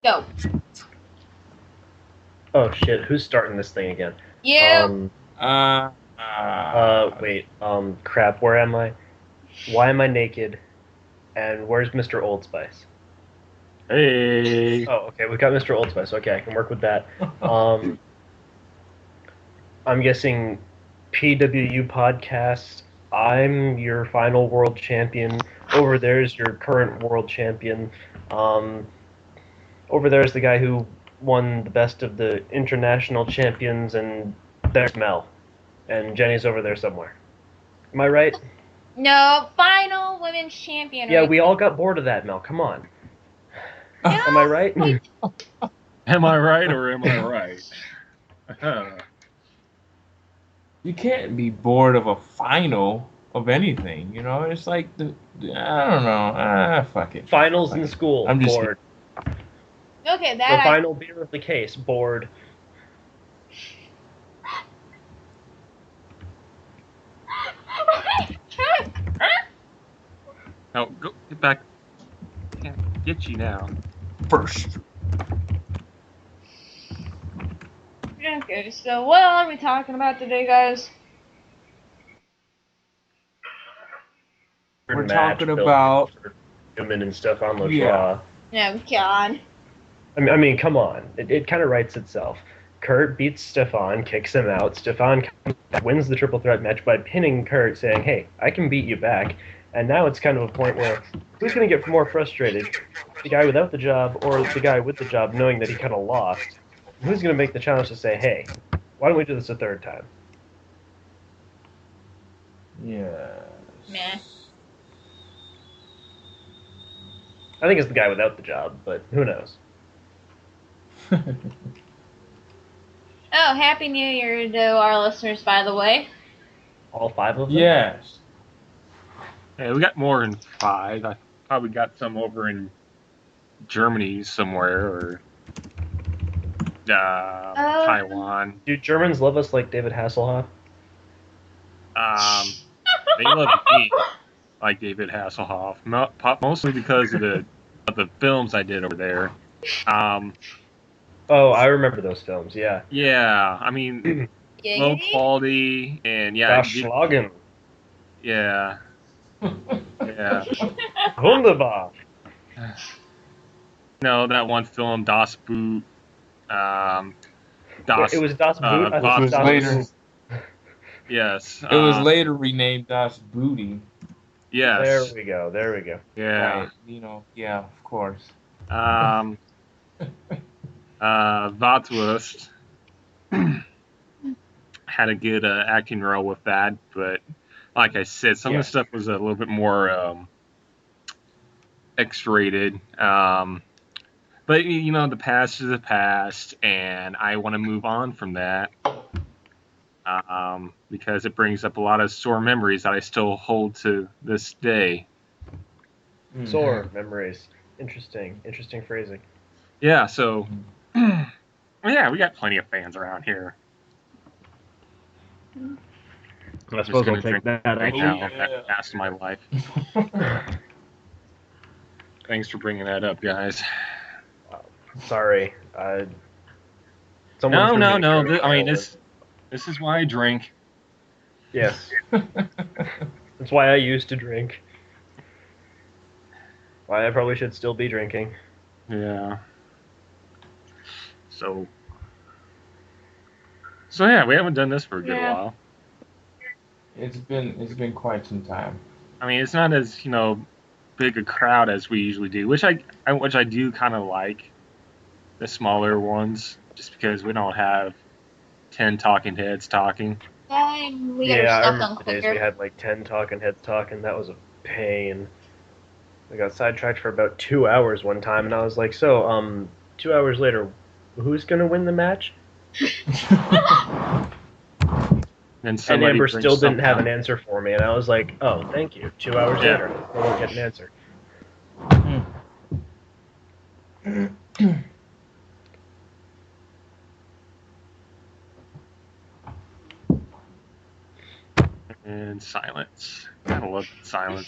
Go. Oh shit, who's starting this thing again? You. Wait, crap, where am I? Why am I naked? And where's Mr. Old Spice? Hey. Oh, okay, we've got Mr. Old Spice. Okay, I can work with that. I'm guessing PWU podcast. I'm your final world champion. Over there's your current world champion. Um, Over there's the guy who won the best of the international champions, and there's Mel. And Jenny's over there somewhere. Am I right? No, final women's champion. Yeah, right? we all got bored of that, Mel. Come on. No, Am I right? Am I right or am I right? You can't be bored of a final of anything, you know? It's like I don't know. Fuck it. Finals in school. I'm just bored. Okay, The that final beer of the case. Bored. Now, go get back. Can't get you now. First. Okay, so what are we talking about today, guys? We're Match talking built about for Newman and Stefan Lajoie. Yeah. No, God. I mean, come on. It kind of writes itself. Kurt beats Stefan, kicks him out. Stefan wins the triple threat match by pinning Kurt, saying, "Hey, I can beat you back." And now it's kind of a point where who's going to get more frustrated? The guy without the job or the guy with the job knowing that he kind of lost? Who's going to make the challenge to say, "Hey, why don't we do this a third time?" Yeah. Meh. I think it's the guy without the job, but who knows? Oh, Happy New Year to our listeners, by the way. All five of them? Yes. Hey, we got more than 5. I probably got some over in Germany somewhere or Taiwan. Do Germans love us like David Hasselhoff? They love me like David Hasselhoff, mostly because of the films I did over there. Oh, I remember those films, yeah. Yeah, I mean, low quality and yeah, Das Schlagen. yeah, yeah. Wunderbar. No, that one film, Das Boot. Das. Wait, it was Das Boot? I thought it was Das later. Boot. Yes. It was later renamed Das Booty. Yes. There we go. Yeah. Right. You know, yeah, of course. Vatswurst had a good acting role with that, but like I said, some of the stuff was a little bit more X-rated. But you know, the past is the past, and I want to move on from that because it brings up a lot of sore memories that I still hold to this day. Sore memories. Interesting phrasing. Yeah, so yeah, we got plenty of fans around here. I suppose I'll take that. Right now, that past my life. Thanks for bringing that up, guys. Sorry. No. I mean, this is why I drink. Yes. That's why I used to drink. Why I probably should still be drinking. Yeah. So yeah, we haven't done this for a good while. It's been quite some time. I mean, it's not as, big a crowd as we usually do, which I do kind of like the smaller ones, just because we don't have 10 talking heads talking. I remember the days we had like 10 talking heads talking. That was a pain. I got sidetracked for about 2 hours one time, and I was like, so, 2 hours later, who's gonna win the match? And Amber still didn't have an answer for me, and I was like, oh, thank you. 2 hours later, I won't get an answer. And silence. Gotta love silence.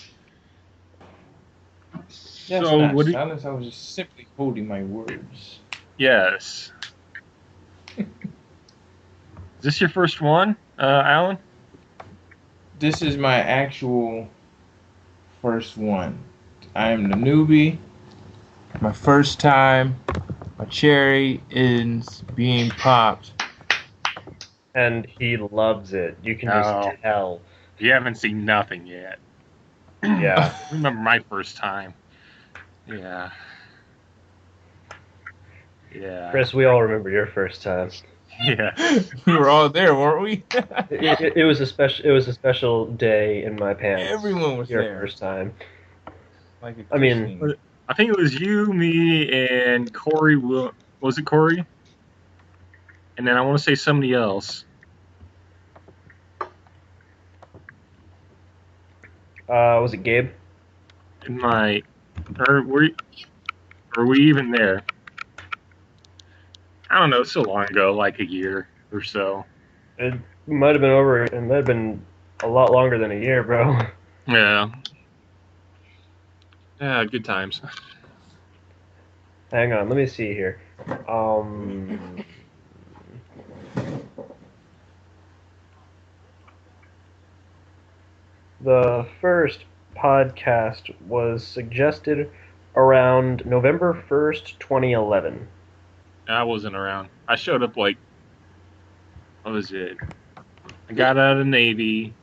That's So not what? silence. I was just simply holding my words. Yes. Is this your first one, Alan? This is my actual first one. I am the newbie. My first time. My cherry is being popped. And he loves it. You can just No, tell. you haven't seen nothing yet. Yeah. Remember my first time? Yeah. Yeah. Chris, we all remember your first time. Yes. We were all there, weren't we? It was a special. It was a special day in my pants. Everyone was Your there. first time. Like a I mean, christening. I think it was you, me, and Corey. Was it Corey? And then I want to say somebody else. was it Gabe? In my, or were we even there? I don't know. So long ago, like a year or so. It might have been over. It might have been a lot longer than a year, bro. Yeah. Yeah, good times. Hang on, let me see here. The first podcast was suggested around November 1st, 2011. I wasn't around. I showed up like, what was it? I got out of the Navy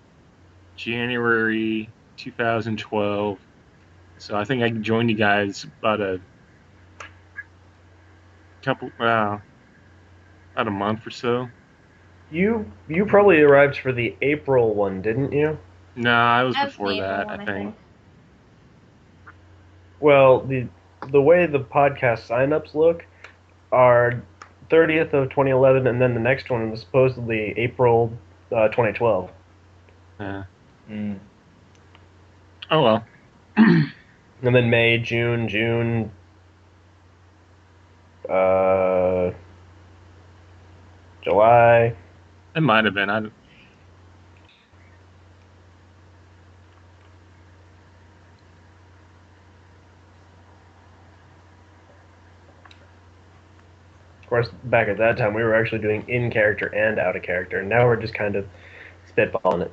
January 2012. So I think I joined you guys about a couple, about a month or so. You probably arrived for the April one, didn't you? No, it was That was before the that, April one, I think. Well, the way the podcast signups look are 30th of 2011, and then the next one was supposedly April 2012. Yeah. Mm. Oh well. And then May, June, July. It might have been. Of course, back at that time, we were actually doing in character and out of character. Now we're just kind of spitballing it,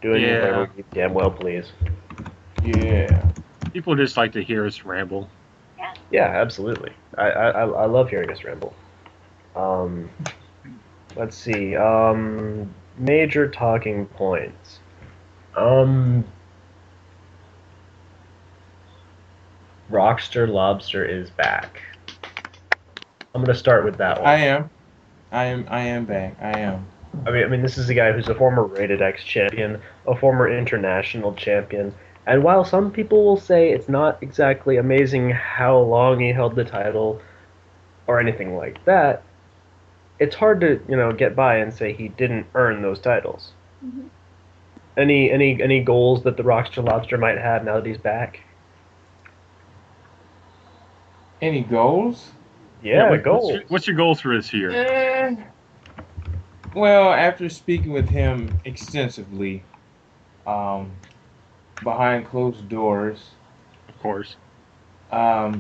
doing Yeah. whatever we damn well please. Yeah. People just like to hear us ramble. Yeah, absolutely. I love hearing us ramble. Let's see. Major talking points. Rockster Lobster is back. I'm gonna start with that one. I am back. I am. I mean, this is a guy who's a former Rated X champion, a former international champion, and while some people will say it's not exactly amazing how long he held the title or anything like that, it's hard to, get by and say he didn't earn those titles. Mm-hmm. Any goals that the Rockster Lobster might have now that he's back? Any goals? Yeah, what- goals. What's your goal for this year? Well, after speaking with him extensively, behind closed doors, Of course. I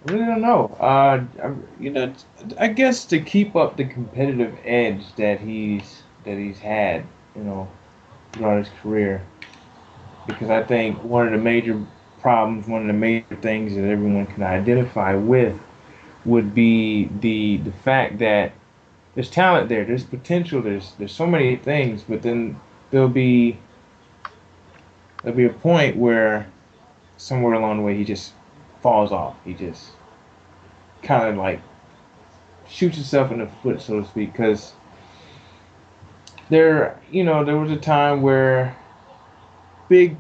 really don't know. I guess to keep up the competitive edge that he's had, throughout his career, because I think one of the major problems, one of the major things that everyone can identify with, would be the fact that there's talent there, there's potential, there's so many things, but then there'll be a point where somewhere along the way he just falls off. He just kind of like shoots himself in the foot, so to speak, because there was a time where big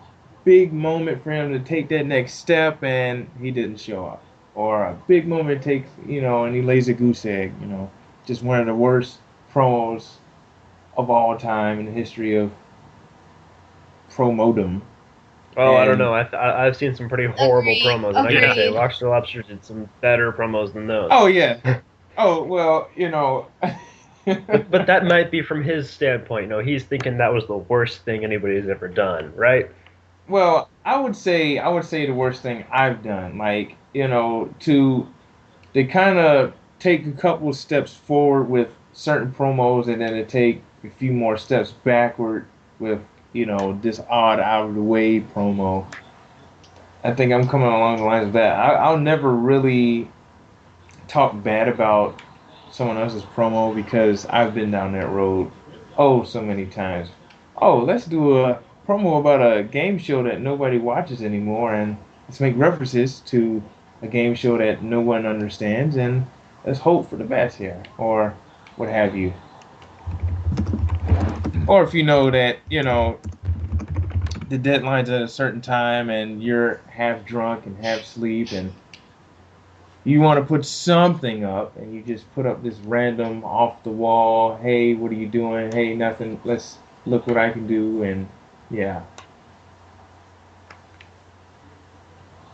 moment for him to take that next step and he didn't show up, or a big moment takes and he lays a goose egg. Just one of the worst promos of all time in the history of promodom. Oh, I don't And- know. I've seen some pretty horrible Agreed. promos, and I gotta say, Agreed. Rockster Lobster did some better promos than those. Oh yeah. Oh well, But that might be from his standpoint. He's thinking that was the worst thing anybody's ever done, right? Well, I would say the worst thing I've done, like, to kind of take a couple steps forward with certain promos and then to take a few more steps backward with, this odd out of the way promo. I think I'm coming along the lines of that. I'll never really talk bad about someone else's promo because I've been down that road oh so many times. Oh, let's do a promo about a game show that nobody watches anymore, and let's make references to a game show that no one understands, and let's hope for the best here, or what have you. Or if you know that, the deadline's at a certain time and you're half drunk and half asleep and you want to put something up and you just put up this random off the wall, hey, what are you doing? Hey, nothing. Let's look what I can do. And yeah,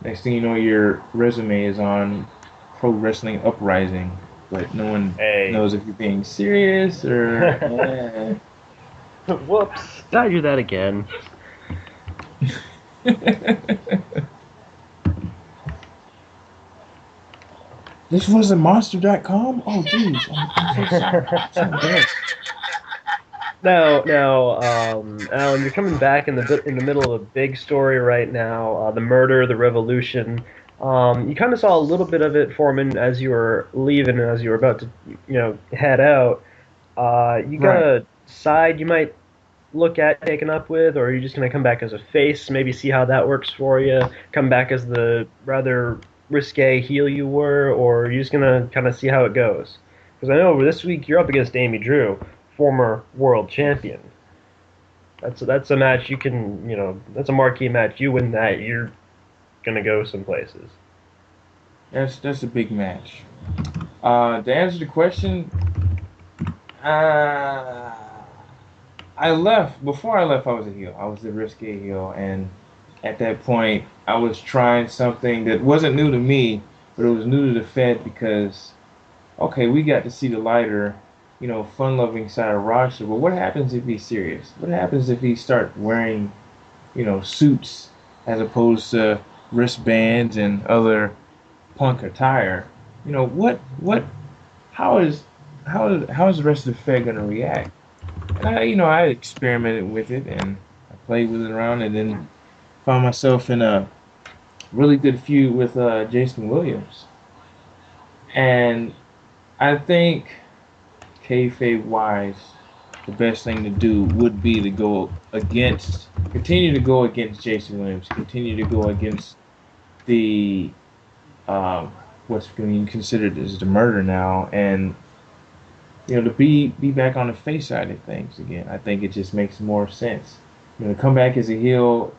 next thing you know, your resume is on Pro Wrestling Uprising, but no one Hey. knows if you're being serious or. Whoops! Did I do that again? This wasn't monster.com? Oh, jeez. I'm so sorry. So embarrassed. Alan, you're coming back in the middle of a big story right now. The murder, the revolution. You kind of saw a little bit of it, Foreman, as you were leaving, as you were about to, head out. You got Right. a side you might look at taking up with, or are you just gonna come back as a face, maybe see how that works for you? Come back as the rather risque heel you were, or are you just gonna kind of see how it goes? Because I know this week you're up against Amy Drew, former world champion. That's a match you can, that's a marquee match. You win that, you're gonna go some places. That's a big match. To answer the question, uh, before I left, I was a heel. I was the risque heel, and at that point, I was trying something that wasn't new to me, but it was new to the Fed because, okay, we got to see the lighter, fun-loving side of Rockstar, but what happens if he's serious? What happens if he starts wearing, suits as opposed to wristbands and other punk attire? How is how is the rest of the Fed gonna react? And I experimented with it and I played with it around, and then found myself in a really good feud with Jason Williams. And I think kayfabe wise, the best thing to do would be to continue to go against Jason Williams, continue to go against the what's being considered as the murder now, and to be back on the face side of things again. I think it just makes more sense. To come back as a heel,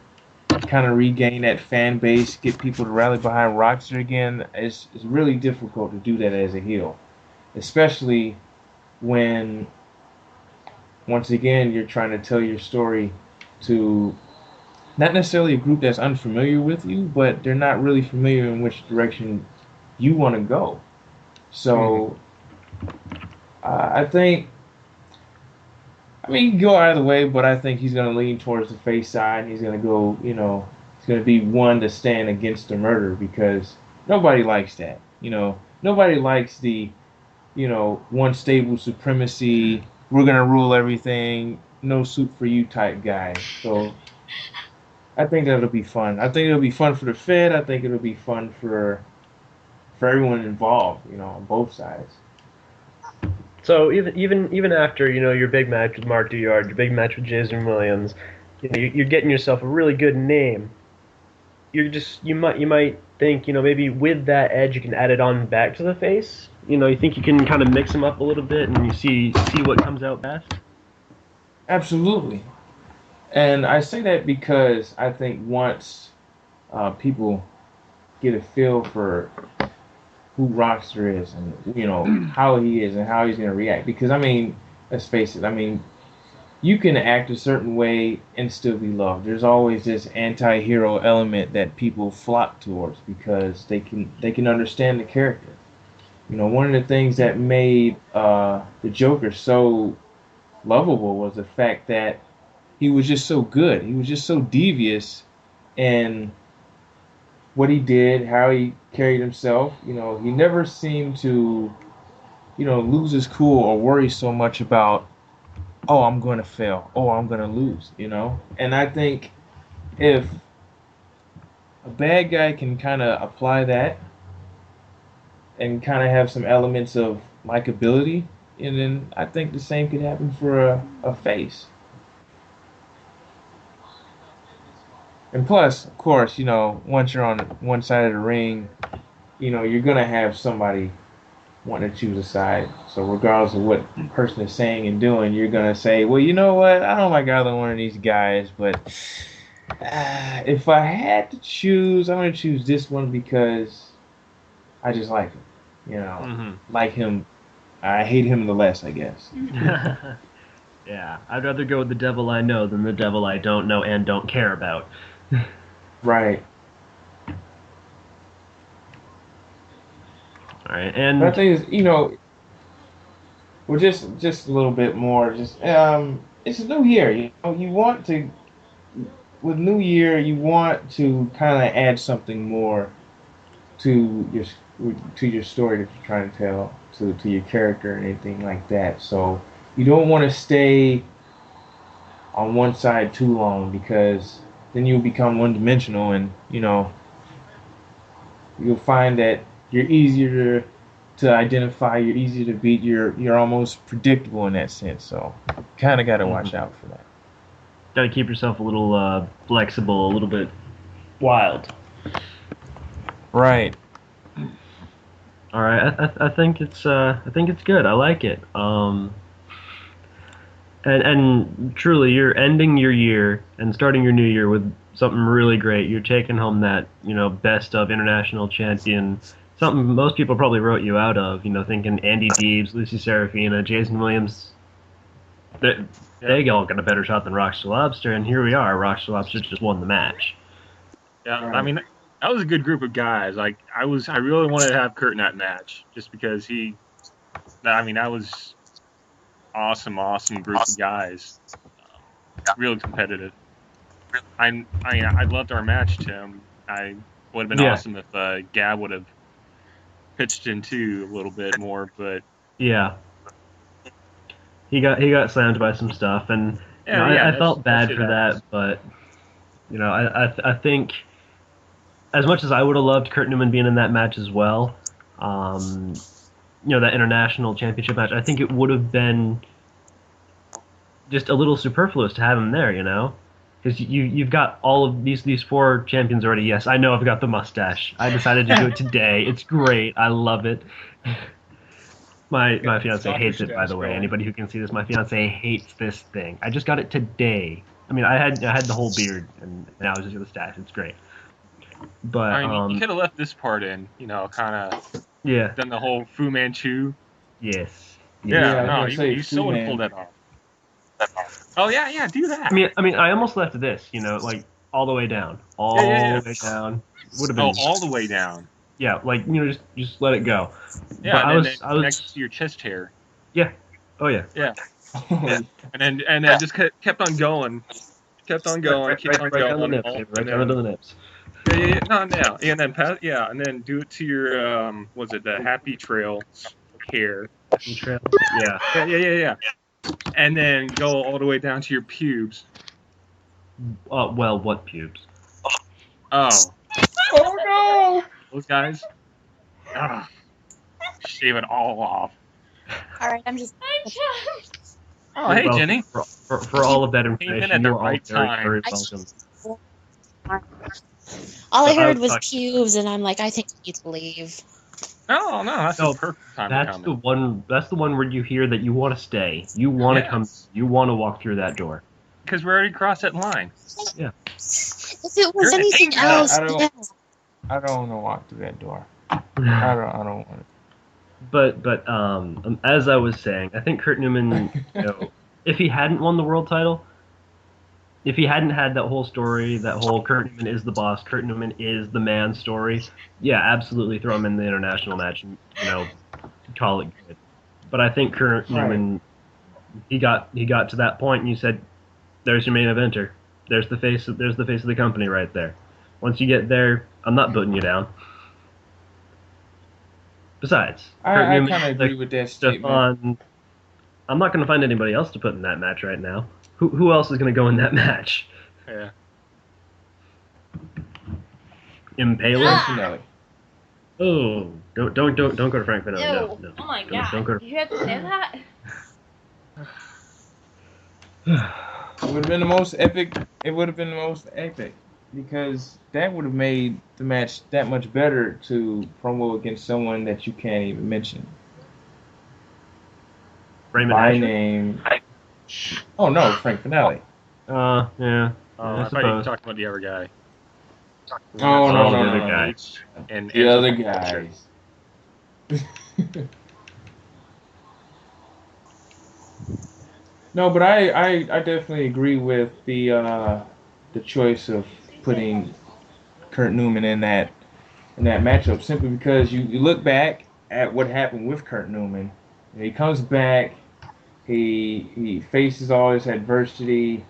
kind of regain that fan base, get people to rally behind Rockstar again. It's really difficult to do that as a heel, especially when once again you're trying to tell your story to not necessarily a group that's unfamiliar with you, but they're not really familiar in which direction you want to go. So I think, he can go either way, but I think he's going to lean towards the face side. He's going to go, he's going to be one to stand against the murder because nobody likes that. Nobody likes the, one stable supremacy, we're going to rule everything, no suit for you type guy. So I think that'll be fun. I think it'll be fun for the Fed. I think it'll be fun for everyone involved, on both sides. So even after your big match with Mark Duyard, your big match with Jason Williams, you're getting yourself a really good name. You might think maybe with that edge you can add it on back to the face. You think you can kind of mix them up a little bit and you see what comes out best. Absolutely, and I say that because I think once people get a feel for who Rockstar is and how he is and how he's going to react. Because let's face it. You can act a certain way and still be loved. There's always this anti-hero element that people flock towards because they can understand the character. One of the things that made the Joker so lovable was the fact that he was just so good. He was just so devious and what he did, how he carried himself. He never seemed to, lose his cool or worry so much about, oh, I'm going to fail, oh, I'm going to lose. And I think if a bad guy can kind of apply that and kind of have some elements of likability, and then I think the same could happen for a face. And plus, of course, once you're on one side of the ring, you're gonna have somebody wanting to choose a side. So regardless of what the person is saying and doing, you're gonna say, well, you know what? I don't like either one of these guys, but if I had to choose, I'm gonna choose this one because I just like him. Like him. I hate him the less, I guess. Yeah, I'd rather go with the devil I know than the devil I don't know and don't care about. Right. All right, and But I think well, just a little bit more. Just it's a new year. You want to with New Year, you want to kind of add something more to your story that you're trying to tell, to your character and anything like that. So you don't want to stay on one side too long because then you'll become one dimensional and you'll find that you're easier to identify, you're easier to beat, you're almost predictable in that sense. So kind of got to watch out for that. Got to keep yourself a little flexible, a little bit wild. Right. All right, I think it's good. I like it. And truly, you're ending your year and starting your new year with something really great. You're taking home that best of international champion, something most people probably wrote you out of. Thinking Andy Deebs, Lucy Serafina, Jason Williams. They all got a better shot than Rockstar Lobster, and here we are. Rockstar Lobster just won the match. Yeah, I mean, that was a good group of guys. Like, I really wanted to have Kurt in that match, just because that was awesome group of guys. Real competitive. I loved our match, Tim. I would have been awesome if Gab would have pitched in too a little bit more, but yeah. He got slammed by some stuff, and I felt bad for that. But I think as much as I would have loved Kurt Newman being in that match as well, that international championship match, I think it would have been just a little superfluous to have him there, because you've got all of these four champions already. Yes, I know I've got the mustache. I decided to do it today. It's great. I love it. My fiance hates it, by the way. Anybody who can see this, my fiance hates this thing. I just got it today. I mean, I had the whole beard, and now it's just the stash. It's great. But you could have left this part in, kind of done the whole Fu Manchu. Yes. You still would have pulled that off. Oh yeah, do that. I mean, I almost left this, like all the way down, all the way down. Would have been all the way down. Yeah, just let it go. Yeah, but I was next to your chest hair. Yeah. Oh yeah. Yeah. Yeah. And then just kept on going. Kept on going. Right down the nips. Right down to the nips. Yeah. No. And then and then do it to your was it the Happy Trail hair? Happy Trail. Yeah. Yeah. And then go all the way down to your pubes. Well, what pubes? Oh. Oh no! Those guys. Shave it all off. All right, I'm just. Oh, hey, Jenny. For all of that information, at the you're right all time. very welcome. All I heard was pubes, and I'm like, I think I need to leave. No, that's the perfect time. That's the one. That's the one where you hear that you want to stay. You want to come. You want to walk through that door. Because we already crossed that line. Yeah. If it was anything else, I don't want to walk through that door. I don't want to. But as I was saying, I think Kurt Newman, if he hadn't won the world title, if he hadn't had that whole story, that whole Kurt Newman is the boss, Kurt Newman is the man story, yeah, absolutely throw him in the international match and, call it good. But I think Kurt Newman, he got to that point and you said, there's your main eventer. There's the face of the company right there. Once you get there, I'm not putting you down. Besides, Kurt I Newman, kind of agree with that statement. Stefan, I'm not going to find anybody else to put in that match right now. Who else is going to go in that match? Yeah. Impaler? Finale. Oh, don't go to Frank Finale. Ew. No. Oh my Don't god. go. Did you have to say that? It would have been the most epic. It would have been the most epic because that would have made the match that much better to promo against someone that you can't even mention Raymond by Asher? name. Oh no, Frank Finale. Yeah. I thought you were talking about the other guy. Oh, no, the other guy. And The other guys. No, but I definitely agree with the choice of putting Kurt Newman in that matchup simply because you look back at what happened with Kurt Newman. And he comes back, he faces all his adversity,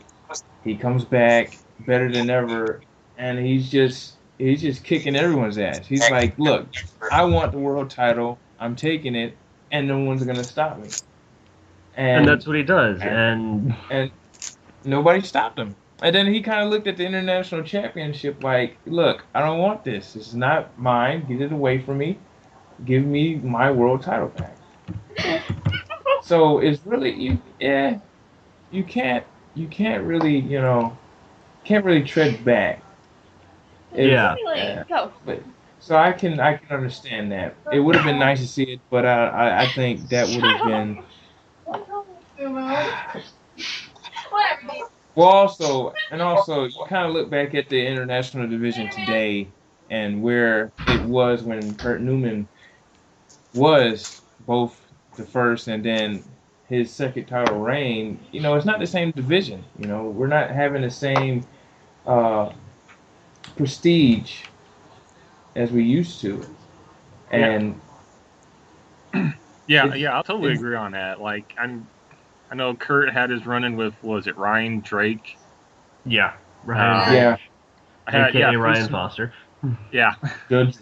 he comes back better than ever, and he's just kicking everyone's ass. He's like, look, I want the world title, I'm taking it, and no one's gonna stop me. And that's what he does. And nobody stopped him. And then he kind of looked at the international championship like, look, I don't want this. This is not mine. Get it away from me. Give me my world title back. So it's really you can't really, can't really tread back. Go. But, so I can understand that. It would have been nice to see it, but I think that would have been. Well, also, you kind of look back at the international division today and where it was when Kurt Newman was both the first and then his second title reign. It's not the same division. We're not having the same prestige as we used to. And yeah, I'll totally agree on that. Like, I know Kurt had his run-in with, was it Ryan Drake? Yeah, Ryan. AKA Ryan Foster. Yeah. Good.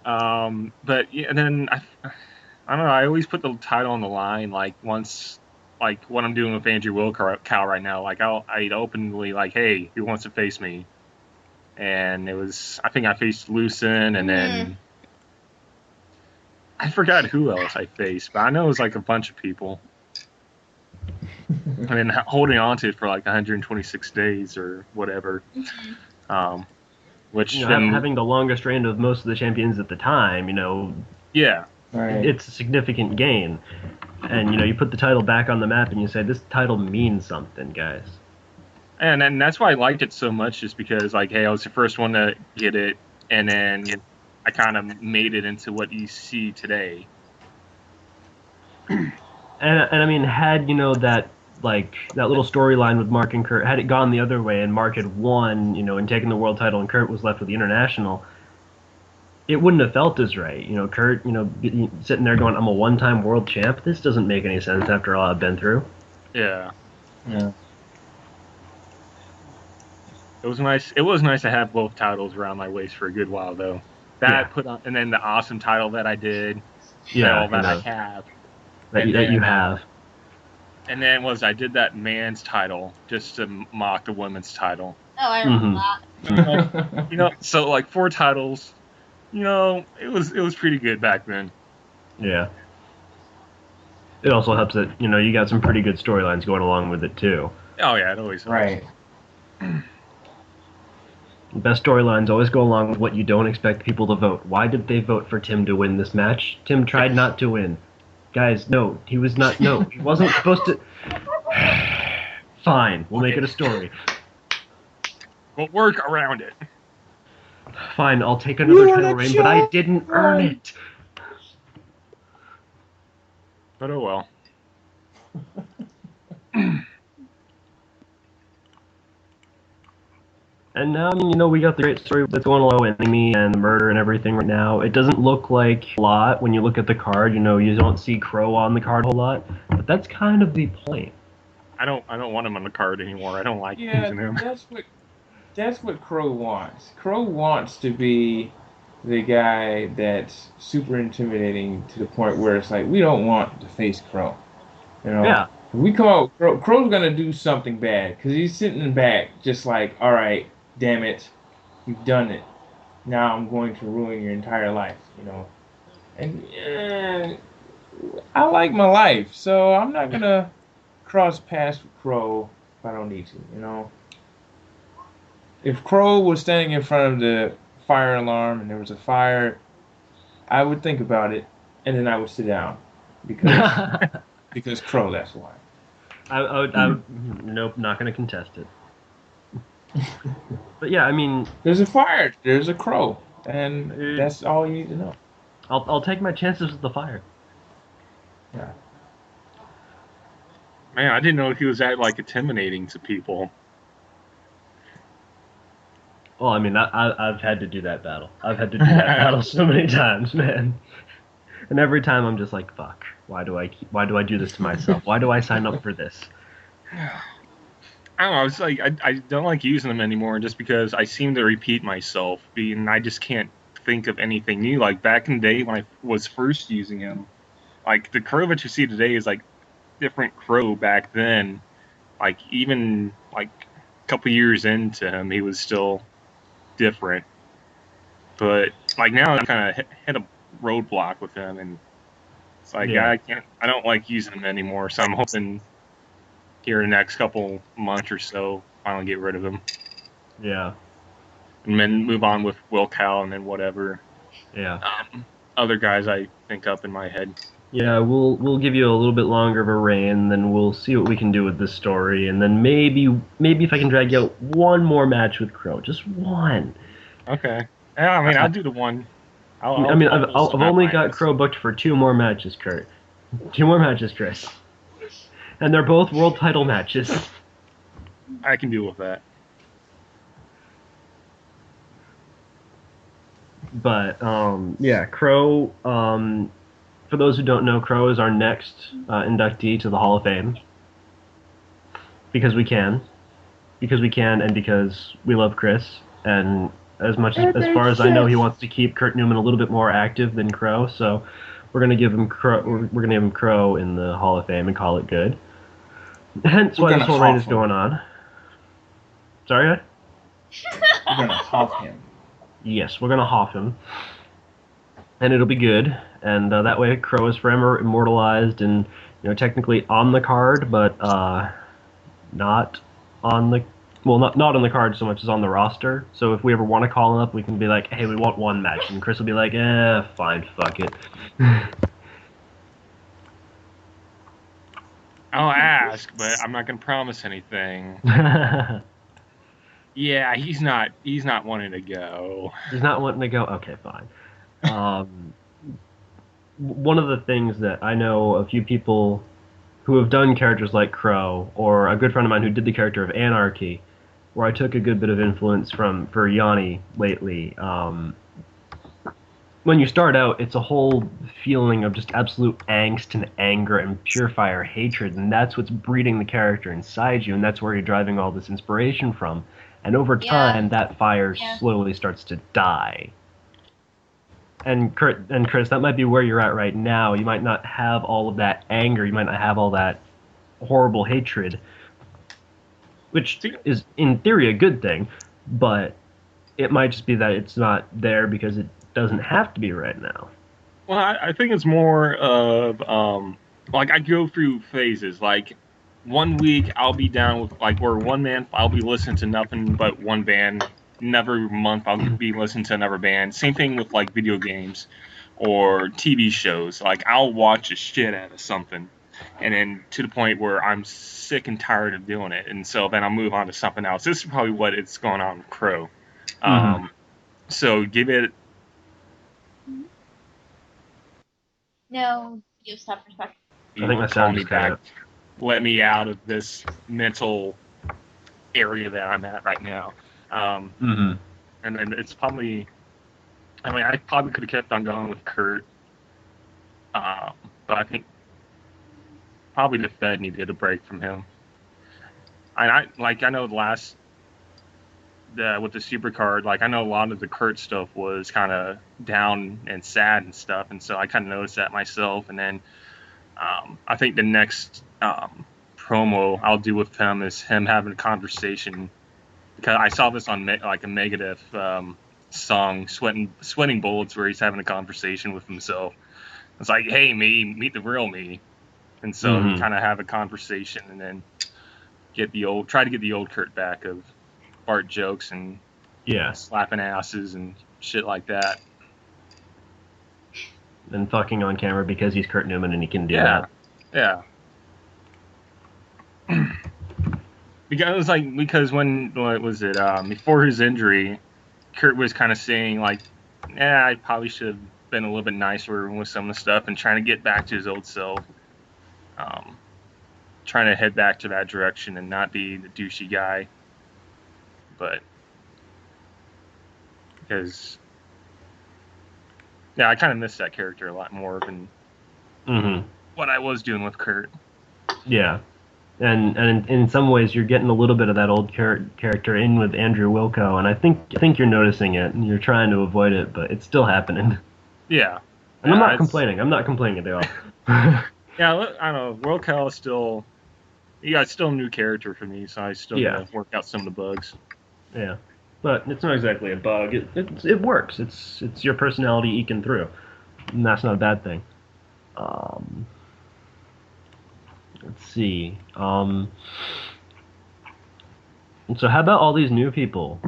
But yeah, and then I don't know. I always put the title on the line. Like once, like what I'm doing with Andrew Wilkow right now. Like I'd openly like, hey, who wants to face me? And it was, I think I faced Lucen, and then I forgot who else I faced, but I know it was like a bunch of people. I mean, holding on to it for like 126 days or whatever. Which having the longest reign of most of the champions at the time, yeah, right. It's a significant gain. And you put the title back on the map and you say this title means something, guys. And that's why I liked it so much, just because like, hey, I was the first one to get it, and then I kind of made it into what you see today. And I mean, had that little storyline with Mark and Kurt, had it gone the other way and Mark had won, and taken the world title, and Kurt was left with the international, it wouldn't have felt as right. Kurt, sitting there going, I'm a one-time world champ. This doesn't make any sense after all I've been through. Yeah. Yeah. It was nice. It was nice to have both titles around my waist for a good while, though. That put on, and then the awesome title that I did. Yeah, that I have. That you have. And then I did that man's title just to mock the women's title. Oh, I remember that. So like 4 titles. It was pretty good back then. Yeah. It also helps that you got some pretty good storylines going along with it too. Oh yeah, it always helps. Right. The best storylines always go along with what you don't expect people to vote. Why did they vote for Tim to win this match? Tim tried not to win. Guys, no, he was not. No, he wasn't supposed to. Fine, we'll make it a story. We'll work around it. Fine, I'll take another title reign, but I didn't earn it. But oh well. And now, we got the great story that's going along with Enemy and the murder and everything right now. It doesn't look like a lot when you look at the card. You don't see Crow on the card a whole lot, but that's kind of the point. I don't want him on the card anymore. I don't like using him. that's what Crow wants. Crow wants to be the guy that's super intimidating to the point where it's like we don't want to face Crow. You know, Yeah. if we come out, Crow's gonna do something bad because he's sitting in the back, just like, all right, damn it, you've done it. Now I'm going to ruin your entire life. You know, and I like my life, so I'm not gonna cross paths with Crow if I don't need to. You know, if Crow was standing in front of the fire alarm and there was a fire, I would think about it, and then I would sit down because because Crow. That's why. Nope, not going to contest it. But yeah, I mean, There's a fire. There's a Crow, and Dude. that's all you need to know. I'll take my chances with the fire. Yeah. Man, I didn't know he was that like intimidating to people. Well, I mean, I've had to do that battle. I've had to do that battle so many times, man. And every time I'm just like, fuck. Why do I do this to myself? Why do I sign up for this? I don't know. It's like I don't like using them anymore just because I seem to repeat myself, and I just can't think of anything new. Like back in the day when I was first using him, like the Crow that you see today is like different Crow back then. Like even like a couple years into him, he was still different. But like now, I'm kind of hit a roadblock with him, and it's like Yeah. I don't like using him anymore. So I'm hoping here in the next couple months or so, finally get rid of him. Yeah. And then move on with Will Cal and then whatever Yeah. other guys I think up in my head. Yeah, we'll give you a little bit longer of a reign, then we'll see what we can do with this story, and then maybe if I can drag you out one more match with Crow, just one. Okay. Yeah, I mean, I'll do the one. I've only got Crow booked for 2 more matches, Kurt. 2 more matches, Chris. And they're both world title matches. I can deal with that. But yeah, Crow. For those who don't know, Crow is our next inductee to the Hall of Fame. Because we can, and because we love Chris, and as far as I know, he wants to keep Kurt Newman a little bit more active than Crow. So we're gonna give him Crow. We're gonna give him Crow in the Hall of Fame and call it good. Hence why this whole reign is going on. Sorry, Ed? We're gonna huff him. Yes, we're gonna hoff him, and it'll be good. And that way, Crow is forever immortalized and technically on the card, but not on the not on the card so much as on the roster. So if we ever want to call him up, we can be like, hey, we want one match, and Chris will be like, fine, fuck it. I'll ask, but I'm not gonna promise anything. Yeah, he's not wanting to go. He's not wanting to go? Okay, fine. One of the things that I know a few people who have done characters like Crow, or a good friend of mine who did the character of Anarchy, where I took a good bit of influence for Yanni lately. When you start out, it's a whole feeling of just absolute angst and anger and pure fire hatred, and that's what's breeding the character inside you, and that's where you're driving all this inspiration from. And over time, that fire slowly starts to die. And Chris, that might be where you're at right now. You might not have all of that anger. You might not have all that horrible hatred, which is, in theory, a good thing. But it might just be that it's not there because it doesn't have to be right now. Well, I think it's more of like I go through phases. Like 1 week I'll be down with or 1 month I'll be listening to nothing but one band. Another month I'll be listening to another band. Same thing with video games or TV shows. Like I'll watch a shit out of something, and then to the point where I'm sick and tired of doing it, and so then I'll move on to something else. This is probably what it's going on with Crow. So give it. No, you stop for a second. I think that sounds back. Let me out of this mental area that I'm at right now. And then it's probably, I probably could have kept on going with Kurt, but I think probably the Fed needed a break from him. And I know with the supercard, like I know a lot of the Kurt stuff was kind of down and sad and stuff, and so I kind of noticed that myself. And then I think the next promo I'll do with him is him having a conversation, because I saw this on like a Megadeth song, Sweating Bullets, where he's having a conversation with himself. It's like, hey, me, meet the real me. And so kind of have a conversation, and then try to get the old Kurt back of fart jokes and slapping asses and shit like that. And fucking on camera because he's Kurt Newman and he can do that. Yeah. Because when what was it? Before his injury, Kurt was kind of saying like, I probably should have been a little bit nicer with some of the stuff, and trying to get back to his old self. Trying to head back to that direction and not be the douchey guy. But because I kind of miss that character a lot more than what I was doing with Kurt. Yeah. And in some ways, you're getting a little bit of that old character in with Andrew Wilco, and I think you're noticing it, and you're trying to avoid it, but it's still happening. Yeah. And I'm not complaining. I'm not complaining at all. Yeah, I don't know. Wilco is still... Yeah, it's still a new character for me, so I still gotta work out some of the bugs. Yeah. But it's not exactly a bug. It works. It's your personality eking through. And that's not a bad thing. Let's see. So how about all these new people?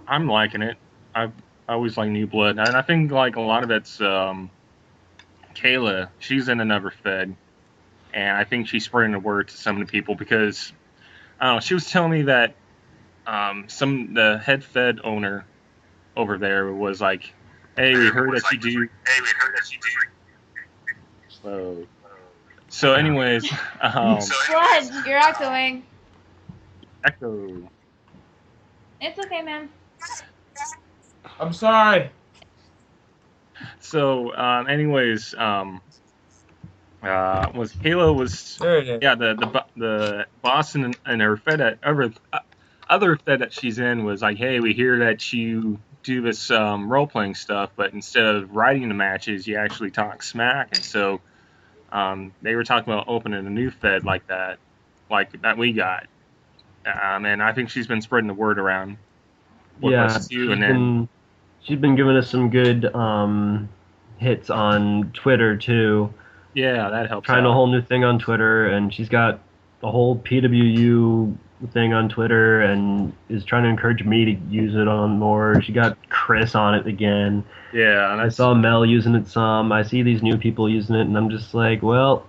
I'm liking it. I always like new blood, and I think like a lot of it's Kayla. She's in another Fed, and I think she's spreading the word to some of the people, because I don't know. She was telling me that the head Fed owner over there was like, "Hey, we heard that you do." So anyways, Blood, you're echoing. Echo. It's okay, man. I'm sorry. So, anyways, was Kayla was the boss and her Fed at other Fed that she's in was like, hey, we hear that you do this role playing stuff, but instead of writing the matches, you actually talk smack. And so they were talking about opening a new Fed like that we got, and I think she's been spreading the word around. She's been giving us some good hits on Twitter too. Yeah, that helps. Trying a whole new thing on Twitter, and she's got the whole PWU thing on Twitter, and is trying to encourage me to use it on more. She got Chris on it again. Yeah, and I saw Mel using it some. I see these new people using it, and I'm just like, well,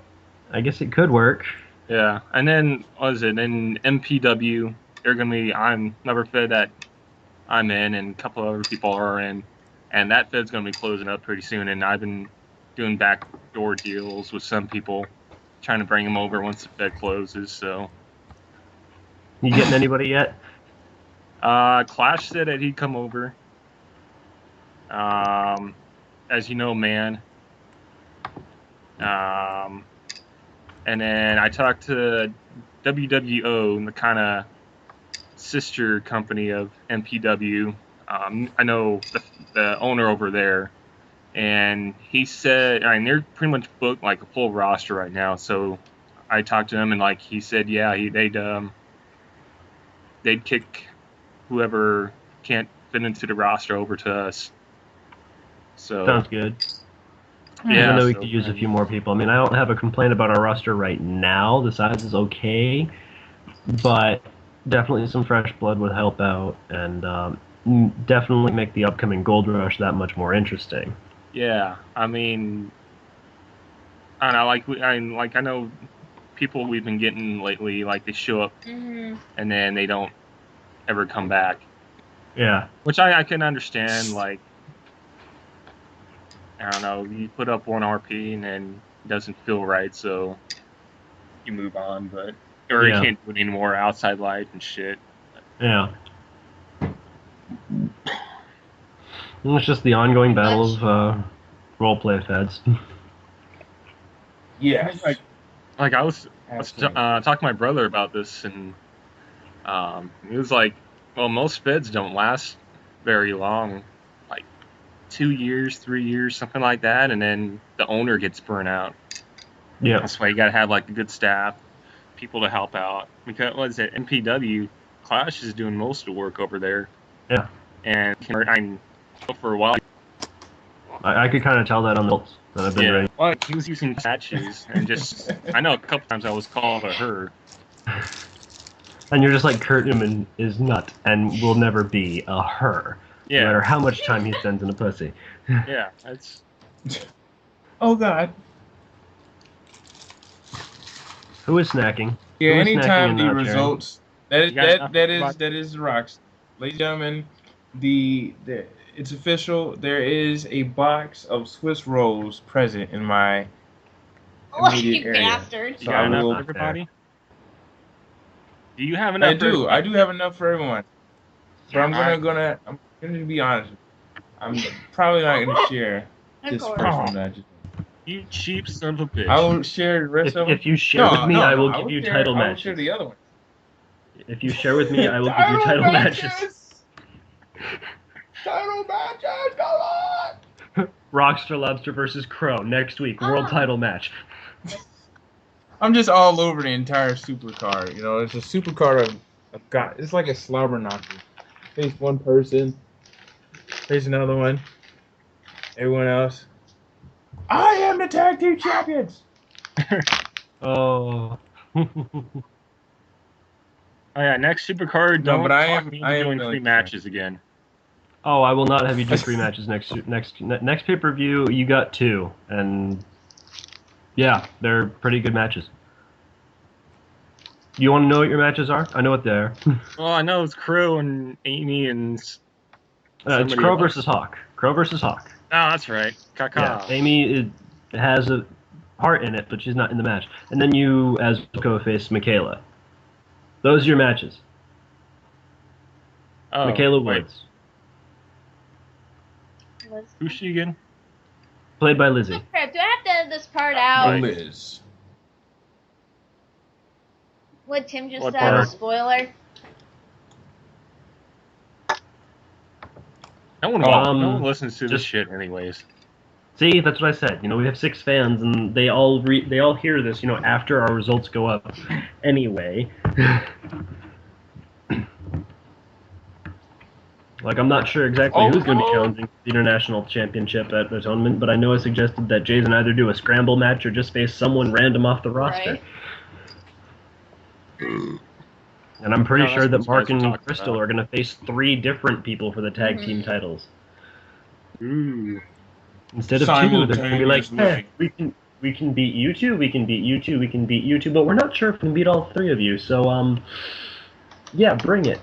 I guess it could work. Yeah, and then what is it? In MPW, they're gonna be. I'm another Fed that I'm in, and a couple of other people are in, and that Fed's gonna be closing up pretty soon. And I've been doing backdoor deals with some people, trying to bring them over once the Fed closes. So, you getting anybody yet? Clash said that he'd come over. As you know, man. And then I talked to WWO, the kind of sister company of MPW. I know the owner over there, and he said, they're pretty much booked like a full roster right now. So I talked to him, and like he said, yeah, they'd kick whoever can't fit into the roster over to us. So sounds good. Yeah, I know we could use a few more people. I mean, I don't have a complaint about our roster right now. The size is okay, but definitely some fresh blood would help out, and definitely make the upcoming Gold Rush that much more interesting. Yeah, I mean, I don't know, I know people we've been getting lately, like they show up and then they don't ever come back. Yeah, which I can understand. Like, I don't know, you put up one RP and then it doesn't feel right, so you move on, or you can't do it anymore outside life and shit. Yeah. And it's just the ongoing battle of roleplay Feds. Yeah. Like I was talking to my brother about this, and he was like, Well, most feds don't last very long, like 2 years, 3 years, something like that, and then the owner gets burnt out. Yeah. That's why you got to have like a good staff, people to help out. Because what is it? MPW Clash is doing most of the work over there. Yeah. And I mean, for a while, I could kind of tell that on the bolts that I've been ready. well, he was using patches, and just I know a couple times I was called a her. And you're just like, Kurt Newman is nut and will never be a her. Yeah. No matter how much time he spends in a pussy. Yeah, that's. Oh God. Who is snacking? Yeah, Who is snacking anytime and the not sharing? results that You got that is the rocks. Ladies and gentlemen, the it's official. There is a box of Swiss rolls present in my Oh, immediate you area. bastard. You So got I enough will- for everybody? Do you have enough? I do. For I do have enough for everyone. But I'm Alright. gonna be honest. I'm probably not gonna share Of this course. first one that I just. You cheap son of a bitch. I will share the rest of them. If you share with me, I will give you title I will matches. share the other one. If you share with me, I will give you title matches. Title matches, come on! Rockstar Lobster versus Crow next week. World title match. I'm just all over the entire supercar. You know, it's a supercar of God. It's like a slobber knocker. Face one person, face another one, everyone else. I am the tag team champions. Oh. Oh yeah, next supercard. Don't but I talk am- me I into am doing really 3 matches again. Oh, I will not have you do 3 matches next pay-per-view. You got 2, and yeah, they're pretty good matches. You want to know what your matches are? I know what they are. Well, I know it's Crow and Amy and. It's somebody Crow else. versus Hawk. Crow versus Hawk. Oh, that's right. Kaka. Yeah, Amy has a part in it, but she's not in the match. And then you, as co-face Michaela. Those are your matches. Oh, Michaela wait. Woods, Who's she again? played by Lizzie. Crap, do I have to edit this part out? Liz. What Tim just What said part? was spoiler? No one, no one listens to this just- shit, anyways. See, that's what I said. You know, we have 6 fans, and they all hear this. You know, after our results go up. Anyway, like I'm not sure exactly who's going to be challenging the international championship at the tournament, but I know I suggested that Jason either do a scramble match or just face someone random off the roster. Right. And I'm pretty No, sure that's that what Mark you guys and talked Crystal about. are going to face 3 different people for the tag team titles. Ooh. Instead of 2, they're going to be like, Simultaneously. we can beat you 2, we can beat you 2, we can beat you 2, but we're not sure if we can beat all 3 of you, so, yeah, bring it.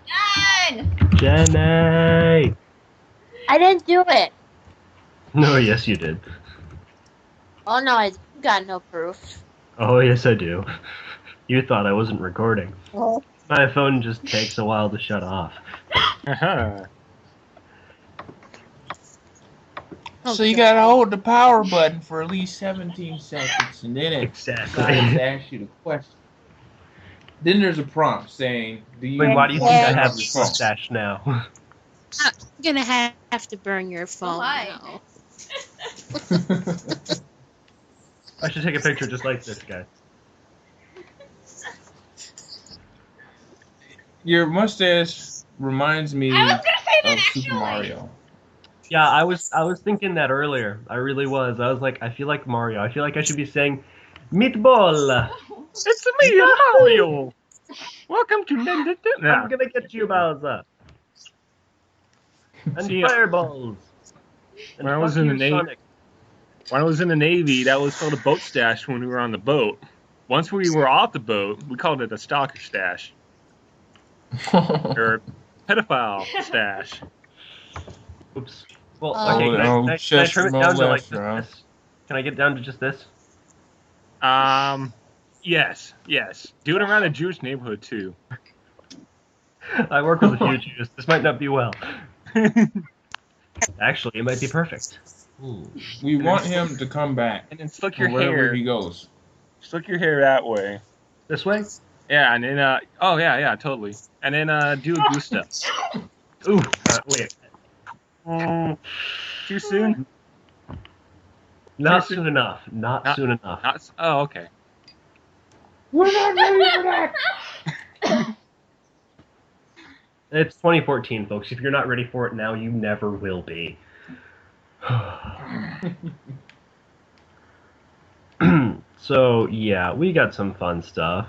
Done! Jenny! I didn't do it. No, yes you did. Oh no, I got no proof. Oh, yes I do. You thought I wasn't recording. Oh. My phone just takes a while to shut off. Haha. So you gotta hold the power button for at least 17 seconds, and then it Exactly. decides to ask you the question. Then there's a prompt saying, "Do you?" Wait, why do you think I have your this phone? mustache now? I'm gonna have to burn your phone Why? now. I should take a picture just like this, guys. Your mustache reminds me I was gonna say that of actually. Super Mario. Yeah, I was thinking that earlier. I really was. I was like, I feel like Mario. I feel like I should be saying, Meatball! It's me, Mario. Welcome to Nintendo. I'm gonna get you, Bowser! And See, fireballs! And when I was fuck in you, the Navy- Sonic. When I was in the Navy, that was called a boat stash when we were on the boat. Once we were off the boat, we called it a stalker stash. Or pedophile stash. Oops. Well, Oh, okay, can I chest trim it no down to like left, just bro. this? Can I get down to just this? Yes. Do it around a Jewish neighborhood, too. I work with a few Jews. This might not be well. Actually, it might be perfect. We want him to come back. And then slick your wherever hair. he goes. Slick your hair that way. This way? Yeah, and then oh yeah, totally. And then do a goose step. Ooh, wait. Too soon? Not soon enough. Not soon enough. Oh, okay. We're not ready for that. It's 2014, folks. If you're not ready for it now, you never will be. So, yeah, we got some fun stuff.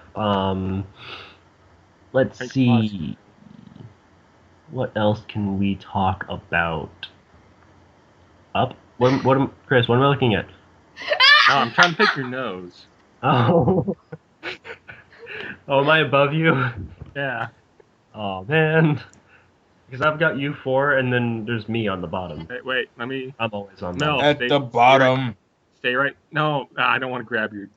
Let's see. What else can we talk about? Chris, what am I looking at? No, I'm trying to pick your nose. Oh. Oh, am I above you? Yeah. Oh, man. Because I've got you 4, and then there's me on the bottom. Wait, let me... I'm always on No. bottom. At the bottom. Stay right... No, I don't want to grab your...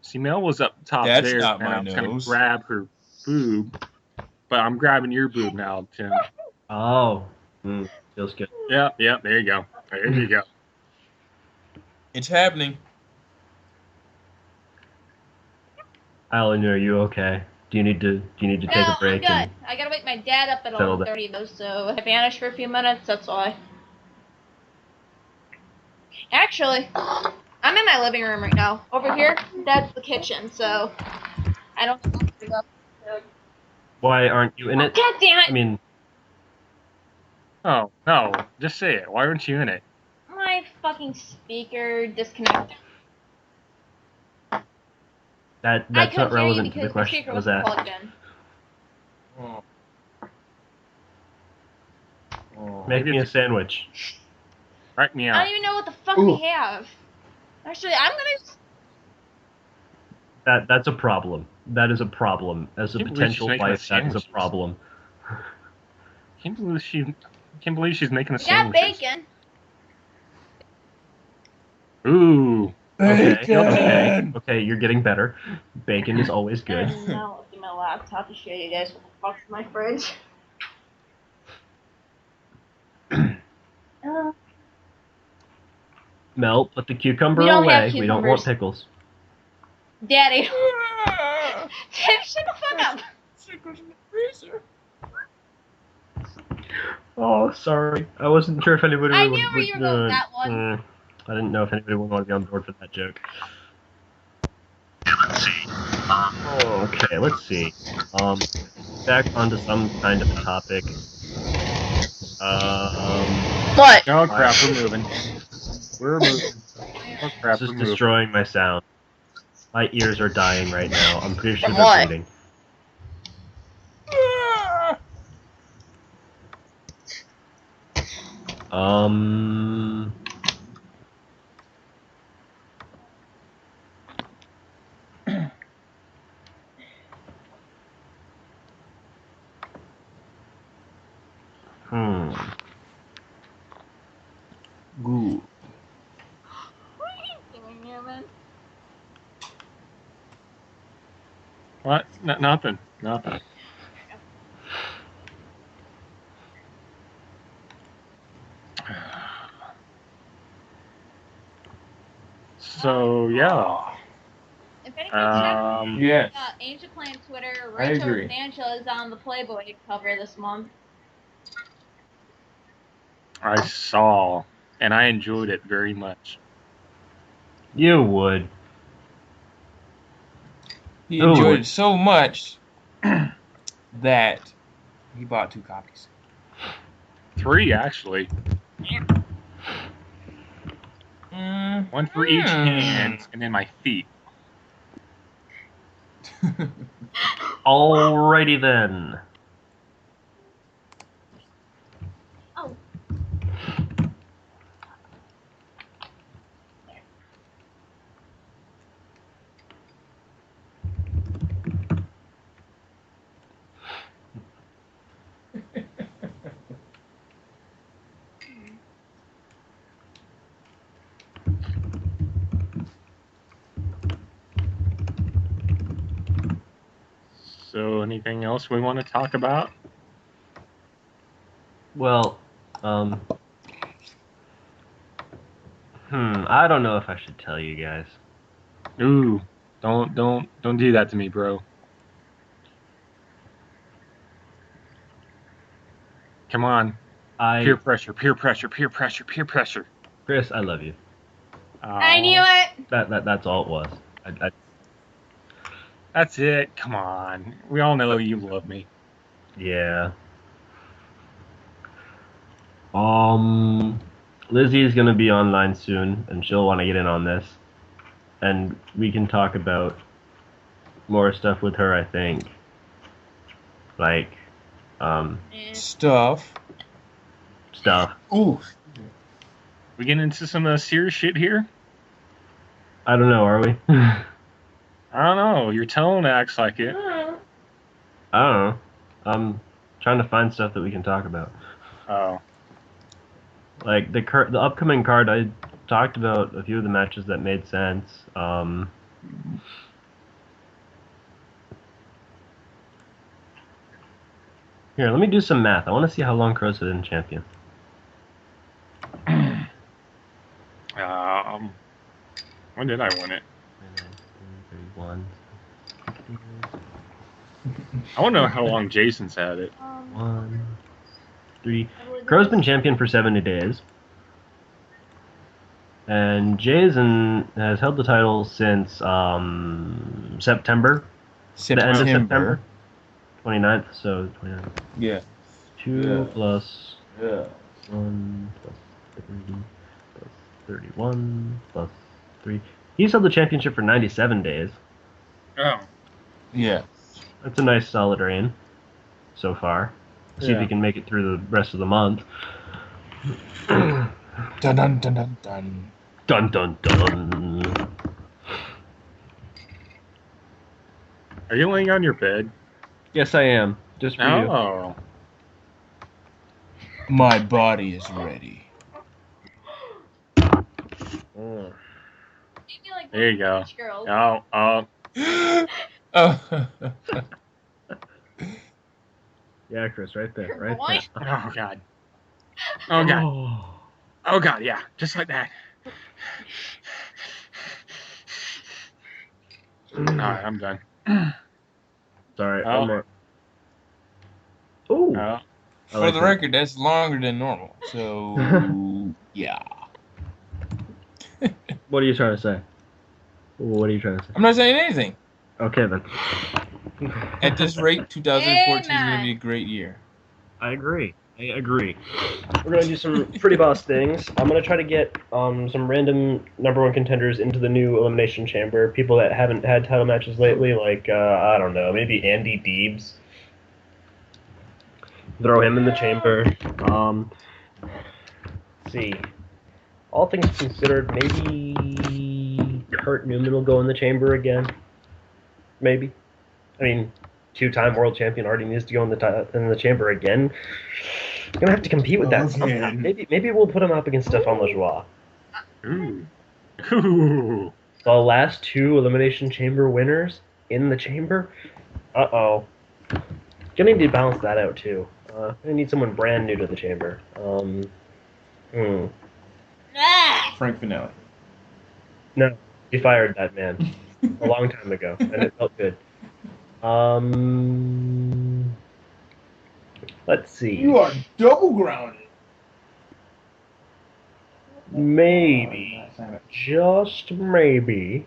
See, Mel was up top That's there, not and my I was going nose. to grab her boob. But I'm grabbing your boob now, Tim. Oh. Feels good. Yeah, there you go. There you go. It's happening. Alan, are you okay? Do you need to take a break? I'm good. I gotta wake my dad up at 11:30 though, so I vanished for a few minutes, that's why. Actually, I'm in my living room right now. Over here, that's the kitchen, so I don't have to go. Why aren't you in it? God damn it! I mean, Oh, no. Just say it. Why aren't you in it? My fucking speaker disconnected. that's not relevant to the question I was asked. Oh. Make me a sandwich. Write me I out. don't even know what the fuck we have. Actually, I'm gonna... That's a problem. That is a problem. As a Can't believe potential she's making wife, that is a sandwiches. problem. Can't believe she's making a We got sandwich. bacon. Ooh. Okay, you're getting better. Bacon is always good. Now look at my laptop to show you guys what the fuck's in my fridge. Mel, put the cucumber We don't away. have We don't want cucumbers. pickles. Daddy. Tim, shut the fuck up. Oh, sorry. I wasn't sure if anybody I would. knew where you were going with that one. I didn't know if anybody would want to be on board for that joke. Okay, let's see. Back onto some kind of a topic. What? Oh crap, we're moving. We're moving. Oh crap, This we're is moving. destroying my sound. My ears are dying right now. I'm pretty sure From they're what? bleeding. Good. What are you doing here, man? What? Nothing. So yeah. If anyone Yes. Angel Plan Twitter, I Rachel agree. Financial is on the Playboy cover this month. I saw, and I enjoyed it very much. You would. He enjoyed it so much that he bought 2 copies. 3 actually. One for each hand, and then my feet. Alrighty then. Oh. So, anything else we want to talk about? Well, I don't know if I should tell you guys. Ooh, don't do that to me, bro. Come on. Peer pressure, peer pressure, peer pressure, peer pressure. Chris, I love you. I knew it. That's all it was. That's it. Come on. We all know you love me. Yeah. Lizzie is gonna be online soon, and she'll want to get in on this, and we can talk about more stuff with her. I think, like, Stuff. Ooh. We getting into some serious shit here? I don't know. Are we? I don't know. Your tone acts like it. I don't know. I'm trying to find stuff that we can talk about. Oh. Like the upcoming card, I talked about a few of the matches that made sense. Here, let me do some math. I want to see how long Crow's been champion. When did I win it? 31. I want to know how long Jason's had it. 1, 3. Crow's been champion for 70 days. And Jason has held the title since September. The end of September. 29th, so 29th. Yeah. 2 plus 1 plus 30 plus 31 plus 3. He's held the championship for 97 days. Oh. Yeah. That's a nice solid reign so far. See if he can make it through the rest of the month. Dun dun dun dun dun. Dun dun dun. Are you laying on your bed? Yes, I am. Just for you. Oh. My body is ready. There you go. Yeah, Chris, right there. Right Boy. there. Oh, God. Oh, God. Oh, God, yeah. Just like that. Alright, I'm done. Sorry, Oh. one more. Ooh. Oh. For the record, that's longer than normal. So, yeah. What are you trying to say? What are you trying to say? I'm not saying anything. Okay, then. At this rate, 2014 is going to be a great year. I agree. We're going to do some pretty boss things. I'm going to try to get some random #1 contenders into the new Elimination Chamber. People that haven't had title matches lately, like, I don't know, maybe Andy Deebs. Throw him in the chamber. Let's see. All things considered, maybe Kurt Newman will go in the chamber again. Maybe. I mean, 2-time world champion already needs to go in the chamber again. Gonna have to compete with that somehow. Maybe we'll put him up against Stephane Lajoie. Ooh. Ooh. The last 2 Elimination Chamber winners in the chamber. Uh-oh. Gonna need to balance that out too. I need someone brand new to the chamber. Frank Finelli. No, we fired that man a long time ago, and it felt good. Let's see. You are double grounded. Maybe, just maybe,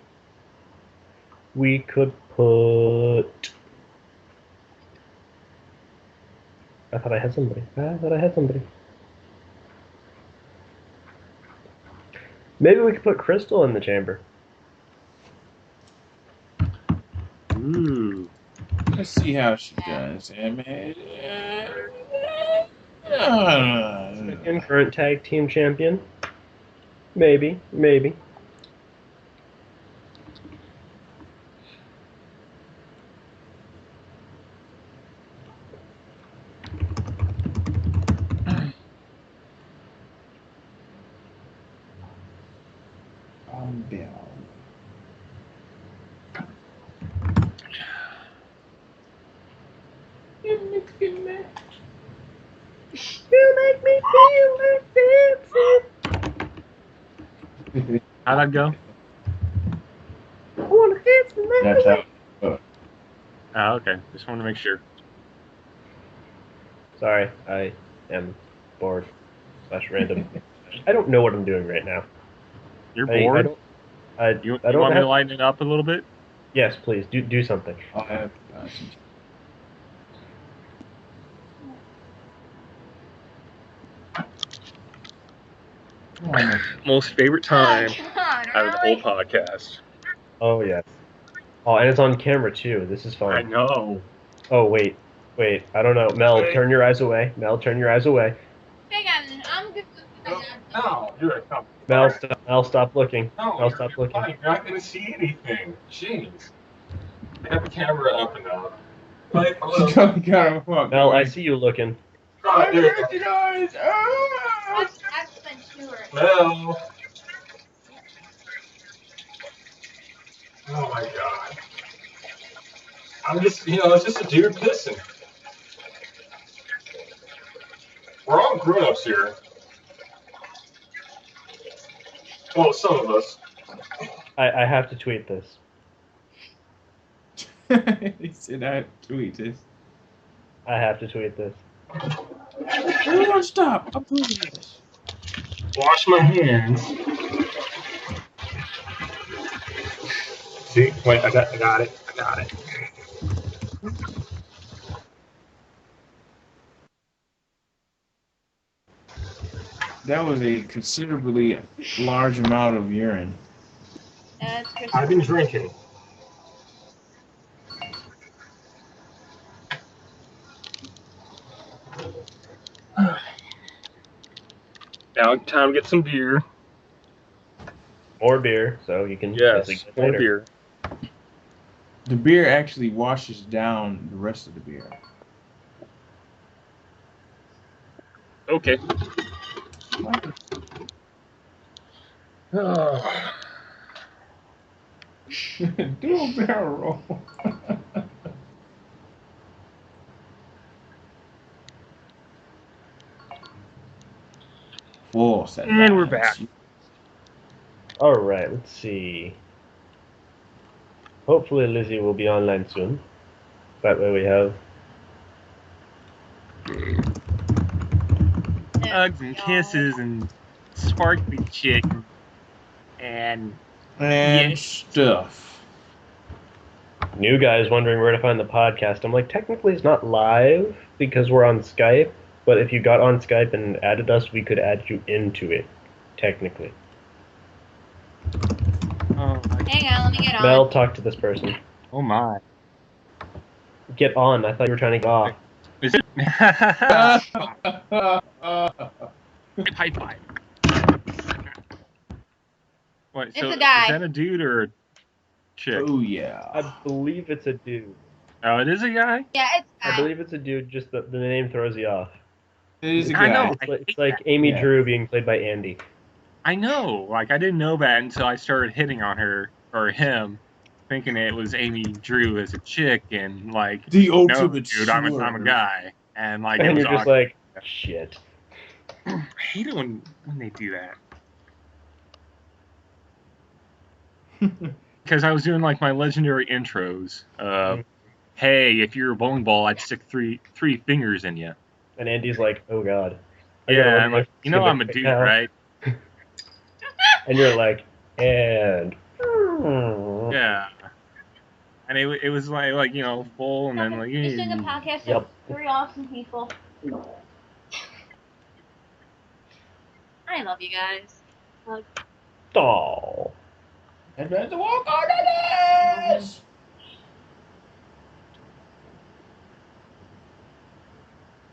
we could put... I thought I had somebody. Maybe we could put Crystal in the chamber. Ooh. Let's see how she does. And current tag team champion. Maybe. Bill. You make me feel like dancing. How'd that go? I want to hit some That's how. Oh, okay. Just wanted to make sure. Sorry, I am bored. / random. I don't know what I'm doing right now. You're I bored? don't. I You don't want me have. to lighten it up a little bit? Yes, please do something. I have. Most favorite time Come on, out of the whole really? podcast. Oh yes. Oh, and it's on camera too. This is I fun. know. Oh wait. I don't know. Mel, turn your eyes away. Mel, turn your eyes away. Hey guys, I'm good. No, you're a Mel, stop looking. No, Mel, stop looking. You're not going to see anything. Jeez. I got the camera up and up. Like, Mel, I see you looking. Oh, there you go. guys. That's Aspen Stewart. Well. Oh my god. I'm just, it's just a dude pissing. We're all grown-ups here. Well, some of us. I have to tweet this. He said I tweet this. I have to tweet this. Oh, stop! I'm doing this. Wash my hands. See? Wait, I got it. That was a considerably large amount of urine. That's Chris. I've been drinking. Now time to get some beer. More beer, so you can Yes, basically get more later. beer. The beer actually washes down the rest of the beer. Okay. Oh. Do a barrel roll. Full set. And we're back. All right, let's see. Hopefully Lizzie will be online soon. That way we have. Hugs and kisses and sparkly chicken and And stuff. New guys wondering where to find the podcast. I'm like, technically it's not live because we're on Skype, but if you got on Skype and added us, we could add you into it, technically. oh Hang on, let me get on. Mel, talk to this person. my. Get on. I thought you were trying to get off. Is it? High five. What, It's so a guy. Is that a dude or a chick? Oh yeah. I believe it's a dude. Oh, it is a guy? Yeah, it's I believe it's a dude, just the name throws you off. It is a I guy. know. It's like Amy Yeah. Drew being played by Andy. I know. Like, I didn't know that until I started hitting on her, or him, thinking it was Amy Drew as a chick, and like, The no, ultimate dude, I'm a slur. guy. And like, it And was you're just awkward. like, shit. I hate it when they do that. Because I was doing like my legendary intros. Hey, if you're a bowling ball, I'd stick three fingers in you. And Andy's like, oh god. I gotta Yeah, look I'm like, you know I'm a dude, now. right? And you're like, and. Yeah. And it was like full, and then like. Just doing a podcast Yep. with 3 awesome people. I love you guys. Oh. And then the walk on this.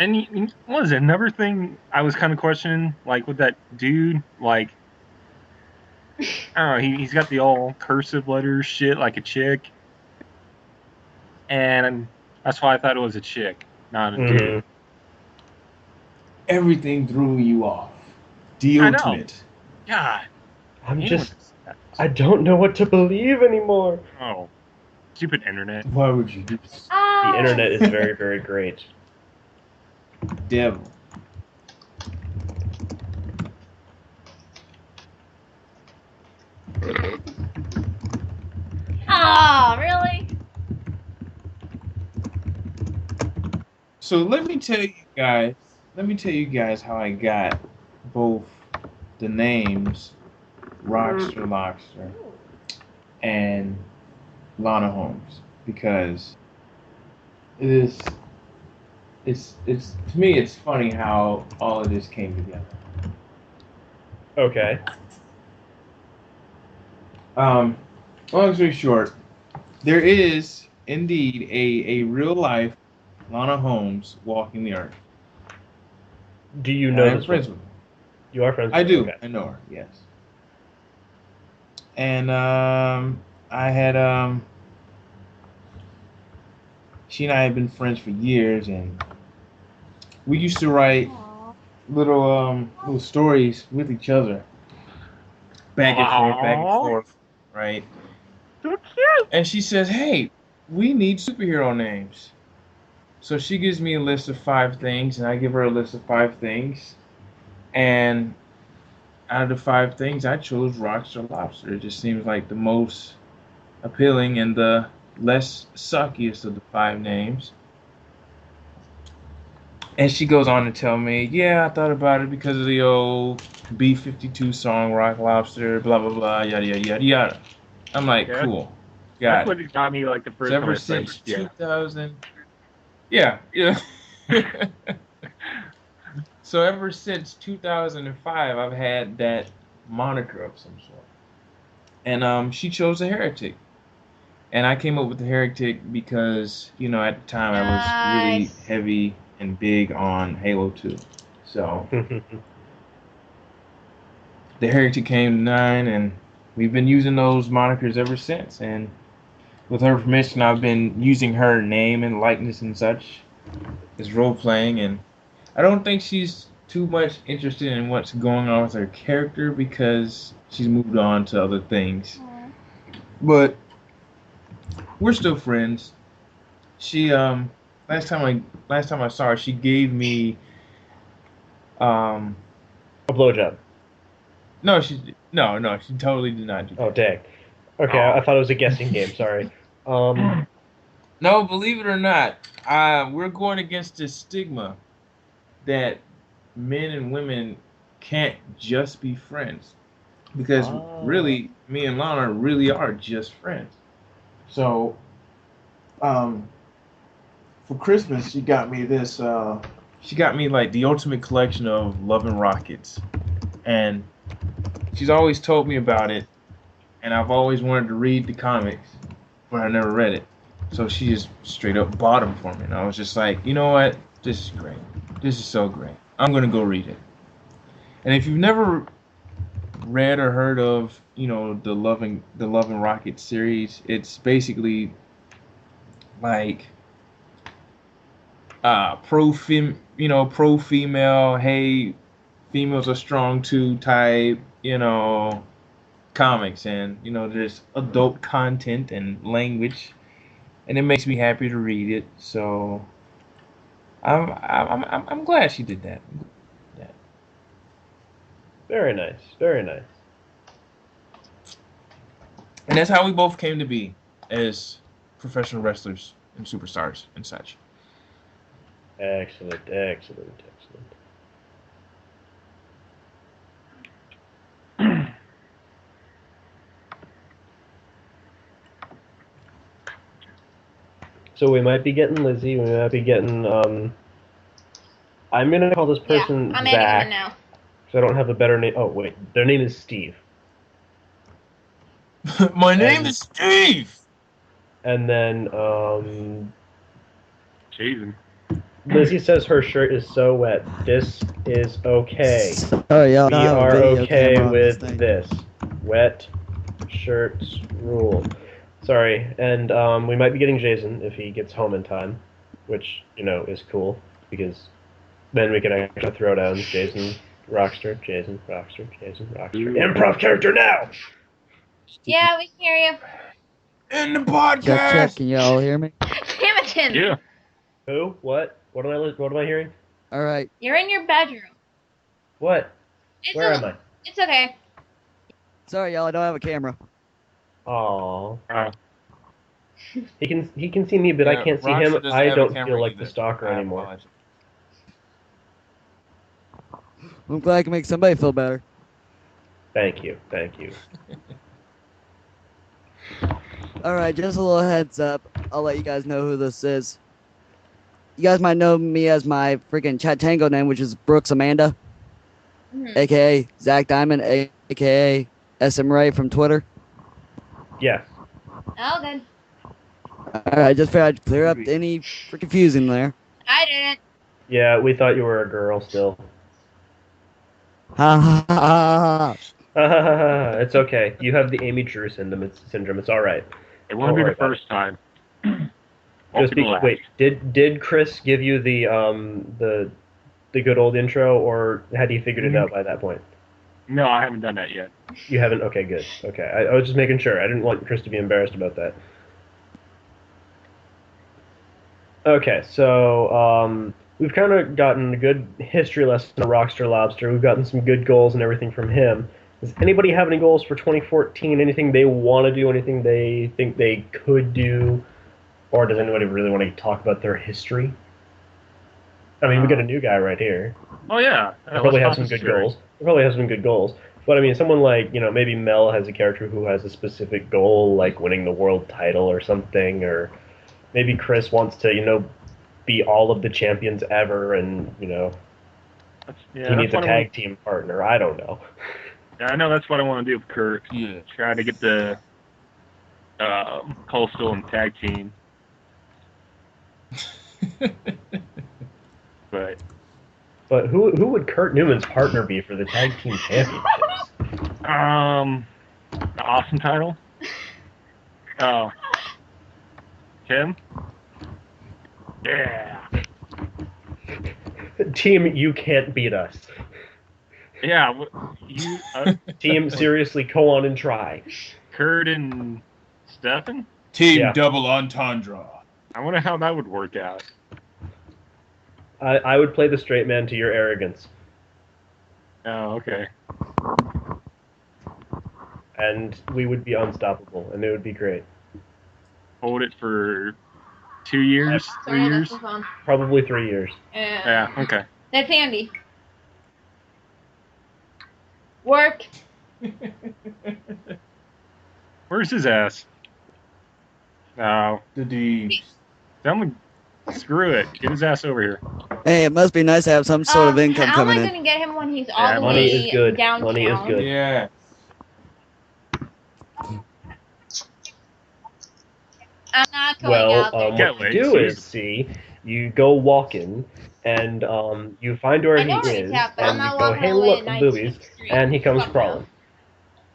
And what is it? Another thing I was kind of questioning, like with that dude, like, I don't know, he's got the all cursive letters shit like a chick, and that's why I thought it was a chick, not a dude. Everything threw you off. The I know. ultimate. God, I'm anyone just. does that. I don't know what to believe anymore. Oh, stupid internet. Why would you do this? The internet is very, very great. Devil. Oh, really? So let me tell you guys. Let me tell you guys how I got both the names Rockster Lobster and Lana Holmes, because it's to me it's funny how all of this came together. Okay. Long story short, there is indeed a real life Lana Holmes walking the earth. Do you And know I'm this friends one? with her. You are friends I with do. her? Okay. I know her. Yes. And I had she and I had been friends for years, and we used to write little stories with each other, back and forth, right? So cute. And she says, "Hey, we need superhero names." So she gives me a list of 5 things, and I give her a list of 5 things. And out of the 5 things, I chose Rockstar Lobster. It just seems like the most appealing and the less suckiest of the 5 names. And she goes on to tell me, yeah, I thought about it because of the old B-52 song, Rock Lobster, blah, blah, blah, yada, yada, yada, yada. I'm like, Yeah. cool. That's Got what it. got me like the first So time ever I played. since Yeah. 2000, yeah, yeah. So ever since 2005, I've had that moniker of some sort. And she chose the Heretic. And I came up with the Heretic because, you know, at the time I was really Nice. heavy and big on Halo 2. So the Heretic came to 9, and we've been using those monikers ever since. And with her permission, I've been using her name and likeness and such as role playing. And I don't think she's too much interested in what's going on with her character because she's moved on to other things. But we're still friends. She last time I saw her, she gave me A blowjob. no, she totally did not do that. Oh, dang. Okay, I thought it was a guessing game. Sorry. No, believe it or not, we're going against this stigma that men and women can't just be friends, because really, me and Lana really are just friends. So, for Christmas, she got me this. She got me like the ultimate collection of Love and Rockets, and she's always told me about it, and I've always wanted to read the comics, but I never read it. So she just straight up bought them for me, and I was just like, you know what? This is great. This is so great. I'm gonna go read it. And if you've never read or heard of, you know, the Love and Rockets series, it's basically like pro female, hey, females are strong too type, you know, comics. And you know, there's adult content and language, and it makes me happy to read it. So I'm glad she did that. Very nice. Very nice. And that's how we both came to be as professional wrestlers and superstars and such. Excellent. Excellent. Excellent. So we might be getting Lizzie. We might be getting. I'm gonna call this person Yeah, I'm adding Zach. him in now. So I don't have a better name. Oh wait, their name is Steve. My name is Steve. And then Jason. Lizzie says her shirt is so wet. This is okay. Oh yeah, We are okay with this. Wet shirts rule. Sorry, and we might be getting Jason if he gets home in time, which, you know, is cool, because then we can actually throw down Jason Rockster, Jason Rockster, Jason Rockster. Improv character now! Yeah, we can hear you. In the Check. podcast. Can y'all hear me? Timothy, Yeah. Who? What? What am I hearing? All right. you're in your bedroom. What? It's Where o- am I? It's okay. Sorry, y'all. I don't have a camera. Aw. Uh, He can see me, but I can't see Roger him. doesn't I have a don't camera feel like either. the stalker I anymore. apologize. I'm glad I can make somebody feel better. Thank you. Thank you. All right, just a little heads up. I'll let you guys know who this is. You guys might know me as my freaking chat tango name, which is Brooks Amanda, Mhm. aka Zach Diamond, aka SM Ray from Twitter. Yes. Oh, good. All right, just figured I'd clear up any freaking confusing there. I didn't. Yeah, we thought you were a girl still. Ha ha ha ha. It's okay. You have the Amy Drew syndrome. It's all right. it won't Don't be worry the about first time. Just wait. Did Chris give you the good old intro, or had he figured it out by that point? No, I haven't done that yet. You haven't. Okay, good. Okay, I was just making sure. I didn't want Chris to be embarrassed about that. Okay, so we've kind of gotten a good history lesson of Rockstar Lobster. We've gotten some good goals and everything from him. Does anybody have any goals for 2014? Anything they want to do? Anything they think they could do? Or does anybody really want to talk about their history? I mean, we got a new guy right here. Oh yeah, They probably have some good goals. They probably have some good goals. But I mean, someone like, maybe Mel has a character who has a specific goal, like winning the world title or something, or maybe Chris wants to, be all of the champions ever, and he needs a tag team partner. I don't know. Yeah, I know that's what I want to do with Kurt. Yeah. Try to get the Coastal and tag team. But who would Kurt Newman's partner be for the tag team championships? The awesome title. Oh, Tim. Yeah. Team, you can't beat us. Yeah. You. Team, seriously, go on and try. Kurt and Stefan. Team Double Entendre. I wonder how that would work out. I would play the straight man to your arrogance. Oh, okay. And we would be unstoppable, and it would be great. Hold it for 2 years, 3 years? Probably 3 years. Yeah, okay. That's handy. Work. Where's his ass? No. The D. Someone, screw it. Get his ass over here. Hey, it must be nice to have some sort of income How coming am I in. going to get him when he's all the money way is good. downtown? Money is good. Yeah. I'm not going Well, out there. Get what you laid, do is, you go walking, and you find where I he know where is, he's at, but I'm and you not go, walking hey, away look, at boobies, 19th Street. and he comes Fuck crawling.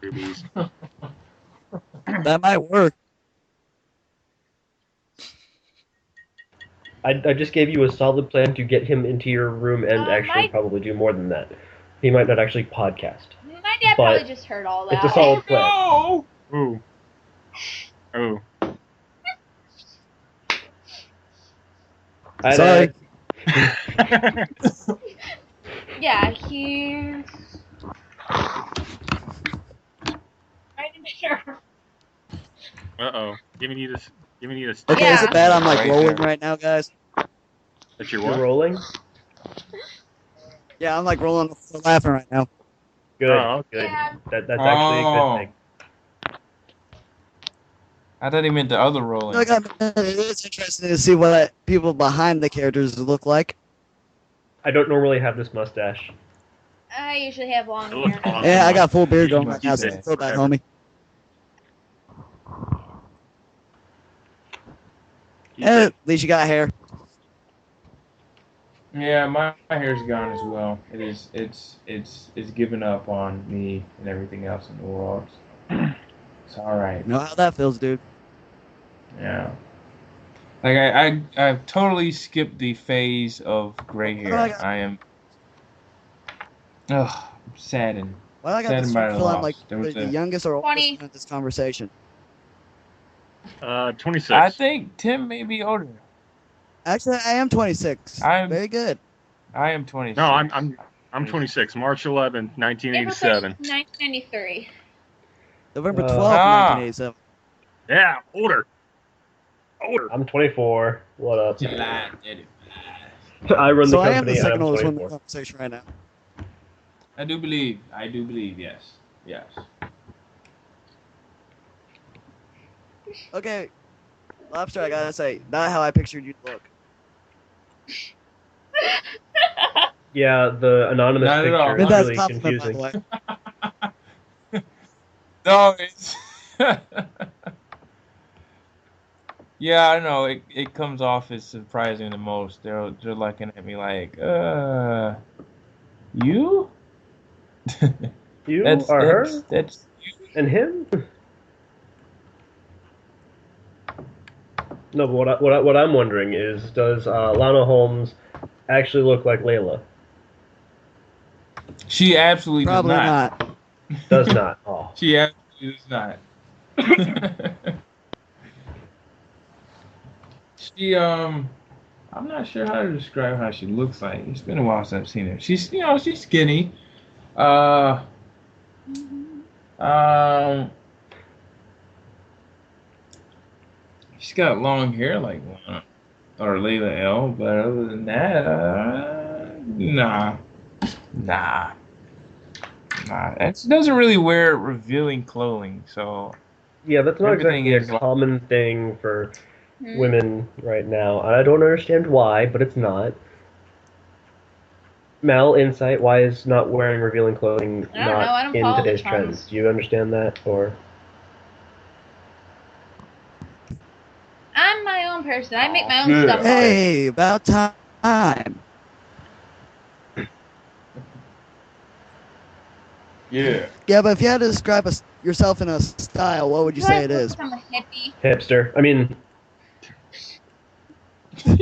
Boobies. That might work. I just gave you a solid plan to get him into your room and actually probably do more than that. He might not actually podcast. My dad But probably just heard all that. It's a solid plan. No! Ooh. Ooh. Sorry. Yeah, he's right in there. Uh-oh. Give me this. Okay, Yeah. is it bad I'm like Right rolling there. right now, guys? That's your You're what? rolling? Yeah, I'm like rolling, laughing right now. Good. Oh, Good. Yeah. That's actually a good thing. I thought he meant the other rolling. Look, it's interesting to see what people behind the characters look like. I don't normally have this mustache. I usually have long It looks hair. awesome. Yeah, I got full beard You going can right now, keep so it feel bad, forever. homie. Keep Eh, it. at least you got hair. Yeah, my hair's gone as well. It's given up on me and everything else in the world. It's all right. You know how that feels, dude. Yeah. Like I've totally skipped the phase of gray hair. Oh, I got- I am. Ugh, I'm saddened. Why do I got Sad this about feel I'm loss. like There was the a- youngest or oldest 20. in this conversation? 26. I think Tim may be older. Actually, I am 26. I'm- Very good. I am 26. No, I'm 26. March 11th, 1987. 1993. November 12th, Ah. 1987. Yeah, older. I'm 24. What up? July. I run the So I am the company and second I'm oldest one in the 24. conversation right now. I do believe. Yes. Yes. Okay, Lobster, I gotta say, not how I pictured you to look. Yeah, the anonymous Not at all. picture And is that's a really compliment, by the confusing. way. No, it's. Yeah, I know. It comes off as surprising the most. They're looking at me like, you? You that's or that's her that's and him? No, but what I'm wondering is, does Lana Holmes actually look like Layla? She absolutely Probably does not. not. Does not. Oh, She absolutely does not. She I'm not sure how to describe how she looks like. It's been a while since I've seen her. She's skinny. Um, she's got long hair like Lana or Layla L, but other than that, nah. She doesn't really wear revealing clothing, so yeah, that's not Everything exactly a is like- common thing for women right now. I don't understand why, but it's not. Mal, insight, why is not wearing revealing clothing I don't know, I not don't in follow today's the trends. trends? Do you understand that, or? I'm my own person. I make my own Good. stuff. Hey, about time. Yeah. Yeah, but if you had to describe yourself in a style, what would you say it is? I'm a hippie. Hipster. I mean,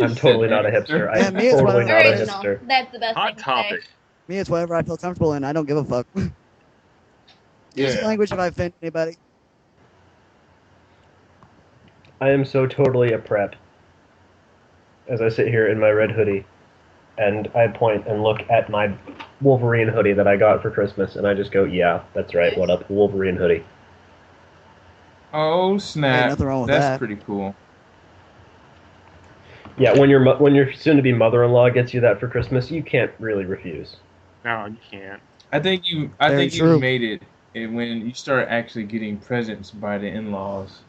I'm totally not a hipster. Yeah, I'm me as well. totally not a Original. hipster. That's the best Hot thing to topic. say. Me, it's whatever I feel comfortable in. I don't give a fuck. Use Yeah. language if I offend anybody. I am so totally a prep. As I sit here in my red hoodie, and I point and look at my Wolverine hoodie that I got for Christmas, and I just go, "Yeah, that's right. What up, Wolverine hoodie?" Oh snap! Hey, nothing wrong with That's that. pretty cool. Yeah, when your soon-to-be mother-in-law gets you that for Christmas, you can't really refuse. No, you can't. I think you Very true. made it, and when you start actually getting presents by the in-laws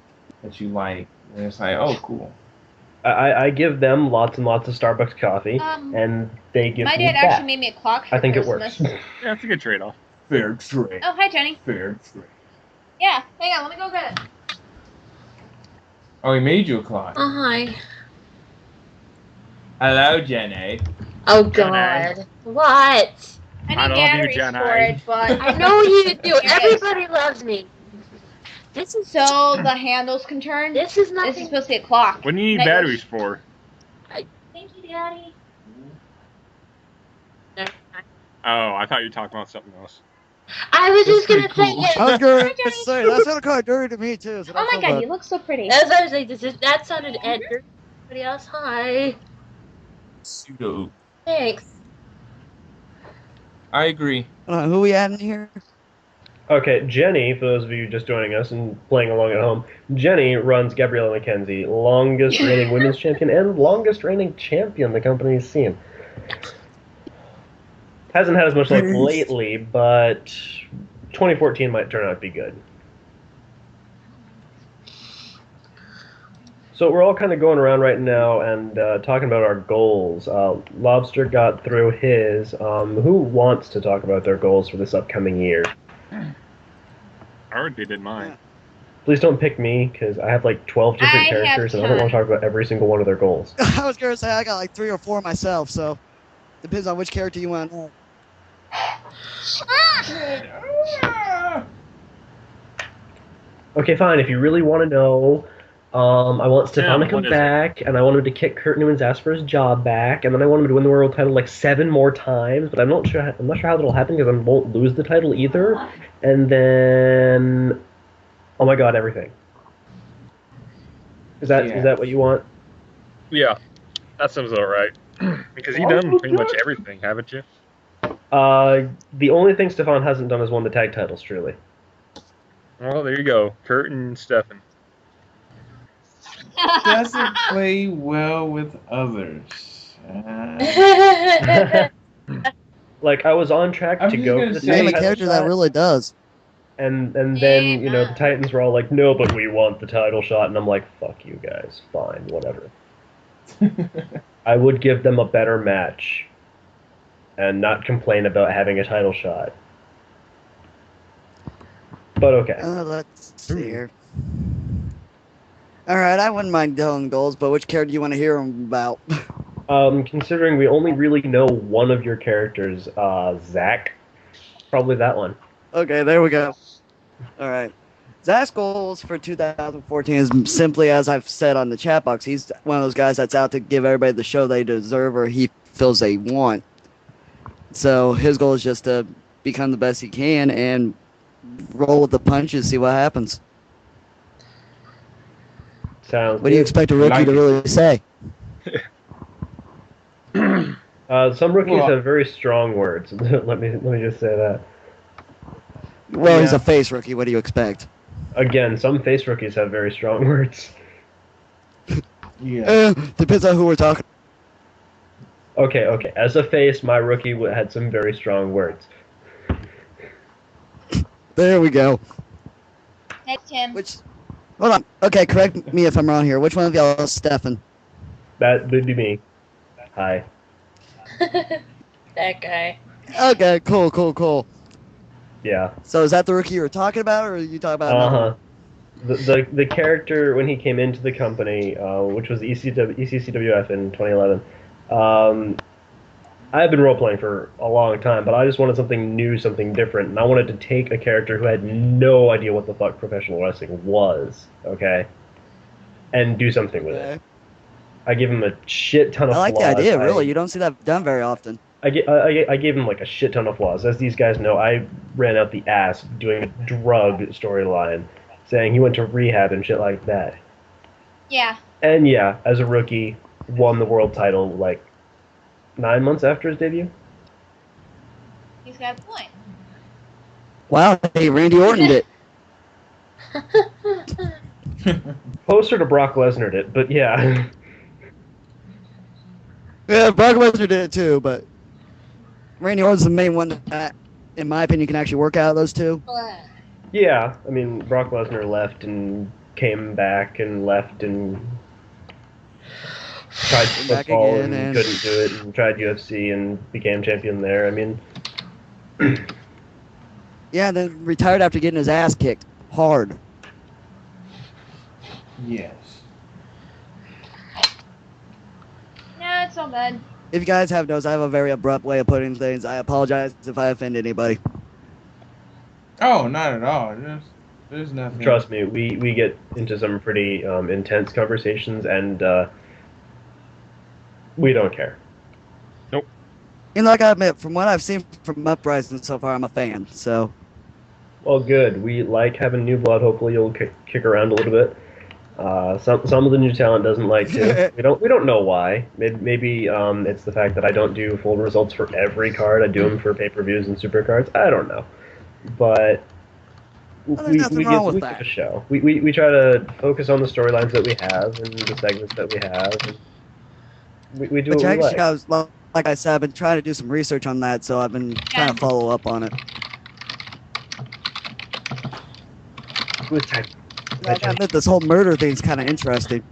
that you like, and it's like, oh, cool. I give them lots and lots of Starbucks coffee, and they give My me dad that. actually made me a clock for I think Christmas. it works. Yeah, it's a good trade-off. Fair trade. Oh, hi, Jenny. Fair trade. Yeah, hang on, let me go get it. Oh, he made you a clock. Hi. Hello, Jenny. Oh Jenny. God. What? I I need love you, batteries Jenny. for it, but I know you do. Here it is. Everybody loves me. This is So the handles can turn. This is This is nothing. supposed to be a clock. What do you need Night batteries for? Thank you, Daddy. Oh, I thought you were talking about something else. I was just That's gonna pretty say cool. yeah. I was going Hi, to Jenny. say, that sounded kind of dirty to me, too. So Oh my god, you look so pretty. As I was like, that sounded Edgar. Everybody else, hi. pseudo. Thanks. I agree. Who we adding here? Okay, Jenny, for those of you just joining us and playing along at home, Jenny runs Gabriella McKenzie, longest reigning women's champion and longest reigning champion the company's seen. Hasn't had as much luck lately, but 2014 might turn out to be good. So we're all kind of going around right now and talking about our goals. Lobster got through his. Who wants to talk about their goals for this upcoming year? I already did mine. Please don't pick me, because I have like 12 different I have characters, and I don't want to talk about every single one of their goals. I was going to say, I got like 3 or 4 myself, so depends on which character you want to know. Okay, fine. If you really want to know, I want Stefan to what come is it? back, and I want him to kick Kurt Newman's ass for his job back, and then I want him to win the world title like 7 more times. But I'm not sure how that'll happen because I won't lose the title either. And then, oh my God, everything. Is that what you want? Yeah, that sounds alright. Because you've done pretty much everything, haven't you? The only thing Stefan hasn't done is won the tag titles, truly. Well, there you go. Kurt and Stefan. Doesn't play well with others. Like, I was on track I'm to just go gonna for the say- Name a title character that shot, really does. and then, you know, the Titans were all like, no, but we want the title shot, and I'm like, fuck you guys, fine, whatever. I would give them a better match, and not complain about having a title shot. But okay. Let's see here. Alright, I wouldn't mind telling goals, but which character do you want to hear about? Considering we only really know one of your characters, Zach, probably that one. Okay, there we go. Alright. Zach's goals for 2014 is simply as I've said on the chat box. He's one of those guys that's out to give everybody the show they deserve or he feels they want. So his goal is just to become the best he can and roll with the punches, see what happens. Sounds What do you expect a rookie to really say? Some rookies Well- have very strong words. let me just say that. Well, he's Yeah. a face rookie. What do you expect? Again, some face rookies have very strong words. Yeah. Depends on who we're talking. Okay. As a face, my rookie had some very strong words. There we go. Next him. Hold on. Okay, correct me if I'm wrong here. Which one of y'all is Stefan? That would be me. Hi. That guy. Okay, cool. Yeah. So is that the rookie you were talking about, or are you talking about another one? The character when he came into the company, which was ECCWF in 2011. I've been role playing for a long time, but I just wanted something new, something different, and I wanted to take a character who had no idea what the fuck professional wrestling was, okay, and do something with it. I give him a shit ton of I like flaws. the idea, really. You don't see that done very often. I gave him like a shit ton of flaws. As these guys know, I ran out the ass doing a drug storyline, saying he went to rehab and shit like that. Yeah. And yeah, as a rookie, won the world title like 9 months after his debut. He's got a point. Wow, hey, Randy Orton did. Closer to Brock Lesnar did, but yeah. Yeah, Brock Lesnar did it too, but Randy Orton's the main one that, in my opinion, can actually work out of those two. Yeah, I mean, Brock Lesnar left and came back and left and tried Back football again and and- couldn't do it, and tried UFC and became champion there. I mean, Yeah, then retired after getting his ass kicked hard. Yes. Yeah, it's not bad. If you guys have noticed, I have a very abrupt way of putting things. I apologize if I offend anybody. Oh, not at all. There's nothing. trust me, we get into some pretty intense conversations, and we don't care. And like I admit, from what I've seen from Uprising so far, I'm a fan. So Well, good. We like having new blood. Hopefully, you'll kick around a little bit. Some of the new talent doesn't like to. We don't know why. Maybe it's the fact that I don't do full results for every card. I do them for pay-per-views and super cards. I don't know, but there's nothing wrong with we that. give a show. We try to focus on the storylines that we have and the segments that we have. And we do Which what we actually, like. I was, like I said, I've been trying to do some research on that, so I've been trying to follow up on it. Good time. Like I admit, this whole murder thing's kind of interesting.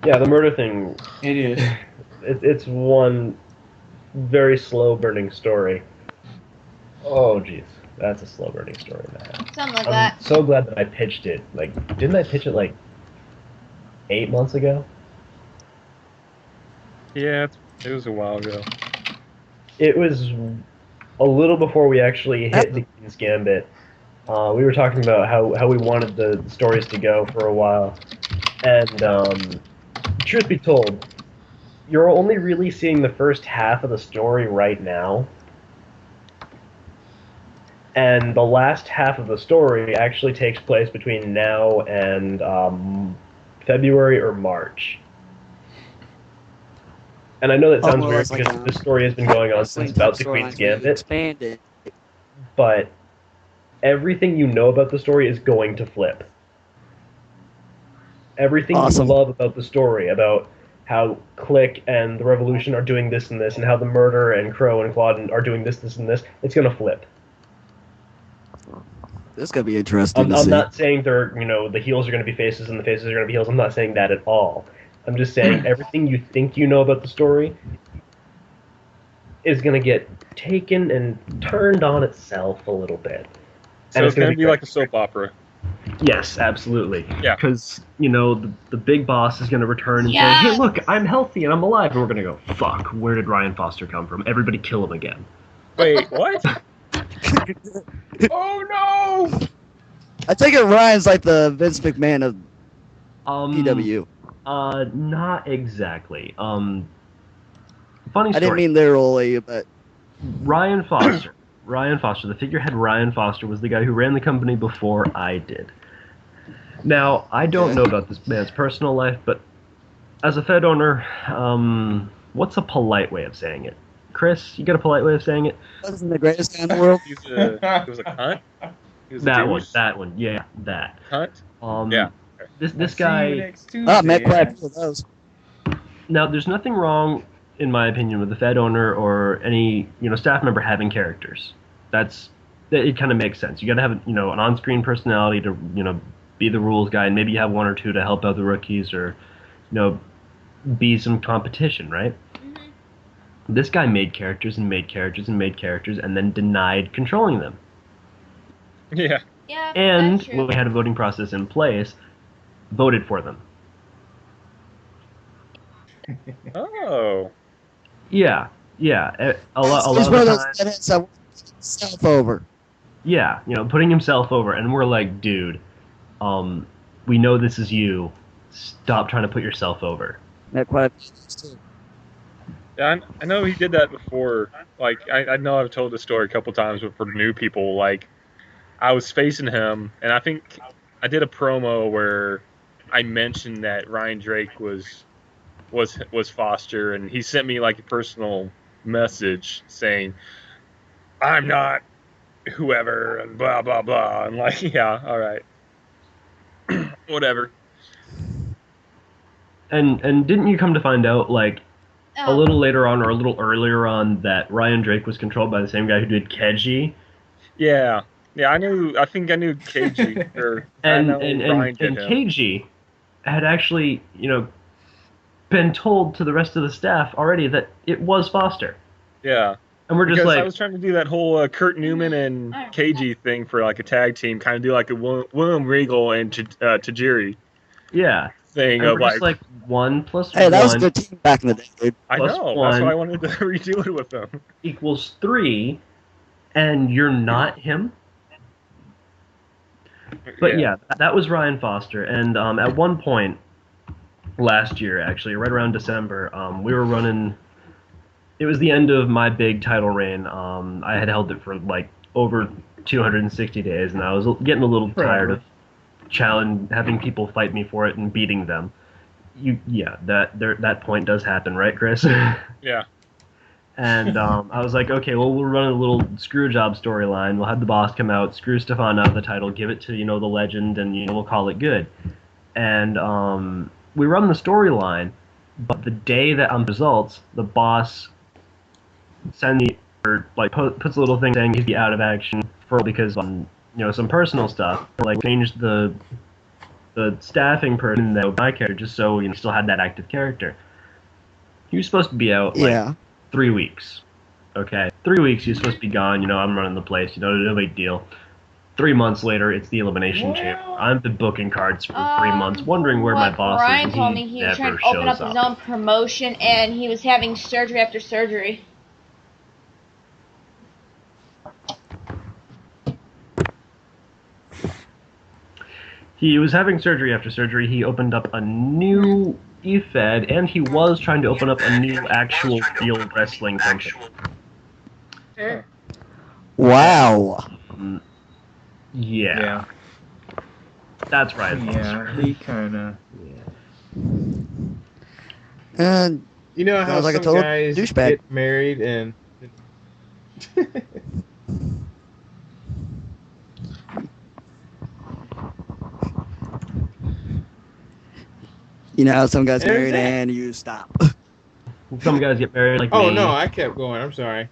Yeah, the murder thing. It is. It's one very slow burning story. Oh jeez, that's a slow burning story, man. Something like I'm that. so glad that I pitched it. Like, didn't I pitch it like 8 months ago? Yeah, it was a while ago. It was a little before we actually hit the Queen's Gambit. We were talking about how we wanted the stories to go for a while, and truth be told, you're only really seeing the first half of the story right now. And the last half of the story actually takes place between now and February or March. And I know that sounds weird because this story has been going on since about the Queen's Gambit, Expanded. but everything you know about the story is going to flip. Everything Awesome. you love about the story, about how Click and the Revolution are doing this and this, and how the Murder and Crow and Claude are doing this, this, and this, it's going to flip. This is gonna be interesting to I'm see. not saying the heels are going to be faces and the faces are going to be heels. I'm not saying that at all. I'm just saying everything you think you know about the story is going to get taken and turned on itself a little bit. So And it's going to be great. like a soap opera. Yes, absolutely. Yeah. Because, the big boss is going to return and say, Yes! hey, look, I'm healthy and I'm alive. And we're going to go, fuck, where did Ryan Foster come from? Everybody kill him again. Wait, what? Oh no! I take it Ryan's like the Vince McMahon of PWU. Not exactly. Funny story. I didn't mean literally, but Ryan Foster. The figurehead Ryan Foster was the guy who ran the company before I did. Now, I don't know about this man's personal life, but as a Fed owner, what's a polite way of saying it? Chris, you got a polite way of saying it? wasn't the greatest guy in the world. He was a cunt? He was a douche? That one, yeah, that. Cunt? Yeah. This guy. Met quite a few of those. Now, there's nothing wrong, in my opinion, with the Fed owner or any staff member having characters. It kind of makes sense. You got to have an on-screen personality to be the rules guy, and maybe you have one or two to help out the rookies or be some competition, right? This guy made characters and made characters and made characters and then denied controlling them. Yeah. Yeah, And that's true. when we had a voting process in place, voted for them. Oh. Yeah. A lot He's of one of the those time, deadheads that wants himself over. yeah, putting himself over, and we're like, dude, we know this is you. Stop trying to put yourself over. Met quite a few of those too. Yeah, I know he did that before. Like, I know I've told this story a couple times, but for new people, like, I was facing him, and I think I did a promo where I mentioned that Ryan Drake was Foster, and he sent me like a personal message saying, "I'm not whoever," and blah blah blah. And like, yeah, all right, whatever. And didn't you come to find out, like, a little later on or a little earlier on, that Ryan Drake was controlled by the same guy who did Keji? Yeah, I think I knew KG. Or And I know Ryan did him. KG had actually, been told to the rest of the staff already that it was Foster. Yeah. And we're just Because like, I was trying to do that whole Kurt Newman and KG thing for like a tag team, kind of do like a William Regal and Tajiri yeah. thing And of we're just like, 1 plus Hey, that was a 1 good team back in the day, dude. I plus know, one. that's why I wanted to redo it with them. equals 3, and you're not him? But yeah, that was Ryan Foster. And at one point last year, actually, right around December, we were running. It was the end of my big title reign. I had held it for like over 260 days, and I was getting a little tired of having people fight me for it and beating them. That point does happen, right, Chris? Yeah. And I was like, okay, well, we'll run a little screw job storyline. We'll have the boss come out, screw Stefan out of the title, give it to the legend, and we'll call it good. And we run the storyline, but the day that results, the boss sends me or like puts a little thing saying he'd be out of action because some personal stuff, like changed the staffing person that my character just so still had that active character. He was supposed to be out. Like, 3 weeks. Okay, 3 weeks. You're supposed to be gone. I'm running the place. No big deal. 3 months later, it's the Elimination Chamber. I've been booking cards for 3 months, wondering where my boss Brian is. told me he was trying to open up his own promotion, and he was having surgery after surgery. He was having surgery after surgery. He opened up a new E-Fed, and he was trying to open up a new actual real wrestling company. Wow. Yeah. That's right. Yeah, he kind of. And You know how Sounds like a some total guys douchebag. get married and You know how some guys There's married that. and you stop. Some guys get married like Oh me. no, I kept going. I'm sorry.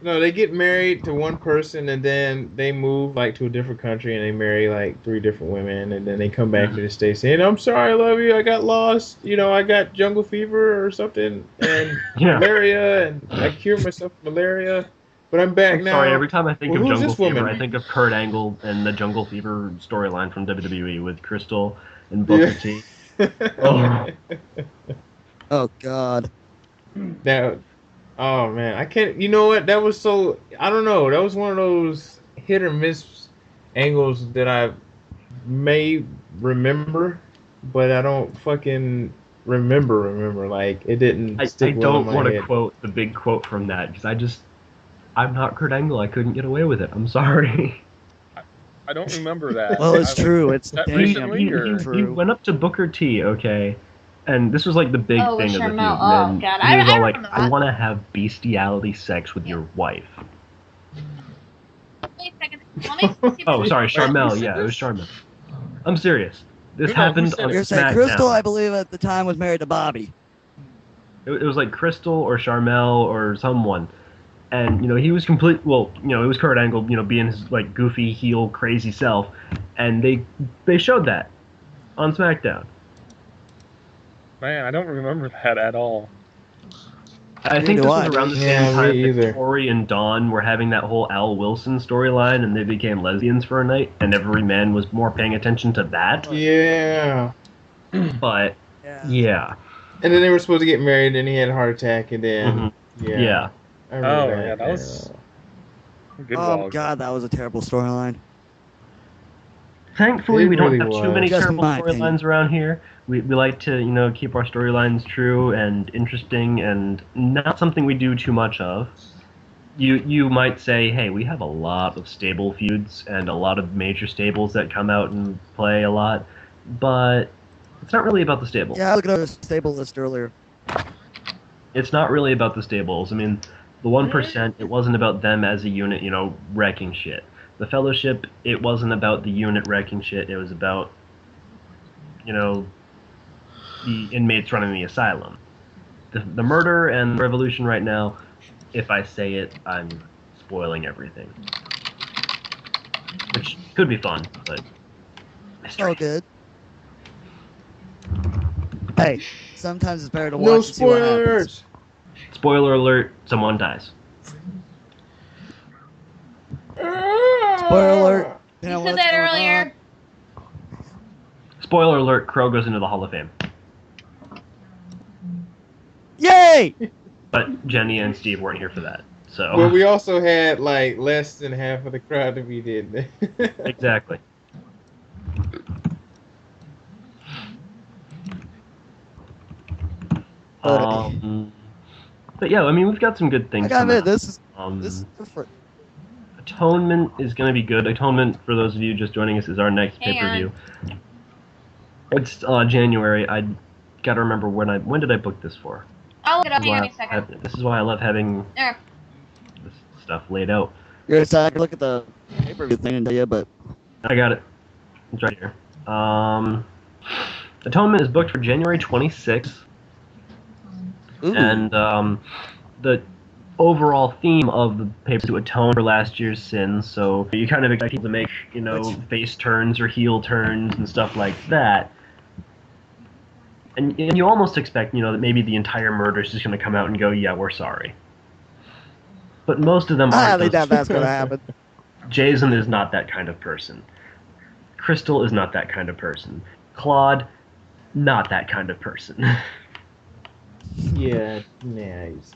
No, they get married to one person and then they move like to a different country and they marry like 3 different women and then they come back to the States saying, I'm sorry, I love you, I got lost, I got jungle fever or something and Yeah. malaria and I cured myself of malaria, but I'm back now. Sorry, every time I think Well, of who's Jungle this Fever, woman? I think of Kurt Angle and the Jungle Fever storyline from WWE with Crystal and Booker T. Oh. Oh God. That, oh man, I can't. You know what? That was so. I don't know. That was one of those hit or miss angles that I may remember, but I don't fucking remember. Like it didn't I stick well in don't my want to head. quote the big quote from that because I'm not Kurt Angle. I couldn't get away with it. I'm sorry. I don't remember that. Well, it's true. It's that damn recently, or- true. He went up to Booker T, okay, and this was like the big Oh, thing with of the feud. Sharmell. Oh, And God. he was I all like, remember I that. want to have bestiality sex with your wife. Wait a second. Let me see. Oh, sorry, Wait, Sharmell. who said Yeah, it was this? Sharmell. I'm serious. This No, who happened said on it? You're saying SmackDown. Crystal, I believe, at the time was married to Bobby. It was like Crystal or Sharmell or someone. And, he was complete, well, it was Kurt Angle, being his, like, goofy, heel, crazy self. And they showed that on SmackDown. Man, I don't remember that at all. I think Neither this do was I. around the Yeah, same time me that either. Tori and Dawn were having that whole Al Wilson storyline, and they became lesbians for a night, and every man was more paying attention to that. Yeah. But, yeah. And then they were supposed to get married, and he had a heart attack, and then Yeah. I remember Oh, yeah, that was a good Oh while ago. God, that was a terrible storyline. Thankfully, It we don't really have too was. many Just terrible my opinion. storylines around here. We like to, keep our storylines true and interesting and not something we do too much of. You might say, hey, we have a lot of stable feuds and a lot of major stables that come out and play a lot, but it's not really about the stables. Yeah, I looked at a stable list earlier. It's not really about the stables. I mean, the 1%, it wasn't about them as a unit, wrecking shit. The Fellowship, it wasn't about the unit wrecking shit. It was about, the inmates running the asylum. The murder and revolution right now, if I say it, I'm spoiling everything. Which could be fun, but mystery. Oh, good. Hey, sometimes it's better to watch No and see what happens. spoilers. Spoiler alert, someone dies. Spoiler alert. You know said what's that going earlier. Spoiler alert, Crow goes into the Hall of Fame. on. Yay! But Jenny and Steve weren't here for that, so... But we also had like less than half of the crowd that we did. Exactly. But yeah, I mean, we've got some good things. I gotta coming admit, up. this is different. Atonement is going to be good. Atonement, for those of you just joining us, is our next Hang pay-per-view. It's January. I gotta remember when did I book this for? I'll look it up. This is Hang on why a second. this is why I love having There. this stuff laid out. You're excited to look at the pay-per-view thing and tell you, but I got it. It's right here. Atonement is booked for January 26th. ooh, And the overall theme of the paper to atone for last year's sins, so you kind of expect people to make, face turns or heel turns and stuff like that. And you almost expect, that maybe the entire murder is just going to come out and go, yeah, we're sorry. But most of them I aren't. think Those- that's gonna happen. Jason is not that kind of person. Crystal is not that kind of person. Claude, not that kind of person. Yeah, nice.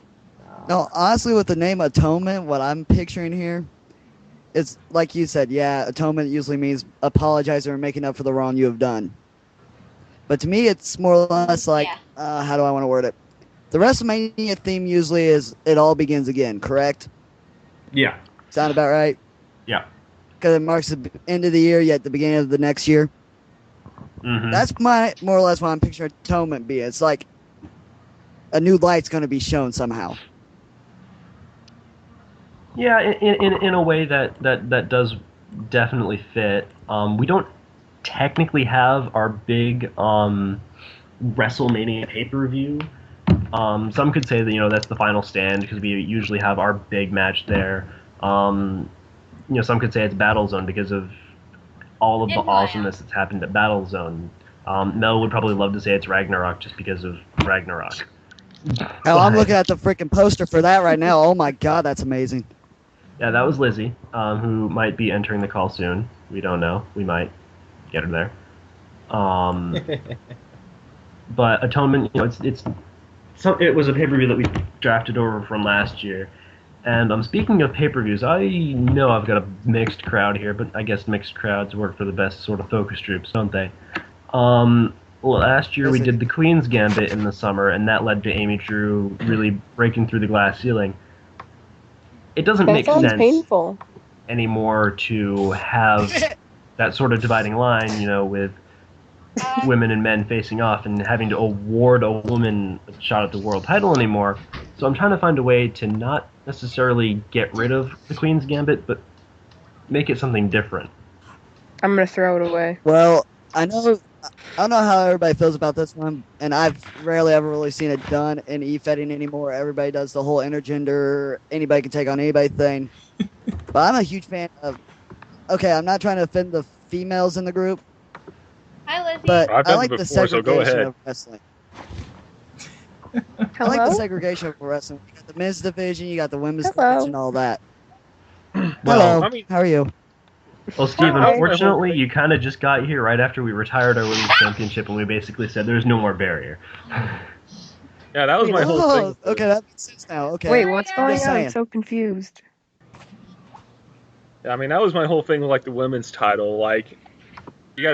No, honestly, with the name Atonement, what I'm picturing here, it's like you said, yeah, atonement usually means apologizing or making up for the wrong you have done. But to me, it's more or less like, how do I want to word it? The WrestleMania theme usually is it all begins again, correct? Yeah. Sound about right? Yeah. Because it marks the end of the year, yet the beginning of the next year. Mm-hmm. That's more or less what I'm picturing atonement be. It's like a new light's going to be shown somehow. Yeah, in a way that does definitely fit. We don't technically have our big WrestleMania pay-per-view. Some could say that that's the final stand because we usually have our big match there. Some could say it's Battlezone because of all of the awesomeness that's happened at Battlezone. Mel would probably love to say it's Ragnarok just because of Ragnarok. Hell, I'm looking at the freaking poster for that right now. Oh my god, that's amazing. Yeah, that was Lizzie, who might be entering the call soon. We don't know. We might get her there. But Atonement, it was a pay-per-view that we drafted over from last year. And speaking of pay-per-views, I know I've got a mixed crowd here, but I guess mixed crowds work for the best sort of focus groups, don't they? Last year we did the Queen's Gambit in the summer, and that led to Amy Drew really breaking through the glass ceiling. It doesn't make sense painful. anymore to have that sort of dividing line, with women and men facing off and having to award a woman a shot at the world title anymore. So I'm trying to find a way to not necessarily get rid of the Queen's Gambit, but make it something different. I'm gonna throw it away. Well, I don't know how everybody feels about this one, and I've rarely ever really seen it done in e-fetting anymore. Everybody does the whole intergender, anybody can take on anybody thing. But I'm a huge fan of, okay, I'm not trying to offend the females in the group, Hi, Lizzie. but I've I done like it the before, so go segregation ahead. of wrestling. I like the segregation of wrestling. You got the men's division, you got the women's division, all that. Well, Hello, I mean- how are you? Well, Steve, Hi. unfortunately, you kind of just got here right after we retired our women's championship, and we basically said there's no more barrier. Yeah, that was my whole Oh, thing. okay, that makes sense now. Okay. Wait, what's going Just on? I'm saying. so confused. Yeah, I mean, that was my whole thing with like the women's title. Like, you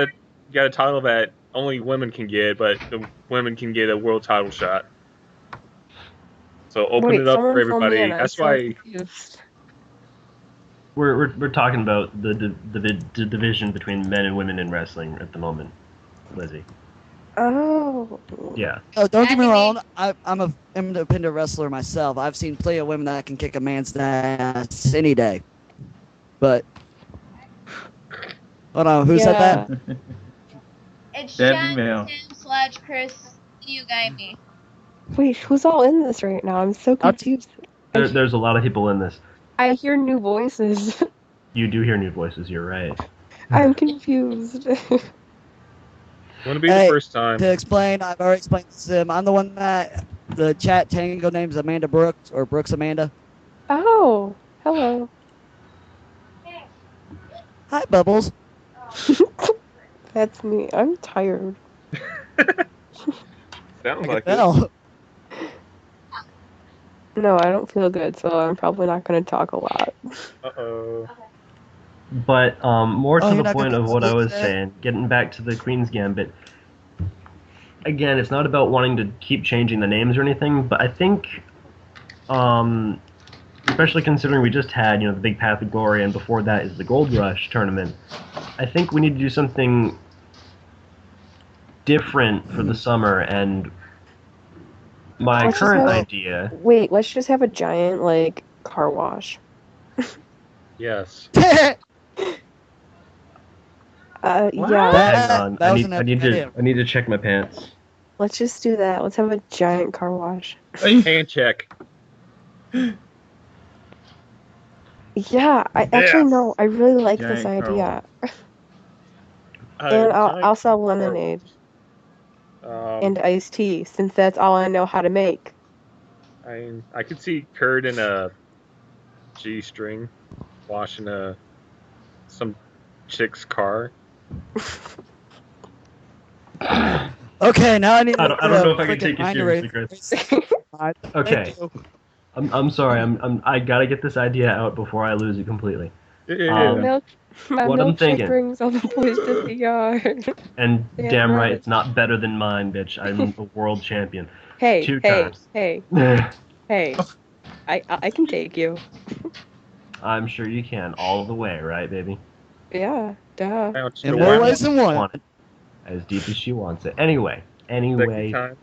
got a title that only women can get, but the women can get a world title shot. So open Wait, it up someone for fill me everybody. in. I'm That's so why. confused. We're talking about the division between men and women in wrestling at the moment, Lizzie. Oh. Yeah. Oh, don't get me Anime. wrong. I'm an independent wrestler myself. I've seen plenty of women that can kick a man's ass any day. But hold on, who said that? It's Debbie Jen, Mail. Tim / Chris, you guy me. Wait, who's all in this right now? I'm so confused. There's a lot of people in this. I hear new voices. You do hear new voices, you're right. I'm confused. Wouldn't be Hey, the first time. To explain, I've already explained this to him. I'm the one that the chat tango name's Amanda Brooks or Brooks Amanda. Oh, hello. Hi, Bubbles. That's me. I'm tired. Sounds I like can it. tell. No, I don't feel good, so I'm probably not going to talk a lot. Uh-oh. But more to Oh, you're the not point gonna of what I was today? saying, getting back to the Queen's Gambit. Again, it's not about wanting to keep changing the names or anything, but I think, especially considering we just had, the Big Path of Glory, and before that is the Gold Rush tournament, I think we need to do something different for the summer, and my Let's just current have- idea... Wait, let's just have a giant, car wash. Yes. Yeah. That- Hang on, that I was need, an I need idea. to I need to check my pants. Let's just do that. Let's have a giant car wash. Hand check. Yeah, I actually no. I really like this Giant car idea. And I'll sell lemonade and iced tea, since that's all I know how to make. I could see Kurt in a G-string washing some chick's car. Okay, now I need. I don't know if I can take you seriously, Chris. Okay. I'm sorry. I gotta get this idea out before I lose it completely. Yeah. My What I'm milkshake thinking. brings all the boys to the yard. And Yeah, damn right, right. it's not better than mine, bitch. I'm a world champion. Hey, 2 hey, times. hey, hey! I can take you. I'm sure you can, all the way, right, baby? Yeah, duh. Ouch, In the more one- ways than one. Want it as deep as she wants it. Anyway. Becky time.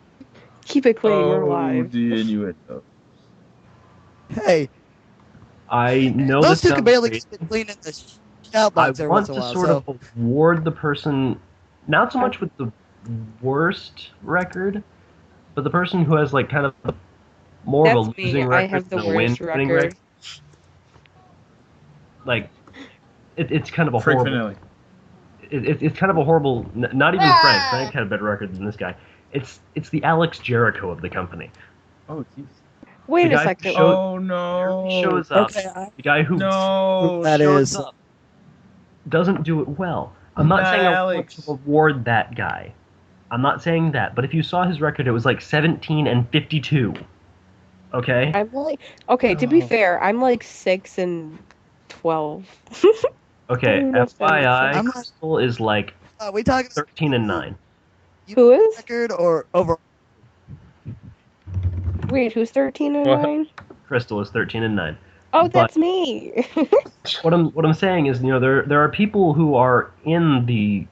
Keep it clean. We're Oh, live. the innuendo. Hey, I know those this two can sounds barely crazy. keep it clean in the Outbox I every want once in a to while. sort So of award the person, not so much with the worst record, but the person who has like kind of more of a That's me. losing I record have the than a winning worst record. record. Like, it's kind of a Frank horrible. Finelli. It's kind of a horrible. Not even Frank. Ah. Frank had a better record than this guy. It's the Alex Jericho of the company. Oh, jeez. Wait The a guy who second. showed- Oh no. shows up. okay, The guy who No. that shows is. up doesn't do it well. I'm not saying I want Alex. to award that guy. I'm not saying that. But if you saw his record, it was like 17-52. Okay. I'm like, okay, to be Oh. fair, I'm like 6-12. Okay. I'm not FYI, I'm not- Crystal is like we talking 13-9. Who is? record or over? Wait, who's 13 and What? 9? Crystal is 13-9. Oh, But- that's me. What I'm saying is, there are people who are in the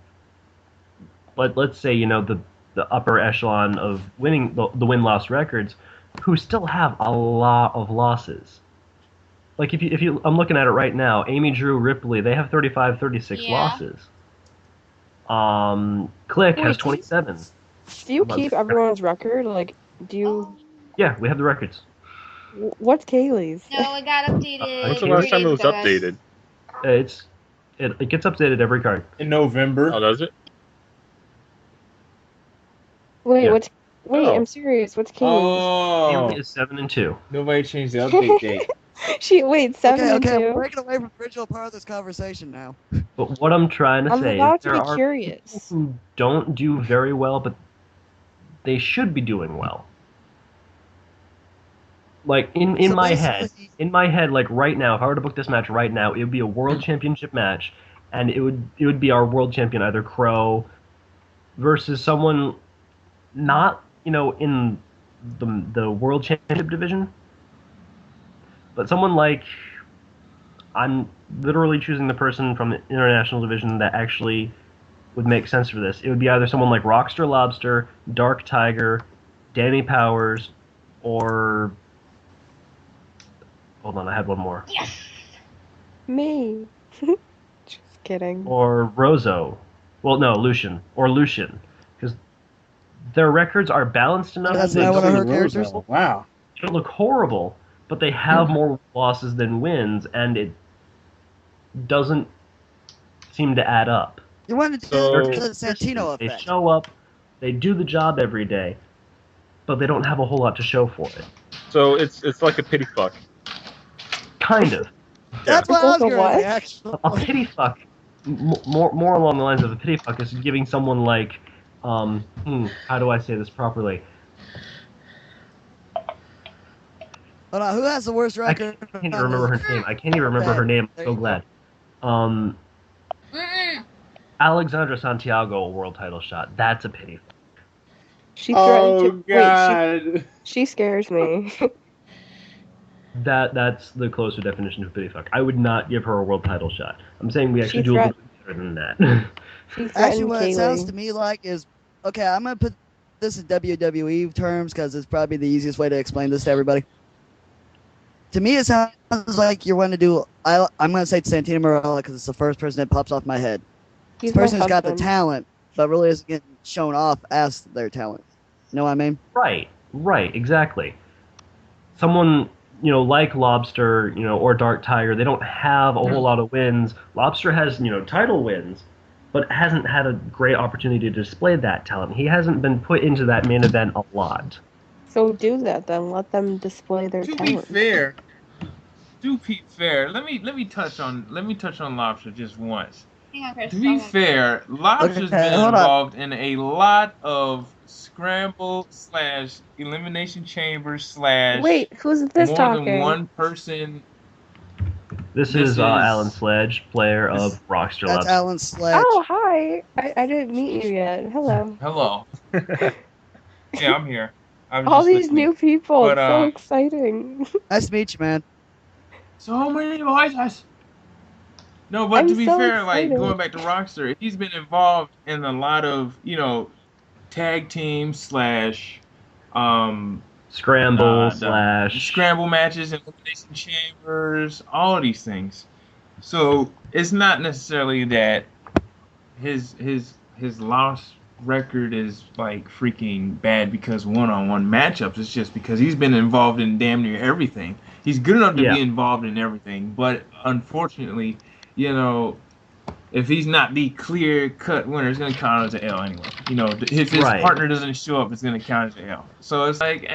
let's say, the upper echelon of winning the win-loss records, who still have a lot of losses. Like if you I'm looking at it right now, Amy, Drew, Ripley, they have 35-36 Yeah. losses. Click has Wait, 27. Do you keep everyone's record? Like, do you? Yeah, we have the records. What's Kaylee's? No, it got updated. When's the 3 last time it days was ago, guys. updated? It gets updated every card. In November. Oh, does it? Wait, Yeah. Wait, Oh. I'm serious. What's Kaylee's? Oh. Kaylee is 7-2. Nobody changed the update date. Wait, 7 Okay, and okay, 2. we're breaking away from the original part of this conversation now. But what I'm trying to I'm say allowed is to there be are curious. who don't do very well, but they should be doing well. Like in So my head, basically- like right now, if I were to book this match right now, it would be a world championship match, and it would be our world champion, either Crow versus someone not in the world championship division, but someone like, I'm literally choosing the person from the international division that actually would make sense for this. It would be either someone like Rockstar Lobster, Dark Tiger, Danny Powers, or hold on, I had one more. Yes. Me. Just kidding. Or Rozo. Well, no, Lucian. Or Lucian. Because their records are balanced enough. That's they not one of her don't characters. Wow. look horrible, but they have more losses than wins, and it doesn't seem to add up. You wanted to So- do the Santino They effect. show up, they do the job every day, but they don't have a whole lot to show for it. So it's like a pity fuck. Kind of. That's what I was It's like a going to say, what? actually. A pity fuck, more along the lines of a pity fuck, is giving someone like, how do I say this properly? Hold on, who has the worst I record? can't even remember her name. I can't even remember her name. I'm There so you go. glad. Mm-mm. Alexandra Santiago, a world title shot. That's a pity. She threatened Oh to. God. Wait, she scares me. That's the closer definition of pity fuck. I would not give her a world title shot. I'm saying we actually She do a little bit better than that. She Actually, threatened what it sounds to Kaylee. me like is, okay, I'm going to put this in WWE terms because it's probably the easiest way to explain this to everybody. To me, it sounds like you're wanting to do, I'm going to say Santino Marella because it's the first person that pops off my head. He's This my person who's got the husband. talent, but really isn't getting shown off as their talent. You know what I mean? Right, exactly. Someone, like Lobster, or Dark Tiger, they don't have a whole lot of wins. Lobster has, title wins, but hasn't had a great opportunity to display that talent. He hasn't been put into that main event a lot. So do that then. Let them display their To be talent. fair, let me touch on Lobster just once. Hang on, Chris. To be fair, Lobster's Okay, been hold on. involved in a lot of scramble / elimination chambers / Wait, who's this more talking? than one person. This This is is- Alan Sledge, player this- of Rockstar That's Labs. Alan Sledge. Oh, hi. I didn't meet you yet. Hello. Hello. Yeah, I'm here. I was All just these listening. new people. But, It's so exciting. Nice to meet you, man. So many voices. No, but I'm to be so fair, like excited. going back to Rockstar, he's been involved in a lot of tag teams / Scramble the slash scramble matches, elimination chambers, all of these things. So it's not necessarily that his loss record is like freaking bad because one-on-one matchups. It's just because he's been involved in damn near everything. He's good enough to be involved in everything, but unfortunately, you know, if he's not the clear-cut winner, it's going to count as an L anyway. You know, if his partner doesn't show up, it's going to count as an L. So it's like,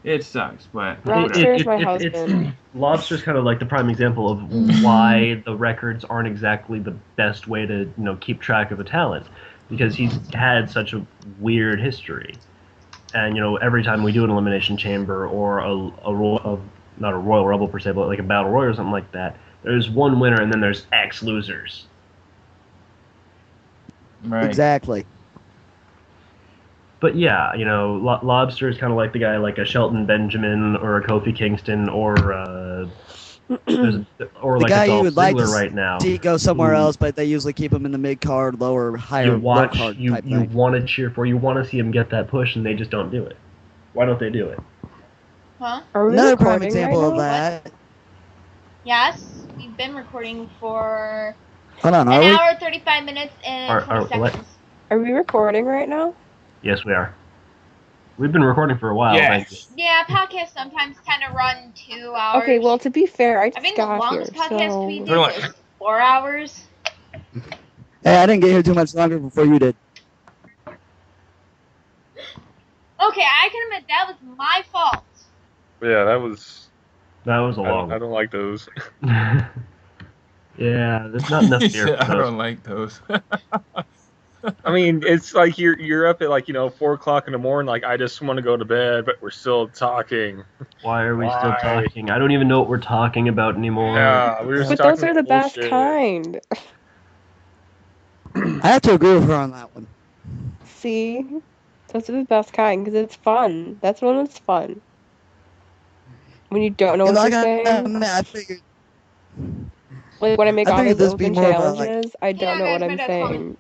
it sucks, but Lobster's my husband. Lobster's kind of like the prime example of why the records aren't exactly the best way to, you know, keep track of a talent, because he's had such a weird history. And, you know, every time we do an Elimination Chamber or not a Royal Rumble per se, but like a Battle Royal or something like that, there's one winner and then there's X losers. Right. Exactly. But yeah, you know, Lobster is kind of like the guy like a Shelton Benjamin or a Kofi Kingston or like the a guy you Dolph would like Ziggler to right now. see go somewhere else, but they usually keep him in the mid card, higher low card type you thing. want to cheer for, you want to see him get that push, and they just don't do it. Why don't they do it? Huh? Another prime example of that. Yes, we've been recording for Hold on, an hour, 35 minutes, and 20 seconds. Are we recording right now? Yes, we are. We've been recording for a while. Thank you. Yeah, podcasts sometimes tend to run 2 hours. Okay, well, to be fair, I think got the longest here, podcast so... we did was 4 hours. Hey, I didn't get here too much longer before you did. Okay, I can admit that was my fault. Yeah, that was a long. I don't like those. Yeah, there's not enough beer for those. I don't like those. I mean, it's like you're up at 4 o'clock in the morning. Like, I just want to go to bed, but we're still talking. Why are we still talking? I don't even know what we're talking about anymore. Yeah, we were. But those are the best kind. I have to agree with her on that one. See, those are the best kind because it's fun. That's when it's fun. When you don't know what you're saying. I figured. Like when I make all these open challenges, like... I don't know what I'm saying.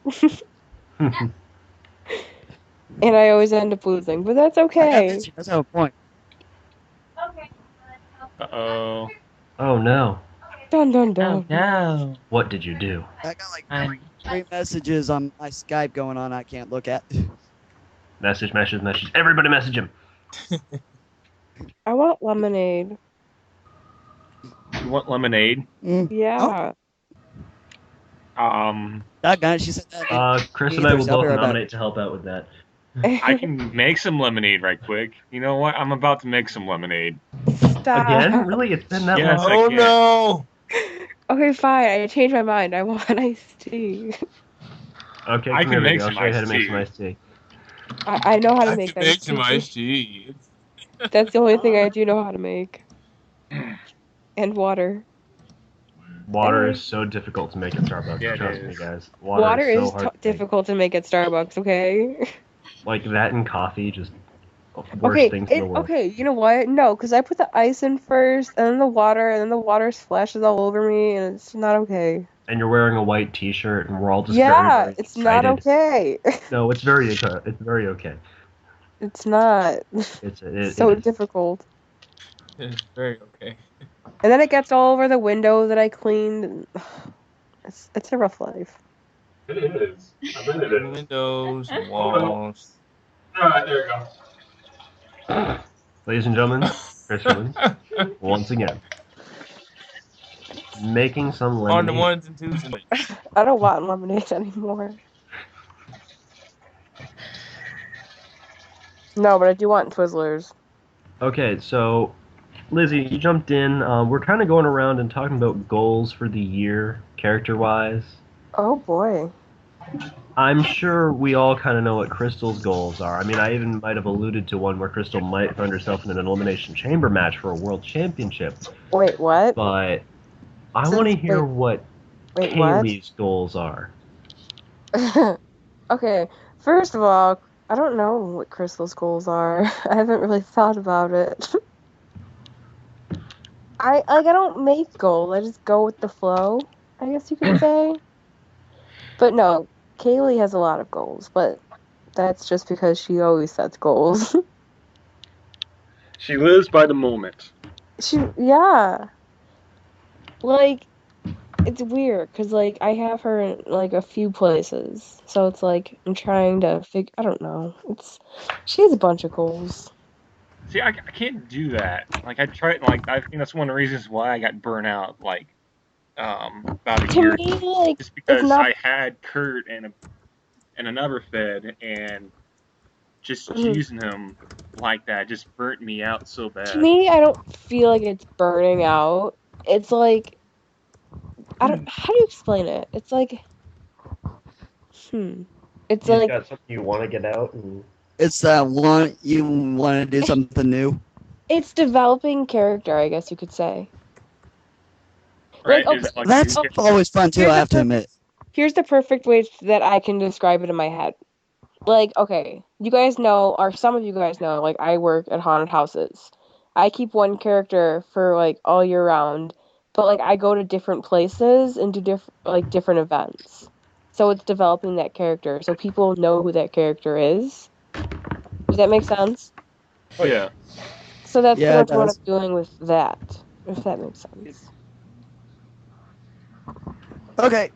And I always end up losing, but that's okay. That's a point. Okay. Uh-oh. Oh no. Dun dun dun. Oh no. What did you do? I got like 3 messages on my Skype going on I can't look at. Message. Everybody message him. I want lemonade. You want lemonade? Yeah. That she said that. Chris and I will both nominate to help out with that. I can make some lemonade right quick. You know what? I'm about to make some lemonade. Stop. Again? Really? It's been that long? Oh no! Okay, fine. I changed my mind. I want iced tea. Okay, I can make some iced tea. I'll show you how to make tea. some iced tea. I know how to make make some iced tea. That's the only thing I do know how to make. And water. Water is so difficult to make at Starbucks. Yeah, trust it me, is. guys. Water is is so hard to make. difficult to make at Starbucks, okay? Like that and coffee, just worst things in the world. Okay, you know what? No, because I put the ice in first, and then the water, and then the water splashes all over me, and it's not okay. And you're wearing a white T-shirt, and we're all just Yeah, very it's not excited. okay. No, it's very okay. It's not. It's so difficult. It's very okay. And then it gets all over the window that I cleaned. And it's a rough life. It is. I bet it is. Windows, walls. Alright, there you go. Ladies and gentlemen, Chris Owens, once again, making some lemonade. On the ones and twos and I don't want lemonade anymore. No, but I do want Twizzlers. Okay, so Lizzie, you jumped in. We're kind of going around and talking about goals for the year, character-wise. Oh boy. I'm sure we all kind of know what Crystal's goals are. I mean, I even might have alluded to one where Crystal might find herself in an Elimination Chamber match for a World Championship. Wait, what? But I want to hear what Kaylee's goals are. Okay, first of all, I don't know what Crystal's goals are. I haven't really thought about it. I don't make goals. I just go with the flow, I guess you could say. But no, Kaylee has a lot of goals, but that's just because she always sets goals. She lives by the moment. Yeah. Like, it's weird because like I have her in like a few places, so it's like I'm trying to figure. I don't know. She has a bunch of goals. See, I can't do that. Like I tried. Like I think that's one of the reasons why I got burnt out. Like about a To year, me, like just it's because not. I had Kurt and another Fed, and just Mhm. using him like that just burnt me out so To bad. me, I don't feel like it's burning out. It's like I don't. How do you explain it? It's like It's You just like got something you want to get out, and It's that one you want to do something new. it's developing character, I guess you could say. Right? Like Is it like a That's new always fun too. I have to admit. Here's the perfect way that I can describe it in my head. Like, okay, you guys know, or some of you guys know, like I work at haunted houses. I keep one character for like all year round, but like I go to different places and do different events. So it's developing that character, so people know who that character is. Does that make sense? Oh yeah. So that's Yeah, pretty it much what does. I'm doing with that, if that makes sense. Okay.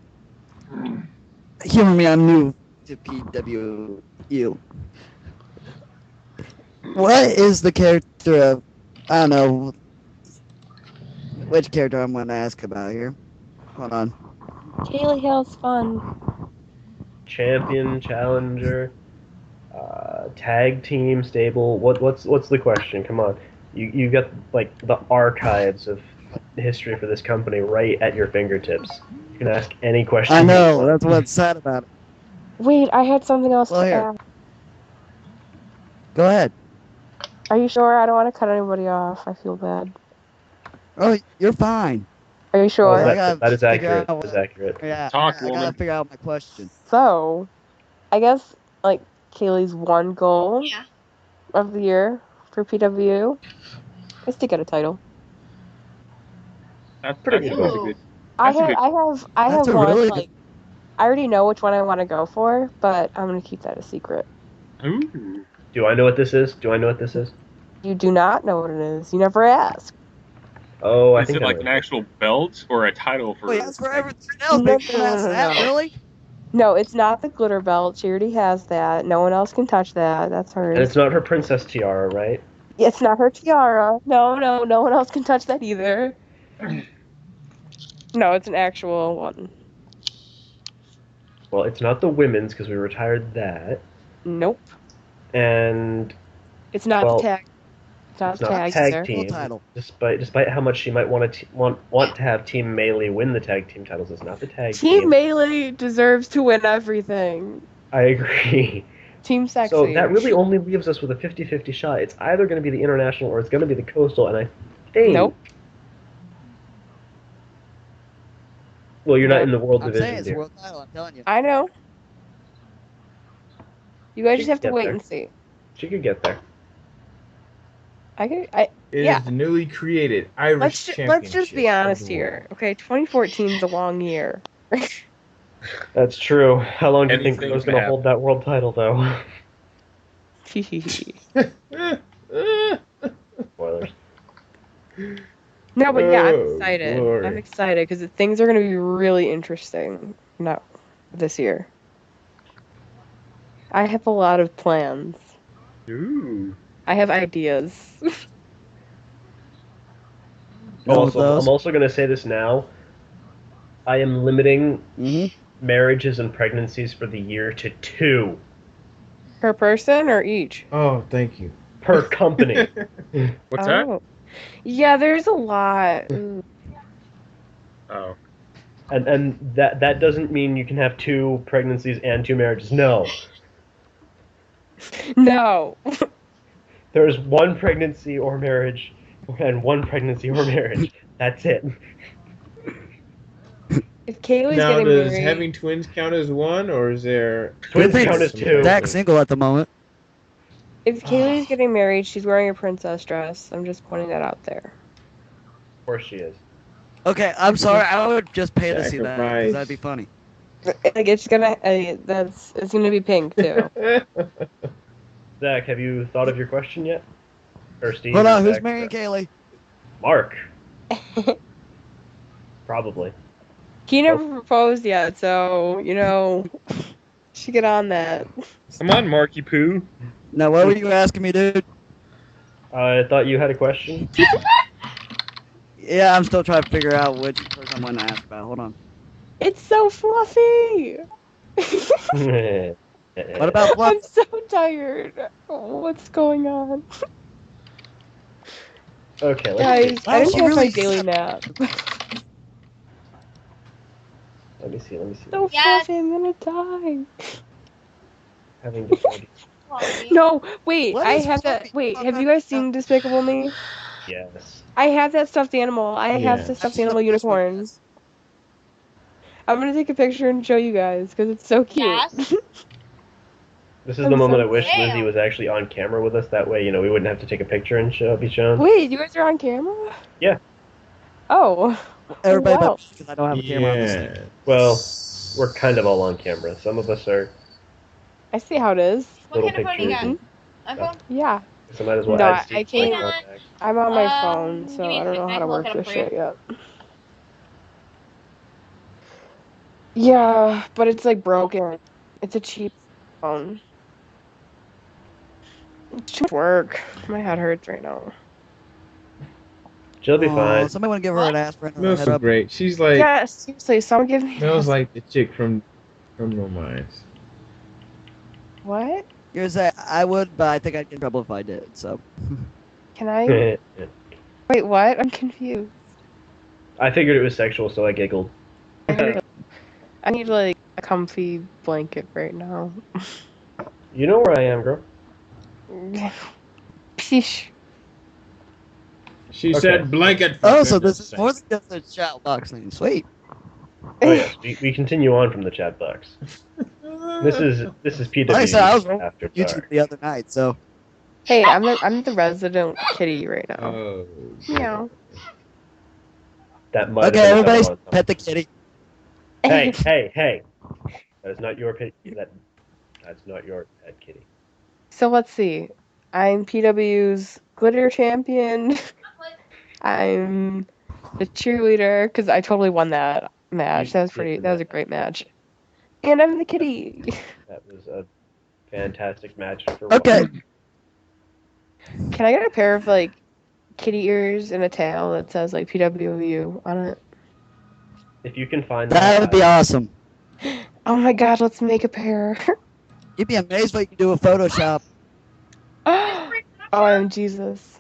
Humor me, I'm new to PWU. What is the character of, I don't know, which character I'm going to ask about here? Hold on. Kaylee Hill's fun. champion, challenger, tag team, stable. What's the question? Come on, you got like the archives of history for this company right at your fingertips. You can ask any question. I you know, want. that's what's sad about it. Wait, I had something else Well, to here. ask. Go ahead. Are you sure? I don't want to cut anybody off. I feel bad. Oh, you're fine. Are you Oh, sure? that is figure accurate. out That is accurate. Yeah, Talk, I gotta woman. figure out my question. So, I guess like Kaylee's one goal Yeah. of the year for PWU is to get a title. That's Pretty that's, good that's a goal. good. I That's a have, good. I have, I That's have a one. really Like, I already know which one I want to go for, but I'm gonna keep that a secret. Ooh. Do I know what this is? Do I know what this is? You do not know what it is. You never ask. Oh, I Is think it I like know. an actual belt or a title for? Wait, that's for like, everything else. No, They can't ask no, that, no. really? No, it's not the glitter belt. She already has that. No one else can touch that. That's And hers. it's not her princess tiara, right? It's not her tiara. No one else can touch that either. No, it's an actual one. Well, it's not the women's because we retired that, Nope. and It's not well, the tag. It's not it's the not tag tag either. team. Title. Despite how much she might want to have Team Melee win the tag team titles, it's not the tag Team team. Melee deserves to win everything. I agree. Team Sexy. So that really only leaves us with a 50-50 shot. It's either going to be the international or it's going to be the coastal, and I think. Nope. Well, you're not Nope. in the world I'm division, saying it's a dear. world title, I'm telling you. I know. You guys She just have to could get wait there. and see. She could get there. It Yeah. is the newly created Irish Let's Championship. just be of honest the here. world. Okay, 2014 is a long year. That's true. How long do you think Anything Crow's can going to happen. hold that world title, though? Spoilers. No, but yeah, I'm Oh, excited. glory. I'm excited because things are going to be really interesting this year. I have a lot of plans. Ooh. I have ideas. Know those? I'm also going to say this now. I am limiting Mhm. marriages and pregnancies for the year to 2 Per person or each? Oh, thank you. per company. What's that? Oh. Yeah, there's a lot. Ooh. Oh. And that doesn't mean you can have 2 pregnancies and 2 marriages. No. No. There's 1 pregnancy or marriage and 1 pregnancy or marriage. That's it. If Kaylee's Now, getting does married, having twins count as one, or is there? Twins Good thing count as 2. Zach's single at the moment. if Kaylee's getting married, she's wearing a princess dress. I'm just pointing that out there. Of course she is. Okay, I'm sorry. I would just pay to see that Sacrifice. because that'd be funny. Like it's gonna be pink too. Zach, have you thought of your question yet? Or Steve? Hold or on, who's Zach? marrying Kaylee? Mark. Probably. He never proposed yet, so should get on that. Come on, Marky Poo. Now, what were you asking me, dude? I thought you had a question. Yeah, I'm still trying to figure out which person I'm going to ask about. Hold on. It's so fluffy. What about Fluff? I'm so tired. What's going on? Okay, let's Guys, see. I didn't she get my really- daily nap. Let me see. So Yes. fluffy, I'm gonna die. Having difficulty. No, wait, What I is have that. fluffy? Wait, have you guys seen Despicable Me? Yes. I have that stuffed animal. I have the Yes. stuffed animal unicorn. I'm gonna take a picture and show you guys because it's so cute. Yes. This is I'm the moment so I wish Damn. Lizzie was actually on camera with us. That way, we wouldn't have to take a picture and be shown. Wait, you guys are on camera? Yeah. Oh. Everybody wow. but me, because I don't have a camera on this thing. Yeah. Well, we're kind of all on camera. Some of us are I see how it is. What little kind of phone you pictures. got? iPhone? Yeah. So might as well No, add I Steve's can't- contact. I'm on my Um, phone, so give me I don't know a how to second, work I'll look it this up for you. shit yet. Yeah, but it's like broken. It's a cheap phone. It's too much work. My head hurts right now. She'll be Aw, fine. Somebody want to give her an aspirin or a Smells head so rub. great. She's like, Yeah, seriously, someone give me smells this. like the chick from No Minds. What? You're saying I would, but I think I'd get in trouble if I did. So Can I? Wait, what? I'm confused. I figured it was sexual, so I giggled. I need like a comfy blanket right now. You know where I am, girl. Peesh. She Okay. said blanket. for oh, so goodness this is sake. more than just a shout box thing. Sweet. Oh yes, we continue on from the chat box. This is PWU Like I said, I was on after YouTube dark. the other night, so Hey, I'm the resident kitty right now. Oh. Meow. That might okay, have been everybody done on pet the kitty. Hey, hey, hey! That is not your pet. That's not your pet kitty. So let's see. I'm PW's glitter champion. I'm the cheerleader because I totally won that match. That was pretty. That was a great match. And I'm the kitty. That was a fantastic match for Okay. one. Can I get a pair of like kitty ears and a tail that says like PWU on it? If you can find That would be awesome. Oh my god, let's make a pair. You'd be amazed what you can do with Photoshop. Oh, I'm Jesus.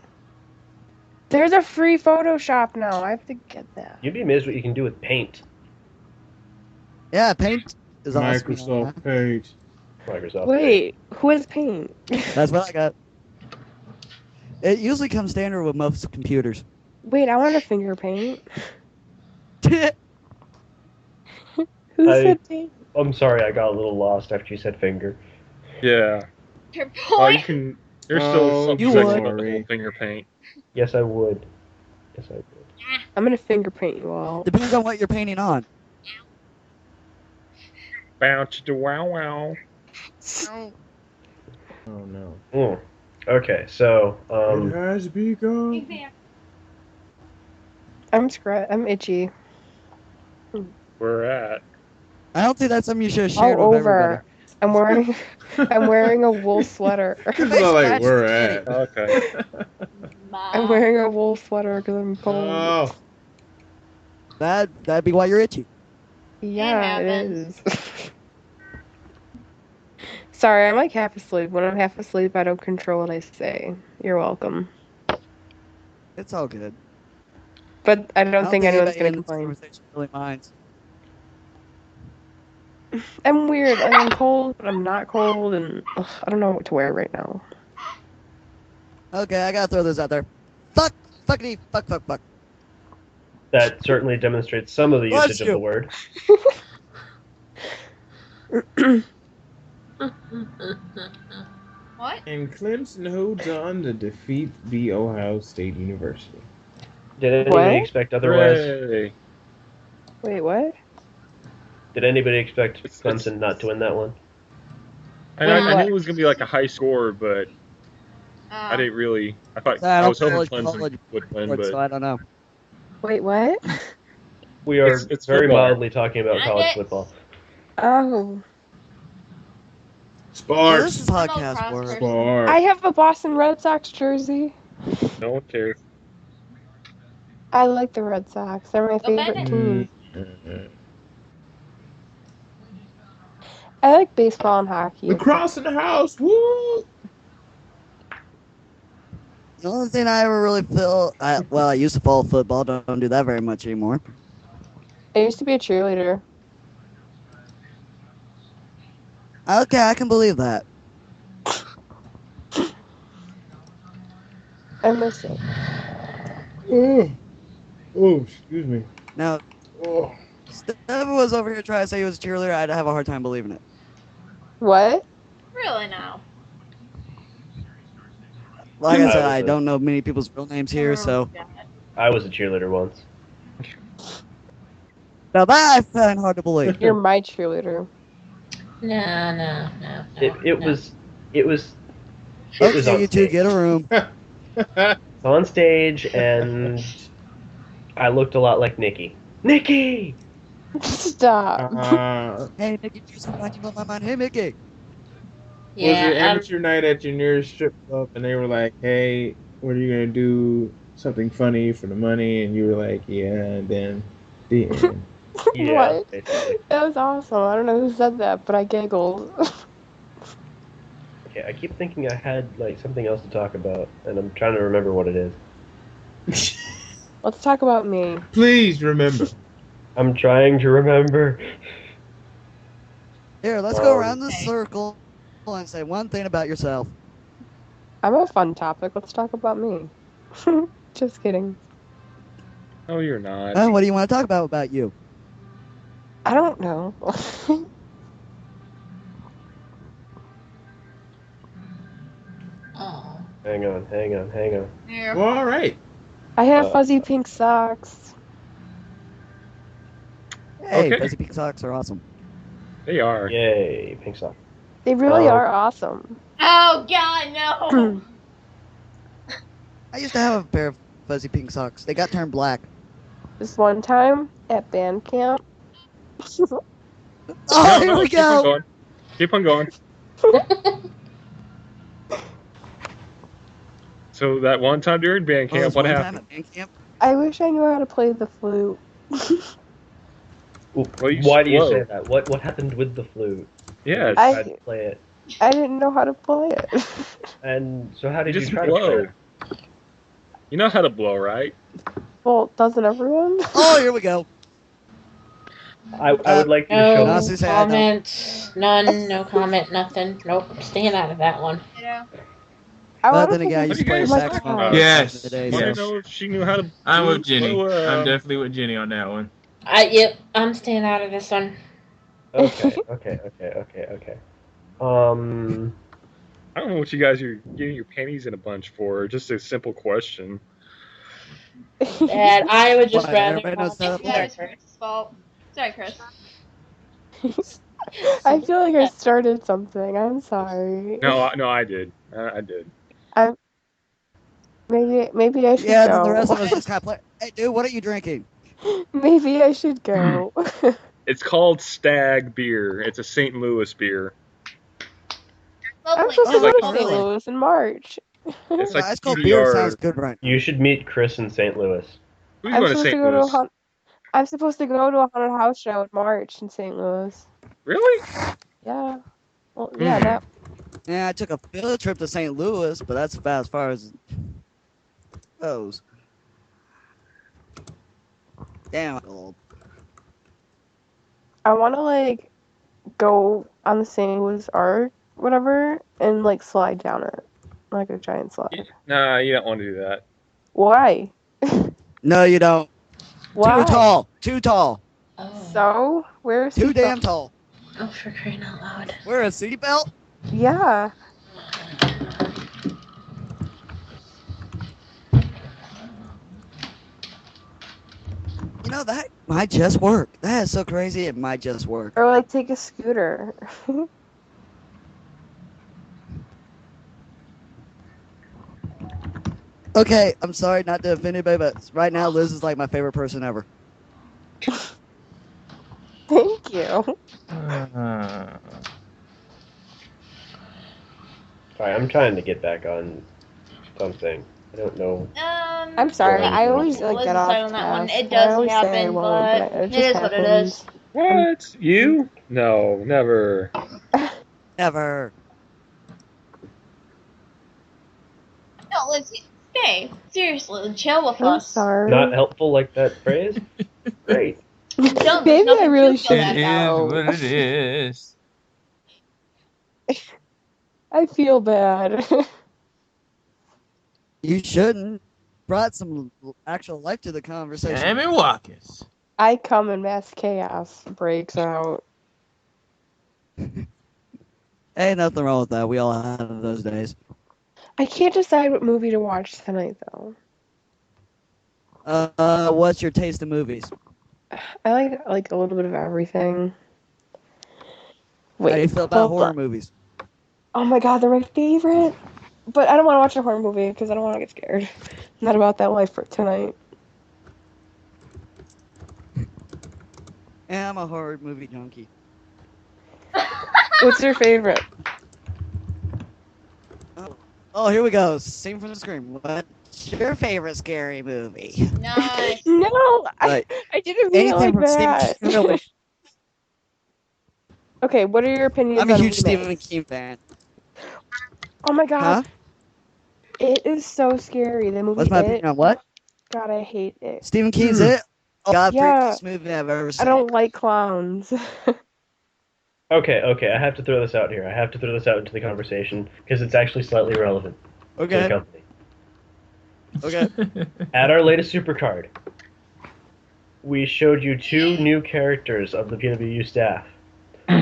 There's a free Photoshop now. I have to get that. You'd be amazed what you can do with paint. Yeah, paint is awesome. Microsoft Page. Microsoft. Wait, who has paint? That's what I got. It usually comes standard with most computers. Wait, I want a finger paint. That's Who I- said paint? I'm sorry, I got a little lost after you said finger. Yeah. Your Oh, you point. can. There's Oh, still some you section would. of the whole finger paint. Yes, I would. Yes, I would. I'm gonna finger paint you all. Depends on what you're painting on. Bounce to wow wow. Oh no. Mm. Okay, so It has begun. I'm itchy. We're at. I don't think that's something you should have shared All with over. I'm wearing a wool sweater. It's not like we're at. Okay. I'm wearing a wool sweater because I'm cold. Oh. That'd be why you're itchy. Yeah, it happens. is. Sorry, I'm like half asleep. When I'm half asleep, I don't control what I say. You're welcome. It's all good. But I don't think anyone's anybody gonna in this complain. conversation really minds. I'm weird. And I'm cold, but I'm not cold, and I don't know what to wear right now. Okay, I gotta throw this out there. Fuck, fuckity, fuck, fuck, fuck. that certainly demonstrates some of the Bless usage of you. the word. What? And Clemson holds on to defeat the Ohio State University. Did anybody What? expect otherwise? Hooray. Wait, what? Did anybody expect Clemson not to win that one? I What? knew it was gonna be like a high score, but I didn't really. I thought I I don't was hoping college Clemson would win, sports, but so I don't know. Wait, what? We are It's very football. mildly talking about college football. Oh. Well, this Sports. is podcast work. Sports. I have a Boston Red Sox jersey. No one cares. I like the Red Sox. They're my Go favorite Bennett. team. Mm. I like baseball and hockey. Lacrosse in the house. Woo! The only thing I ever really feel, I used to follow football. Don't do that very much anymore. I used to be a cheerleader. Okay, I can believe that. I miss it. Oh, excuse me. Now, Oh. Stephen was over here trying to say he was a cheerleader. I'd have a hard time believing it. What? Really now? Like I I said, was I a- don't know many people's real names here, so God. I was a cheerleader once. now that I find hard to believe. You're my cheerleader. No. It was Okay, on you two stage. get a room. It's on stage, and I looked a lot like Nikki. Nikki! Stop. Hey, Mickey, do something on my mind. Hey, Mickey. Was it Yeah, amateur night at your nearest strip club, and they were like, "Hey, what are you gonna do? Something funny for the money?" And you were like, "Yeah." And then the end. Yeah, What? basically. That was awesome. I don't know who said that, but I giggled. Okay, I keep thinking I had like something else to talk about, and I'm trying to remember what it is. Let's talk about me. Please remember. I'm trying to remember. Here, let's go around the circle and say one thing about yourself. I'm a fun topic. Let's talk about me. Just kidding. No, you're not. What do you want to talk about you? I don't know. Oh. Hang on. Yeah. Well, all right. I have fuzzy pink socks. Hey, Okay. fuzzy pink socks are awesome. They are. Yay, pink sock. They really Oh. are awesome. Oh God, no! I used to have a pair of fuzzy pink socks. They got turned black. This one time at band camp. Oh, No, here we keep on go. going. Keep on going. So that one time during band Oh, camp, this what one time happened? at band camp? I wish I knew how to play the flute. Well, you Why do you blow. say that? What happened with the flute? Yeah, I- Tried to play it. I didn't know how to play it. And so how did just you try to blow. play it? You know how to blow, right? Well, doesn't everyone? Oh, here we go. I would like you to No show Honestly, me. say I don't. comment. None. No comment. Nothing. Nope. Staying out of that one. You know? I But wanna then again, I think used to play you the guys saxophone. like- Yes. back in the day, I so- want to know if she knew how to. I'm with Jenny. blow, I'm definitely with Jenny on that one. Yep. I'm staying out of this one. Okay. I don't know what you guys are getting your panties in a bunch for. Just a simple question. And I would just Why, rather. everybody knows how to Yeah, play. it's Chris's fault. Sorry, Chris. I feel like I started something. I'm sorry. No, I did. I did. Maybe I should Yeah, go. then the rest of us just kind of play. Hey, dude, what are you drinking? Maybe I should go. It's called Stag Beer. It's a St. Louis beer. I'm Lovely. supposed to go to Oh, St. really? Louis in March. It's like Ice cold PBR. beer sounds good, right? You should meet Chris in St. Louis. Who's I'm going to supposed to St. go to a Louis? I'm supposed to go to a haunted house show in March in St. Louis. Really? Yeah. Well, yeah, that. Yeah, I took a field trip to St. Louis, but that's about as far as it goes. Damn, old. I want to like go on the St. Louis Arc, whatever, and like slide down it like a giant slide. Nah, you don't want to do that. Why? No, you don't. Why? Too tall. Too tall. Oh. So where's Too the damn tall. Oh, for crying out loud. Wear a seatbelt? Yeah. You know, that might just work. That is so crazy, it might just work. Or like take a scooter. Okay, I'm sorry not to offend anybody, but right now Liz is like my favorite person ever. Thank you. Sorry, I'm trying to get back on something. I don't know. I'm sorry. Well, I always What like was get the off side on that one? task. It I does always say I happen, won't, but it it just is what it happens. is. What? You? No, never. Never. No, Lizzie, stay. Seriously, chill with I'm us. sorry. Not helpful like that phrase? Great. Don't, there's Maybe I nothing really to feel should. bad It about. is what it is. I feel bad. You shouldn't. Brought some actual life to the conversation. Sammy Watkins. I come and mass chaos breaks out. Ain't nothing wrong with that. We all have those days. I can't decide what movie to watch tonight, though. What's your taste in movies? I like a little bit of everything. How do you feel about hold horror on. movies? Oh my god, they're my favorite. But I don't want to watch a horror movie because I don't want to get scared. Not about that life for tonight. Yeah, I'm a horror movie junkie. What's your favorite? Oh, here we go. Scene from the Scream. What's your favorite scary movie? Nice. No, Like, I didn't mean it anything like from Stephen that. King, really. Okay, what are your opinions I'm a on huge Stephen remakes? King fan. Oh my god, Huh? it is so scary. The movie What's my It. opinion on what? God, I hate it. Stephen King's It? Oh, God, Yeah. freakiest movie I've ever I seen. don't like clowns. Okay, I have to throw this out here. I have to throw this out into the conversation because it's actually slightly relevant to the Okay. company. Okay. At our latest Supercard, we showed you 2 new characters of the PWU staff.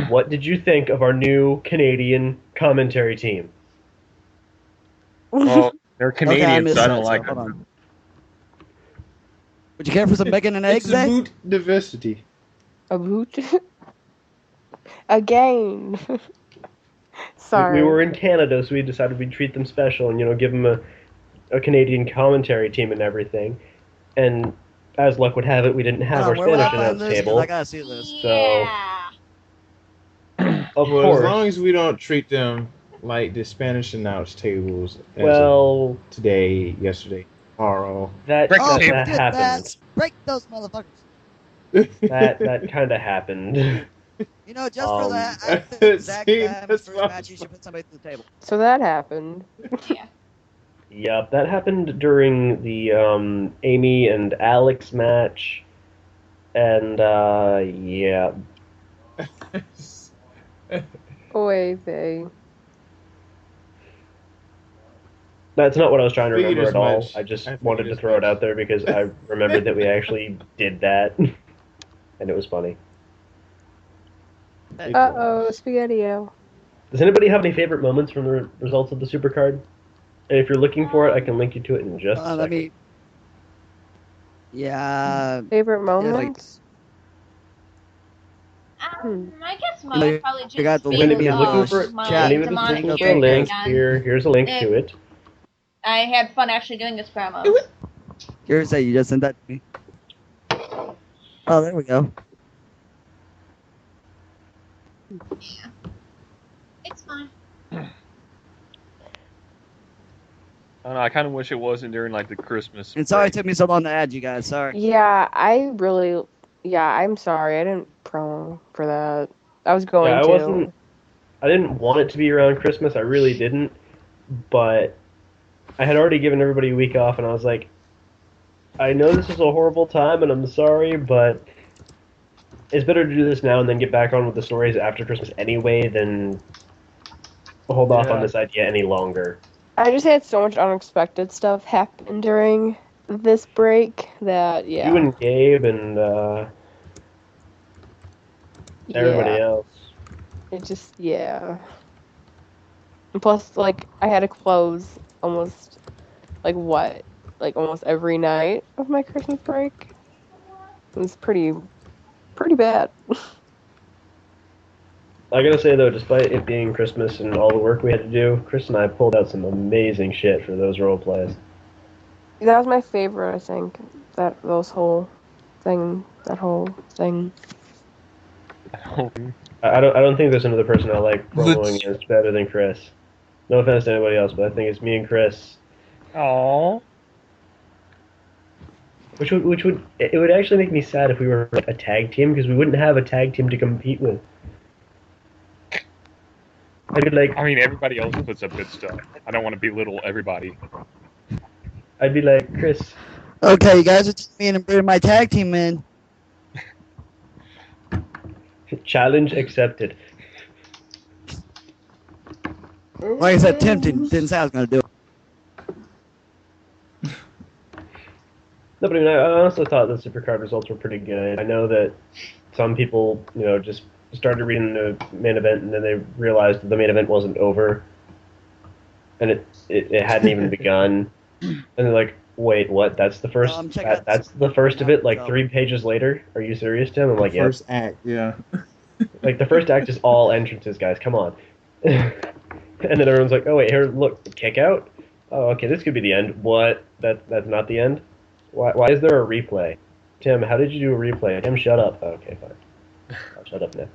What did you think of our new Canadian commentary team? Well, they're Okay, I Canadian, missed so I that, don't so like hold them. on. Would you care for some bacon and eggs It's there? about diversity. A boot? Again. Sorry. We were in Canada, so we decided we'd treat them special and, give them a Canadian commentary team and everything. And as luck would have it, we didn't have Hold on, our where would I Spanish find announce this? 'Cause table. I gotta see this. Yeah. Of Well, course. as long as we don't treat them like the Spanish announce tables as Well, of today, yesterday, tomorrow. that Break Oh, the that forget happened. that. Break those motherfuckers. That kind of happened. You know, just for that, I Um, think Zach see, Diamond's that's first what match, you should put somebody to the table. So that happened. Yeah. Yep, that happened during the Amy and Alex match, and yeah, Oy vey. that's not what I was trying to Figured remember as at all. much. I just I figured wanted to as throw it much. out there because I remembered that we actually did that, and it was funny. Uh-oh, Spaghetti-O. Does anybody have any favorite moments from the results of the Supercard? And if you're looking for it, I can link you to it in just a second. Let me. Yeah. Favorite like- moments? I guess You mine know, would probably just you got the be If anybody's link looking for it, my chat. anybody's demonic looking for character a link, again. here's a link to it. I had fun actually doing this promo. Yours say you just sent that to me. Oh, there we go. Yeah. It's fine. I don't know. I kind of wish it wasn't during like the Christmas. And sorry it break. took me so long to add you guys. Sorry. Yeah, I'm sorry. I didn't promo for that. I was going Yeah, to. I didn't want it to be around Christmas. I really didn't. But I had already given everybody a week off, and I was like, I know this is a horrible time, and I'm sorry, but it's better to do this now and then get back on with the stories after Christmas anyway than hold off on Yeah. this idea any longer. I just had so much unexpected stuff happen during this break that, yeah. You and Gabe and everybody Yeah. else. It just, yeah. And plus, like, I had to close almost, almost every night of my Christmas break. It was pretty bad. I gotta say though, despite it being Christmas and all the work we had to do, Chris and I pulled out some amazing shit for those role plays. That was my favorite, I think, those whole thing, that whole thing. I don't think there's another person I like promoing it's better than Chris. No offense to anybody else, but I think it's me and Chris. Aww. Which would it would actually make me sad if we were like a tag team because we wouldn't have a tag team to compete with. I'd be like, I mean, everybody else puts up good stuff. I don't want to belittle everybody. I'd be like, Chris. Okay, you guys are just me and bringing my tag team in. Challenge accepted. Like I said, tempting. Didn't say I was gonna do it. No, but I mean, I also thought the Supercard results were pretty good. I know that some people, just started reading the main event and then they realized that the main event wasn't over, and it hadn't even begun, and they're like, "Wait, what? That's the first? That's the first of it? Like 3 pages later? Are you serious, Tim?" I'm like, "Yeah." First act, yeah. Like the first act is all entrances, guys. Come on. And then everyone's like, "Oh wait, here, look, kick out. Oh, okay, this could be the end. What? That's not the end. Why is there a replay? Tim, how did you do a replay? Tim, shut up. Oh, okay, fine. I'll shut up now."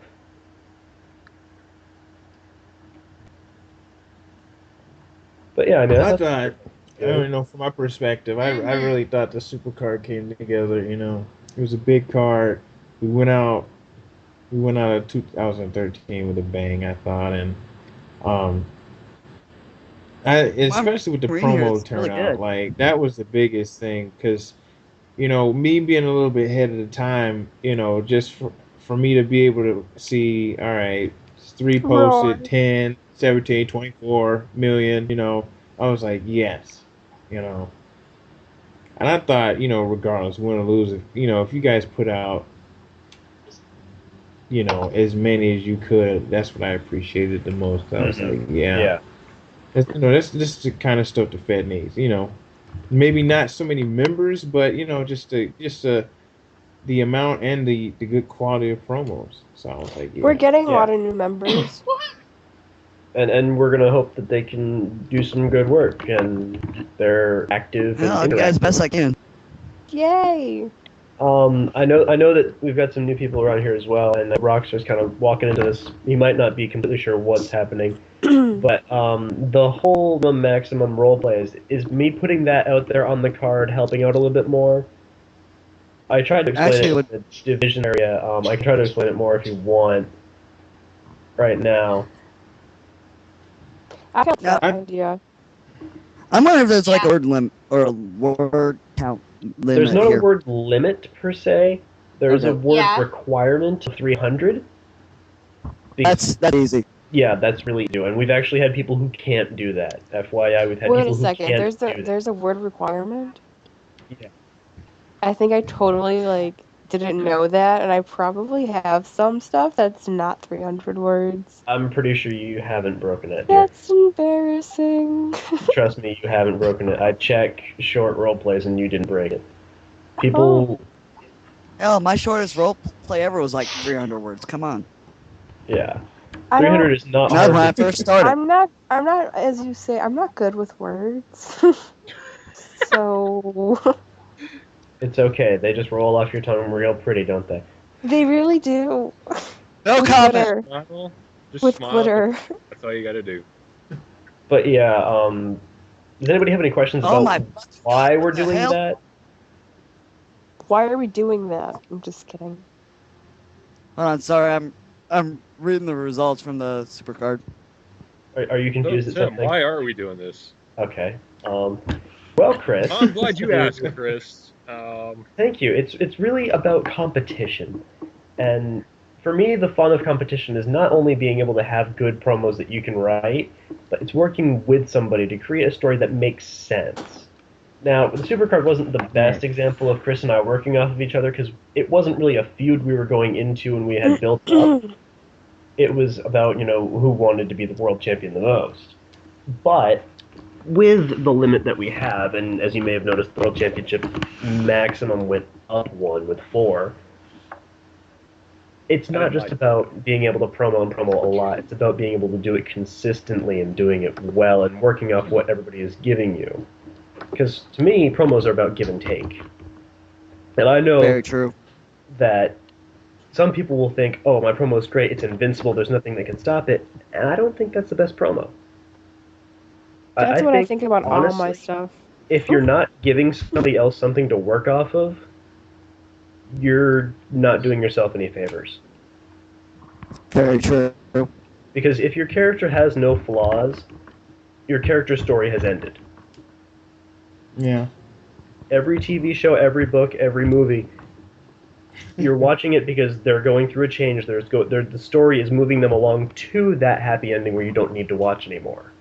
But yeah, I mean, I thought, from my perspective, I really thought the Supercard came together. It was a big card. We went out of 2013 with a bang, I thought, and especially with the promo turnout, like that was the biggest thing because, me being a little bit ahead of the time, just for me to be able to see, all right, it's 3 posted, 10, 17, 24 million, I was like, yes, and I thought, regardless, win or lose, if you guys put out, as many as you could, that's what I appreciated the most. I was like, yeah. This is the kind of stuff the Fed needs. Maybe not so many members, but just the amount and the good quality of promos. So I was like, yeah. We're getting a lot of new members. And we're gonna hope that they can do some good work and they're active. I'll do as best I can. Yay! I know that we've got some new people around here as well, and Rockstar's kind of walking into this. He might not be completely sure what's happening, but the whole maximum roleplay is me putting that out there on the card, helping out a little bit more. I tried to explain it in the division area. I can try to explain it more if you want. Right now. I got that idea. I'm wondering if there's like a word limit or a word count limit. There's not a word limit per se. There's a word requirement of 300. That's easy. Yeah, that's really easy. And we've actually had people who can't do that. FYI, we've had people who can't do that. There's a word requirement? Yeah. I think I totally didn't know that, and I probably have some stuff that's not 300 words. I'm pretty sure you haven't broken it. That's embarrassing. Trust me, you haven't broken it. I check short role plays and you didn't break it. People. Hell, my shortest role play ever was like 300 words. Come on. Yeah. 300 is not hard. When I first started. I'm not, as you say, I'm not good with words. So. It's okay. They just roll off your tongue real pretty, don't they? They really do. No comment. With glitter. That's all you gotta do. But yeah, does anybody have any questions about why we're doing that? Why are we doing that? I'm just kidding. Hold on, sorry, I'm reading the results from the Supercard. Are you confused at something? Why are we doing this? Okay. Well, Chris. I'm glad you asked, Chris. Thank you. It's really about competition. And for me, the fun of competition is not only being able to have good promos that you can write, but it's working with somebody to create a story that makes sense. Now, the Supercard wasn't the best example of Chris and I working off of each other because it wasn't really a feud we were going into and we had built up. It was about, who wanted to be the world champion the most. But with the limit that we have, and as you may have noticed, the World Championship maximum went up 1 with 4. It's not just about being able to promo a lot. It's about being able to do it consistently and doing it well and working off what everybody is giving you. Because to me, promos are about give and take. And I know very true. that some people will think, oh, my promo is great, it's invincible, there's nothing that can stop it, and I don't think that's the best promo. That's what I think about all my stuff. If you're not giving somebody else something to work off of, you're not doing yourself any favors. Very true. Because if your character has no flaws, your character story has ended. Yeah. Every TV show, every book, every movie, you're watching it because they're going through a change. The story is moving them along to that happy ending where you don't need to watch anymore.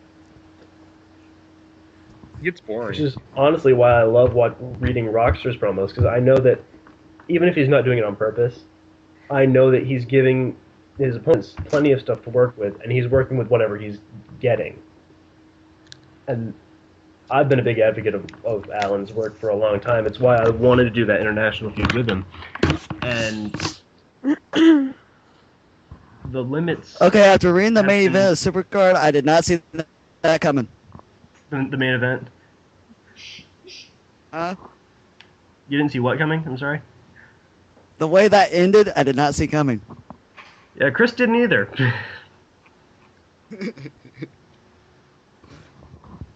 It gets boring. Which is honestly why I love reading Rockstar's promos, because I know that even if he's not doing it on purpose, I know that he's giving his opponents plenty of stuff to work with, and he's working with whatever he's getting. And I've been a big advocate of Alan's work for a long time. It's why I wanted to do that international feud with him. And the limits... Okay, after reading the main event of Supercard, I did not see that coming. The main event? Huh? You didn't see what coming? I'm sorry? The way that ended, I did not see coming. Yeah, Chris didn't either.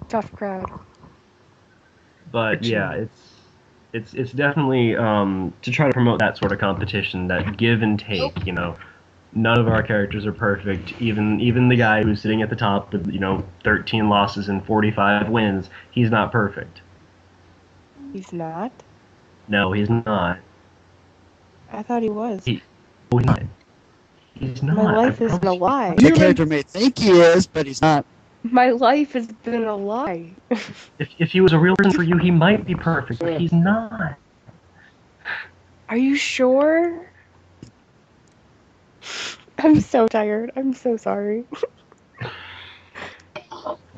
Tough crowd. But yeah, it's definitely to try to promote that sort of competition, that give and take. You know, none of our characters are perfect. Even the guy who's sitting at the top with 13 losses and 45 wins, he's not perfect. He's not? No, he's not. I thought he was. He's not. He's not. My life has been a lie. The character may think he is, but he's not. My life has been a lie. If he was a real person for you, he might be perfect, but he's not. Are you sure? I'm so tired. I'm so sorry.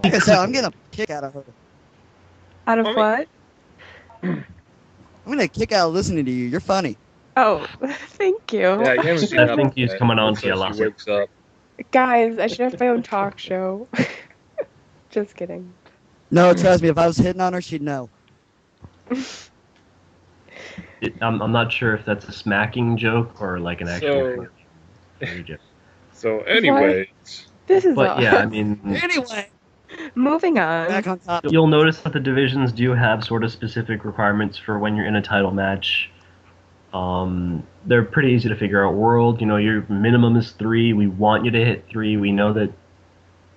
Like I said, I'm getting a kick out of her. Out of what? I'm getting a kick out of listening to you. You're funny. Oh, thank you. Yeah, you haven't seen I think he's coming on to you, Lassie. wakes up. Guys, I should have my own talk show. Just kidding. No, trust me. If I was hitting on her, she'd know. I'm not sure if that's a smacking joke or like an actual joke. So anyway, This is But yeah, I mean, Anyway, moving on. back on top. you'll notice that the divisions do have sort of specific requirements for when you're in a title match. They're pretty easy to figure out. World, your minimum is 3. We want you to hit 3. We know that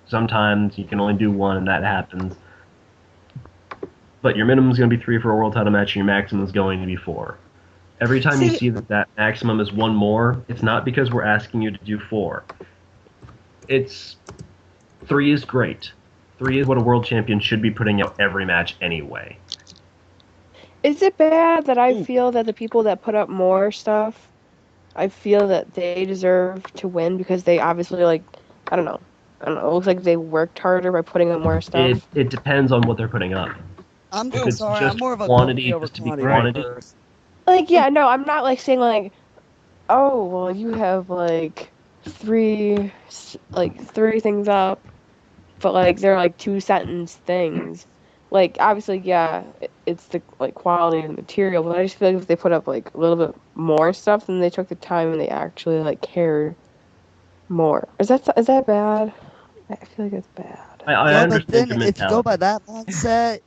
sometimes you can only do 1 and that happens. But your minimum is going to be 3 for a world title match, and your maximum is going to be 4. Every time you see that maximum is 1 more, it's not because we're asking you to do 4. It's 3 is great. 3 is what a world champion should be putting out every match anyway. Is it bad that I feel that the people that put up more stuff, I feel that they deserve to win because they obviously, I don't know. It looks like they worked harder by putting up more stuff. It depends on what they're putting up. I'm If it's sorry. just I'm more of a quantity over just to be quantity. quantity. Yeah, no, I'm not saying oh, well, you have 3 things up, but they're 2-sentence things. Obviously, yeah, it's the quality of the material, but I just feel like if they put up a little bit more stuff, then they took the time and they actually cared more. Is that bad? I feel like it's bad. I Yeah, but understand then your if you go mentality. by that mindset,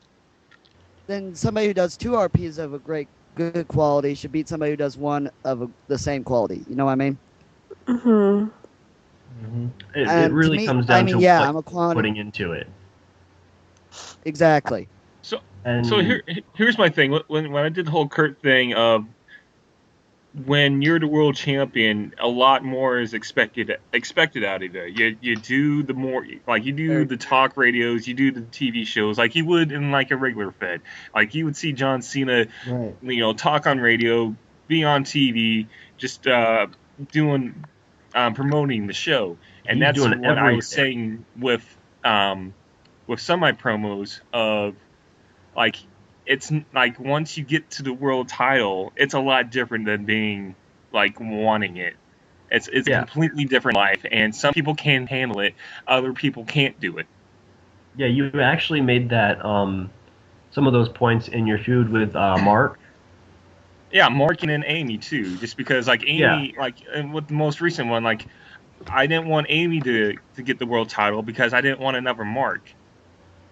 then somebody who does 2 RPs of a good quality should beat somebody who does 1 of the same quality. You know what I mean? Mm-hmm. It And really to me, comes down to yeah, what I'm a you're quantity. putting into it. Exactly. And So here's my thing. When I did the whole Kurt thing of when you're the world champion, a lot more is expected out of you. You do the more you do the talk radios, you do the TV shows like you would in a regular Fed. You would see John Cena, Right. talk on radio, be on TV, just doing promoting the show, and He's that's doing what I was everything. saying with some of my promos of it's once you get to the world title, it's a lot different than being wanting it. It's a completely different life, and some people can handle it, other people can't do it. Yeah, you actually made that some of those points in your feud with Mark, Yeah, Mark and then Amy too. Just because like Amy, like and with the most recent one, like I didn't want Amy to get the world title because I didn't want another Mark,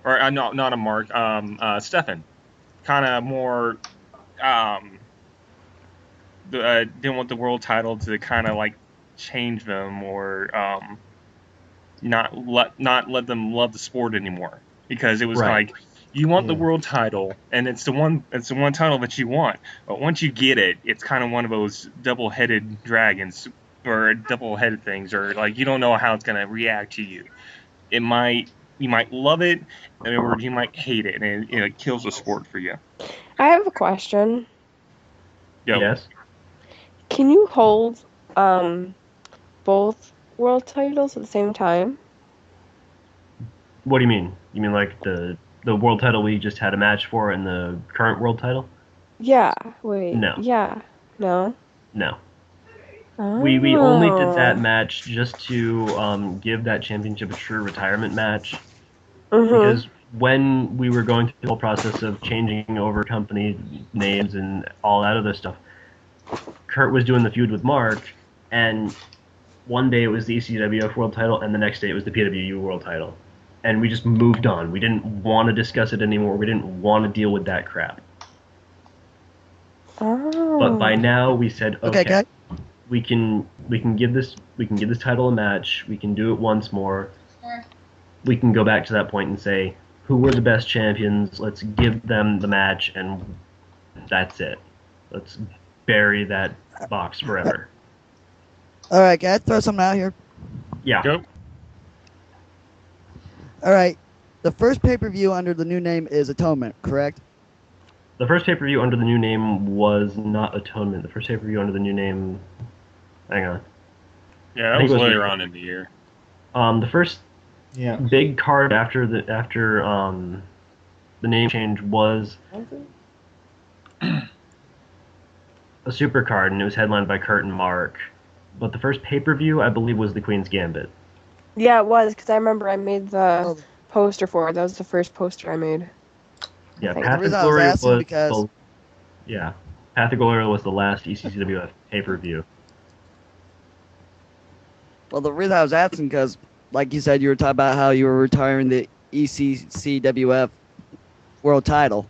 or not a Mark, Stefan. Kind of more, didn't want the world title to kind of like change them or not let them love the sport anymore, because it was like you want the world title and it's the one title that you want, but once you get it, it's kind of one of those double-headed dragons or double-headed things, or like you don't know how it's gonna react to you. You might love it, or you might hate it, and it kills the sport for you. I have a question. Yes. Can you hold both world titles at the same time? What do you mean? You mean like the world title we just had a match for and the current world title? Yeah. Wait. No. Yeah. No. No. Oh. We only did that match just to give that championship a true retirement match. Because when we were going through the whole process of changing over company names and all that other stuff, Kurt was doing the feud with Mark, and one day it was the ECWF world title, and the next day it was the PWU world title. And we just moved on. We didn't want to discuss it anymore. We didn't want to deal with that crap. Oh. But by now we said, okay, Okay. we can give this title a match. We can do it once more. We can go back to that point and say, who were the best champions? Let's give them the match, and that's it. Let's bury that box forever. All right, can I throw something out here? Yeah. Go. All right. The first pay-per-view under the new name is Atonement, correct? The first pay-per-view under the new name was not Atonement. The first pay-per-view under the new name... Hang on. Yeah, that was later on in the year. The first Yeah. big card after the name change was a super card, and it was headlined by Kurt and Mark. But the first pay-per-view, I believe, was the Queen's Gambit. Yeah, it was, because I remember I made the poster for it. That was the first poster I made. Yeah, The Path of reason I was Glory asking was because- Path of Glory was the last ECCWF pay-per-view. Well, the reason I was asking because, like you said, you were talking about how you were retiring the ECCWF world title.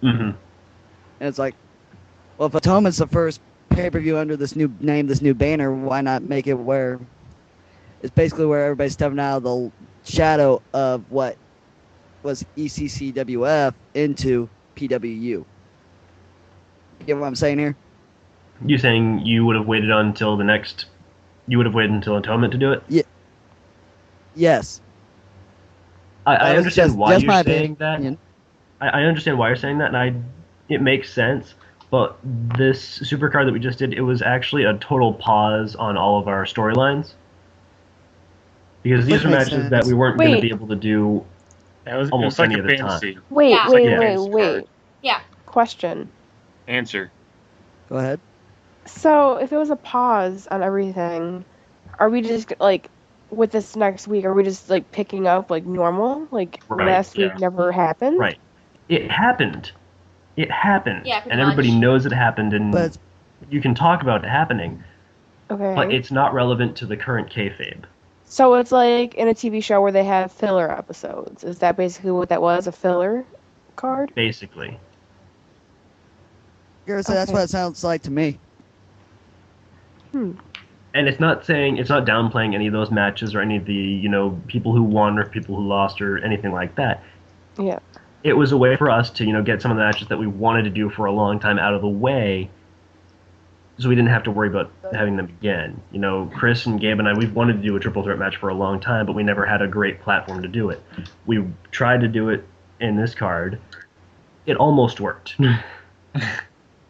Mm-hmm. And it's like, well, if Atonement's the first pay-per-view under this new name, this new banner, why not make it where it's basically where everybody's stepping out of the shadow of what was ECCWF into PWU? You get what I'm saying here? You saying you would have waited until you would have waited until Atonement to do it? Yeah. Yes. I was understand just- why just you're my saying opinion. that. I understand why you're saying that, and it makes sense. But this supercard that we just did, it was actually a total pause on all of our storylines. Because these Which are makes matches that sense. we weren't going to Wait. be able to do That was almost like any a of the fantasy. time. Wait, Yeah. wait, Yeah. wait, wait. Yeah. Question. Answer. Go ahead. So, if it was a pause on everything, are we just, like, with this next week, are we just, like, picking up, like, normal? Like, Right, last week yeah. never happened? Right. It happened. It happened. Yeah, pretty and everybody much. knows it happened, and But you can talk about it happening, Okay. but it's not relevant to the current kayfabe. So it's like in a TV show where they have filler episodes. Is that basically what that was? A filler card? Basically. that's Okay. what it sounds like to me. And it's not downplaying any of those matches or any of the, people who won or people who lost or anything like that. Yeah. It was a way for us to, get some of the matches that we wanted to do for a long time out of the way, so we didn't have to worry about having them again. Chris and Gabe and I, we've wanted to do a triple threat match for a long time, but we never had a great platform to do it. We tried to do it in this card. It almost worked.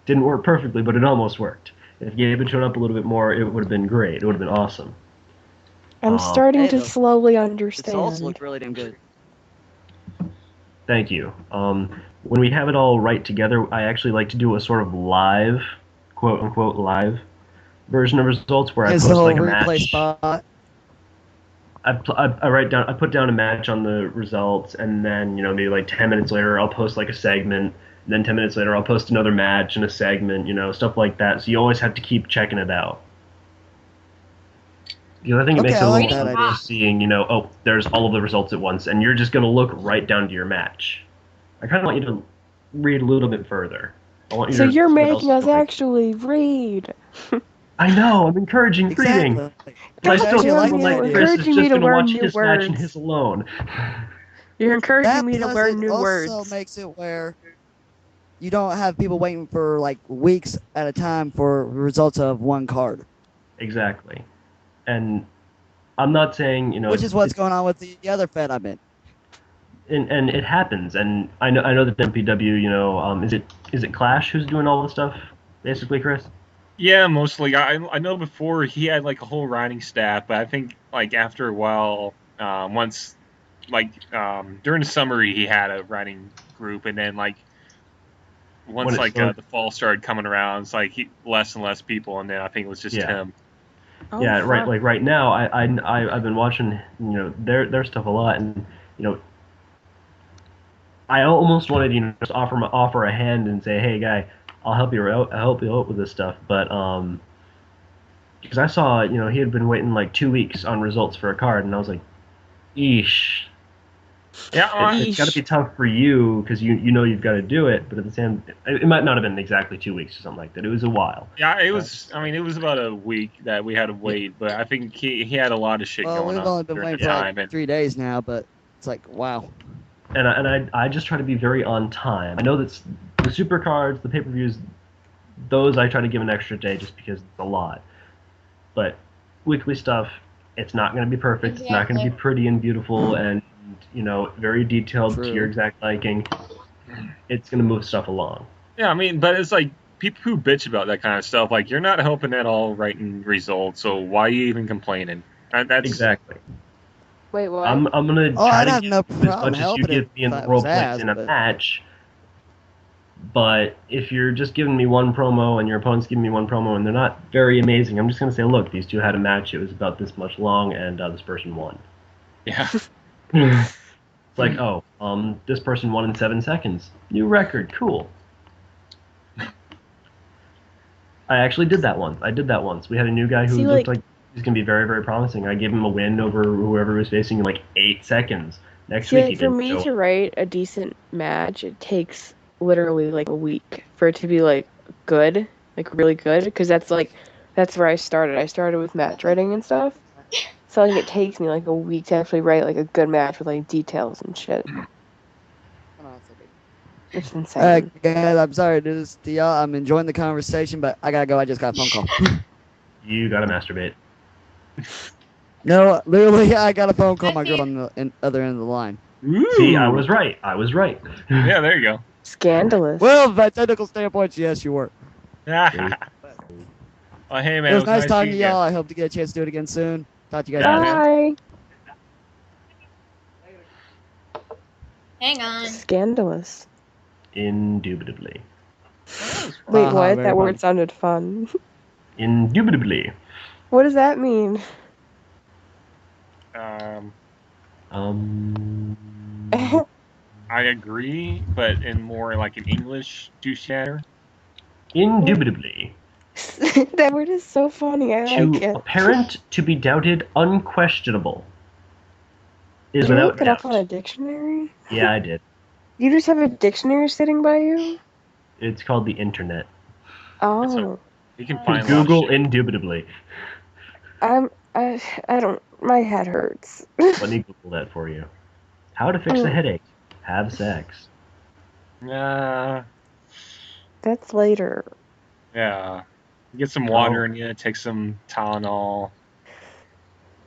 Didn't work perfectly, but it almost worked. If Gabe had shown up a little bit more, it would have been great. It would have been awesome. I'm starting Hey, to the- slowly It's understand. also looked really damn good. Thank you. When we have it all right together, I actually like to do a sort of live, quote-unquote live version of results where I Is post the like a replay match. spot? I put down a match on the results, and then maybe like 10 minutes later I'll post like a segment Then 10 minutes later, I'll post another match and a segment, stuff like that. So you always have to keep checking it out. I think it makes it a little easier seeing, there's all of the results at once, and you're just going to look right down to your match. I kind of want you to read a little bit further. I want you so to you're making us actually read. I know, I'm encouraging reading. But I still feel like Chris is just going to watch his match and his alone. You're encouraging me to learn new words. It words. also makes it where you don't have people waiting for like weeks at a time for results of one card. Exactly. And I'm not saying, which is what's going on with the other Fed I'm in. And it happens. And I know that MPW, is it Clash who's doing all this stuff, basically, Chris? Yeah, mostly. I know before he had like a whole writing staff, but I think like after a while, once during the summer he had a writing group, and then once the fall started coming around, it's like less and less people, and then I think it was just him. Oh, yeah, right. Like right now, I've been watching their stuff a lot, and I almost wanted just offer a hand and say, hey guy, I'll help you out with this stuff, but because I saw he had been waiting like 2 weeks on results for a card, and I was like, eesh. Yeah, it's got to be tough for you because you've got to do it, but at the same, it might not have been exactly 2 weeks or something like that. It was a while. Yeah, it was. I mean, it was about a week that we had to wait, but I think he had a lot of shit going on. We've only been waiting for like 3 days now, but it's like wow. And I just try to be very on time. I know that the super cards, the pay-per-views, those I try to give an extra day just because it's a lot. But weekly stuff, it's not going to be perfect. Exactly. It's not going to be pretty and beautiful and very detailed to your exact liking. It's going to move stuff along. Yeah, I mean, but it's like people who bitch about that kind of stuff, like you're not helping at all writing results, so why are you even complaining? That's exactly. Wait, what? I'm gonna try to give as much as you give me in the role play in a match. But if you're just giving me one promo and your opponent's giving me one promo and they're not very amazing, I'm just gonna say, look, these two had a match. It was about this much long, and this person won. Yeah. It's like, this person won in 7 seconds. New record, cool. I actually did that once. We had a new guy who looked like he's going to be very, very promising. I gave him a win over whoever was facing in like 8 seconds. Next week he didn't. For me to write a decent match, it takes literally like a week for it to be like good, like really good, because that's where I started. I started with match writing and stuff. So like it takes me like a week to actually write like a good match with like details and shit. It's insane. Guys, I'm sorry to do this to y'all. I'm enjoying the conversation, but I gotta go. I just got a phone call. You gotta masturbate. No, literally, I got a phone call. My girl on the other end of the line. Ooh. See, I was right. Yeah, there you go. Scandalous. Well, by technical standpoint, yes, you were. Well, hey, man. It was nice talking to y'all. I hope to get a chance to do it again soon. Talk to you guys. Bye. Hang on. Scandalous. Indubitably. Wait, what? That word sounded fun. Indubitably. What does that mean? I agree, but in more like an English douche-chatter. Indubitably. That word is so funny. I like it. Apparent, to be doubted, unquestionable. Did you look it up on a dictionary? Yeah, I did. You just have a dictionary sitting by you? It's called the internet. Oh. You can find Google indubitably. I don't. My head hurts. Let me Google that for you. How to fix a headache? Have sex. That's later. Yeah. Get some water in you. Take some Tylenol.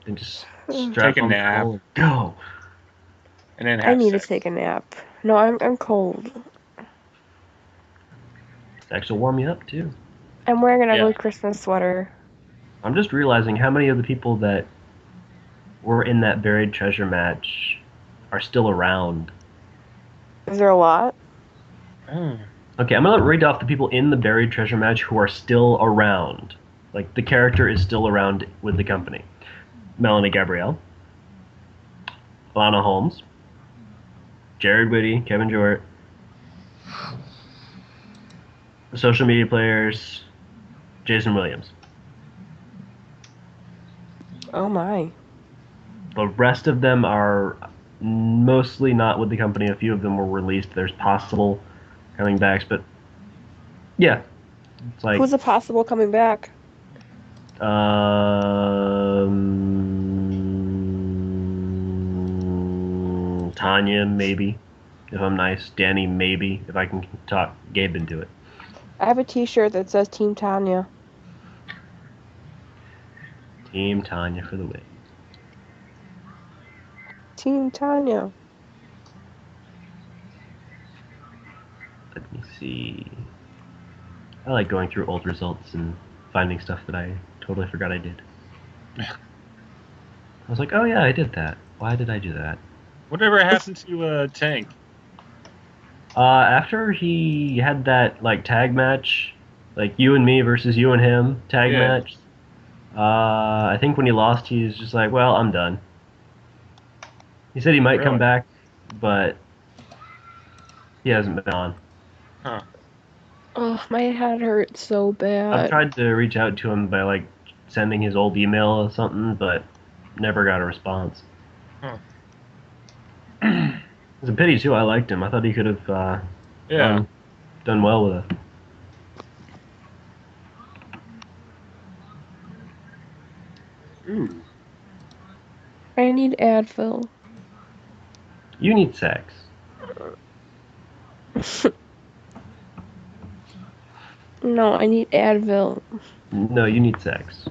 And just strap take a nap. Go. And then I need to take a nap. No, I'm cold. Sex will warm you up too. I'm wearing an ugly Christmas sweater. I'm just realizing how many of the people that were in that buried treasure match are still around. Is there a lot? Okay, I'm gonna read off the people in the buried treasure match who are still around. Like, the character is still around with the company. Melanie Gabrielle, Lana Holmes, Jared Whitty, Kevin Jort, social media players, Jason Williams. Oh my. The rest of them are mostly not with the company. A few of them were released. There's possible coming backs, but yeah, it's like Who's a possible coming back? Tanya maybe, if I'm nice. Danny maybe, if I can talk Gabe into it. I have a T-shirt that says Team Tanya. Team Tanya for the win. Team Tanya. Let me see. I like going through old results and finding stuff that I totally forgot I did. I was like, oh yeah, I did that. Why did I do that? Whatever happened to Tank? After he had that like tag match, like you and me versus you and him tag match, I think when he lost, he's just like, well, I'm done. He said he might come back, but he hasn't been on. Huh. Oh, my head hurts so bad. I've tried to reach out to him by like sending his old email or something, but never got a response. Huh. It's a pity too. I liked him. I thought he could have done well with it. Ooh. I need Advil. You need sex. No, I need Advil. No, you need sex.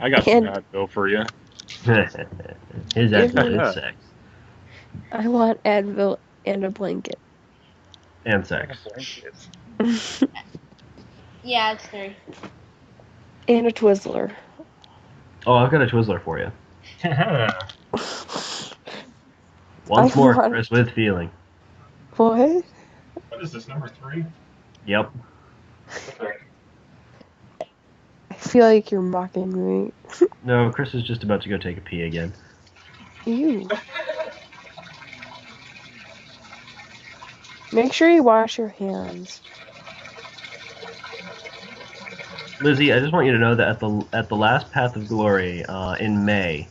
I got some Advil for you. His Advil is sex. I want Advil and a blanket. And sex. Yeah, it's 3. And a Twizzler. Oh, I've got a Twizzler for you. Once more, Chris, with feeling. What? What is this, number 3? Yep. Okay. I feel like you're mocking me. No, Chris is just about to go take a pee again. Ew. Make sure you wash your hands. Lizzie, I just want you to know that at the last Path of Glory in May,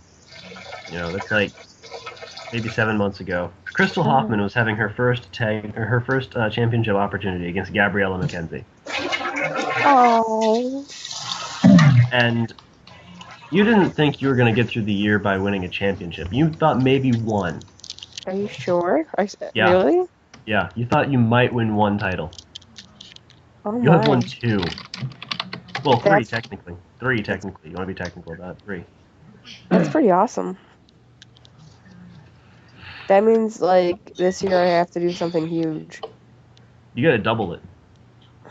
that's like maybe 7 months ago, Crystal Hoffman was having her first championship opportunity against Gabriella McKenzie. Oh. And you didn't think you were going to get through the year by winning a championship. You thought maybe one. Are you sure? Yeah. Really? Yeah, you thought you might win 1 title. Oh You have my. won 2. Well, 3 technically. 3 technically. You want to be technical about it. 3. That's pretty awesome. That means, like, this year I have to do something huge. You got to double it.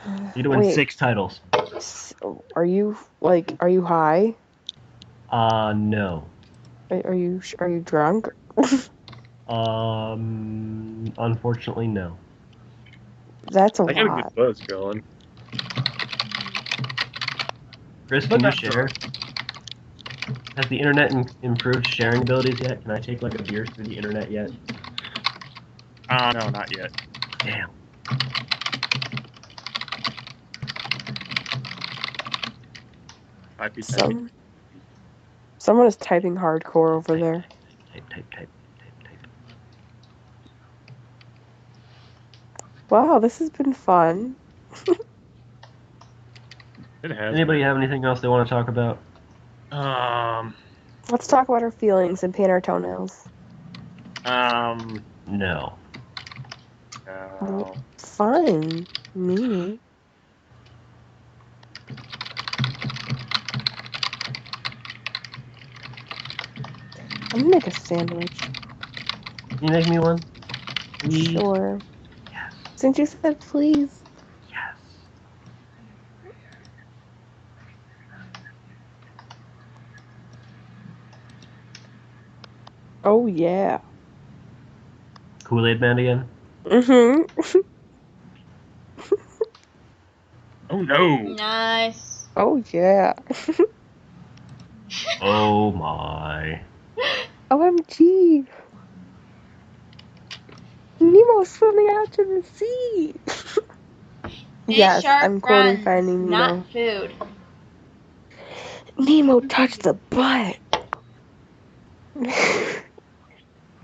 You need to win 6 titles. Are you high? No. Are you drunk? Unfortunately, no. That's a I got a lot. good buzz going. Chris, can you share? Has the internet improved sharing abilities yet? Can I take like a beer through the internet yet? No, not yet. Damn. Might be Someone is typing hardcore over there. Type. Wow, this has been fun. It has. Anybody have anything else they want to talk about? Let's talk about our feelings and paint our toenails. No. Fine. Me. I'm gonna make a sandwich. Can you make me one? Please? Sure. Yes. Since you said please. Yes. Oh yeah. Kool-Aid Man again? Mm-hmm. Oh no. Nice. Oh yeah. Oh my. OMG. Nemo's swimming out to the sea. Yes, are I'm quoting friends, Finding Nemo. not food. Nemo touched the butt.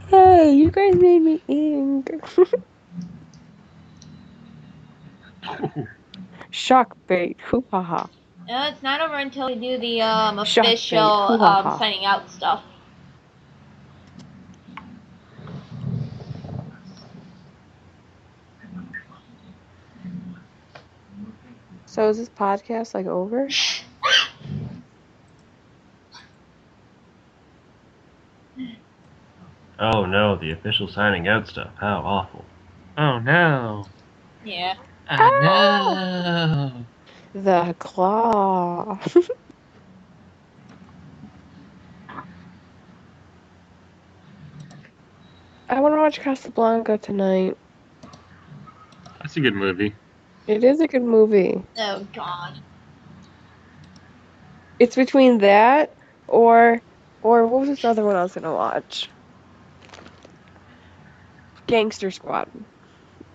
Hey, you guys made me ink. Shock bait. Hoo ha ha. No, it's not over until we do the Shock bait. official Hoo-ha-ha. signing out stuff. So is this podcast like over? Oh no, the official signing out stuff. How awful. Oh no. Yeah. No. The claw. I want to watch Casablanca tonight. That's a good movie. It is a good movie. Oh God. It's between that or what was this other one I was gonna watch? Gangster Squad.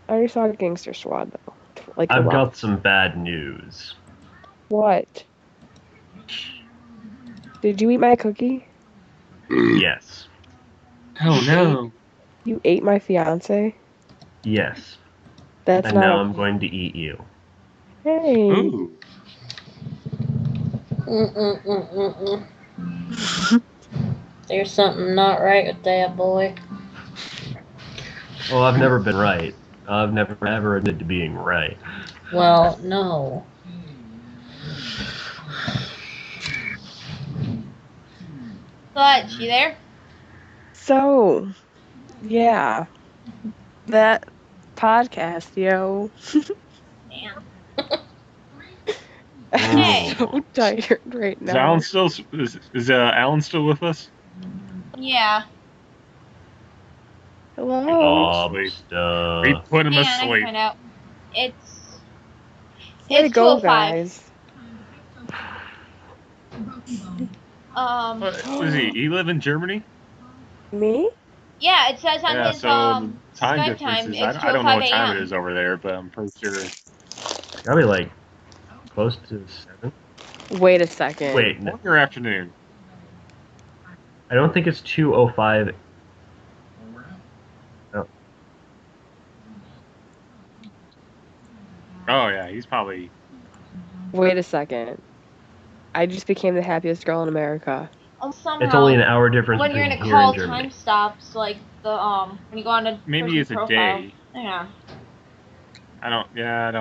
I already saw Gangster Squad though. Like I've a lot. got some bad news. What? Did you eat my cookie? Yes. Oh no. You ate my fiance? Yes. That's And not now okay. I'm going to eat you. Hey. Ooh. There's something not right with that boy. Well, I've never been right. I've never ever admitted to being right. Well, no. But you there? So, yeah. That podcast, yo. Damn. I'm so tired right Is now. Alan still is Alan still with us? Yeah. Hello? Oh, We stuff. put him Hang on, I can asleep. find out. Way to It's go, 2:05. guys. What is he? He live in Germany? Me? Yeah, it says on Yeah, his so the time Skype differences. time. It's I don't know 2:05 what time a.m. it is over there, but I'm pretty sure. Probably like close to 7. Wait a second. Wait, no, Morning or afternoon? I don't think it's 2:05. Oh yeah, he's probably. Wait a second. I just became the happiest girl in America. Somehow, It's only an hour difference when you're in between a here call, and Germany. time stops. Like the when you go on a Maybe person's it's a profile. day. Yeah. I don't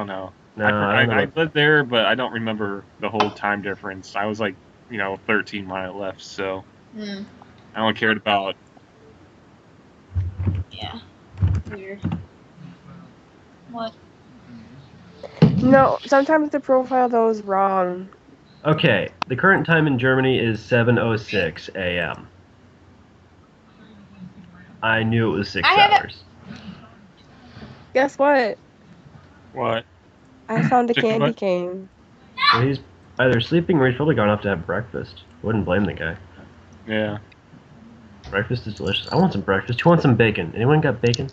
know. No, I don't I know. lived there, but I don't remember the whole time difference. I was like, 13 when I left, so Hmm. I only cared about. Yeah. Weird. What? No, sometimes the profile though is wrong. Okay, the current time in Germany is 7:06 a.m. I knew it was 6 I have it- hours. Guess what? What? I found a Chicken candy butt? cane. So he's either sleeping or he's probably gone off to have breakfast. Wouldn't blame the guy. Yeah. Breakfast is delicious. I want some breakfast. Who wants some bacon? Anyone got bacon?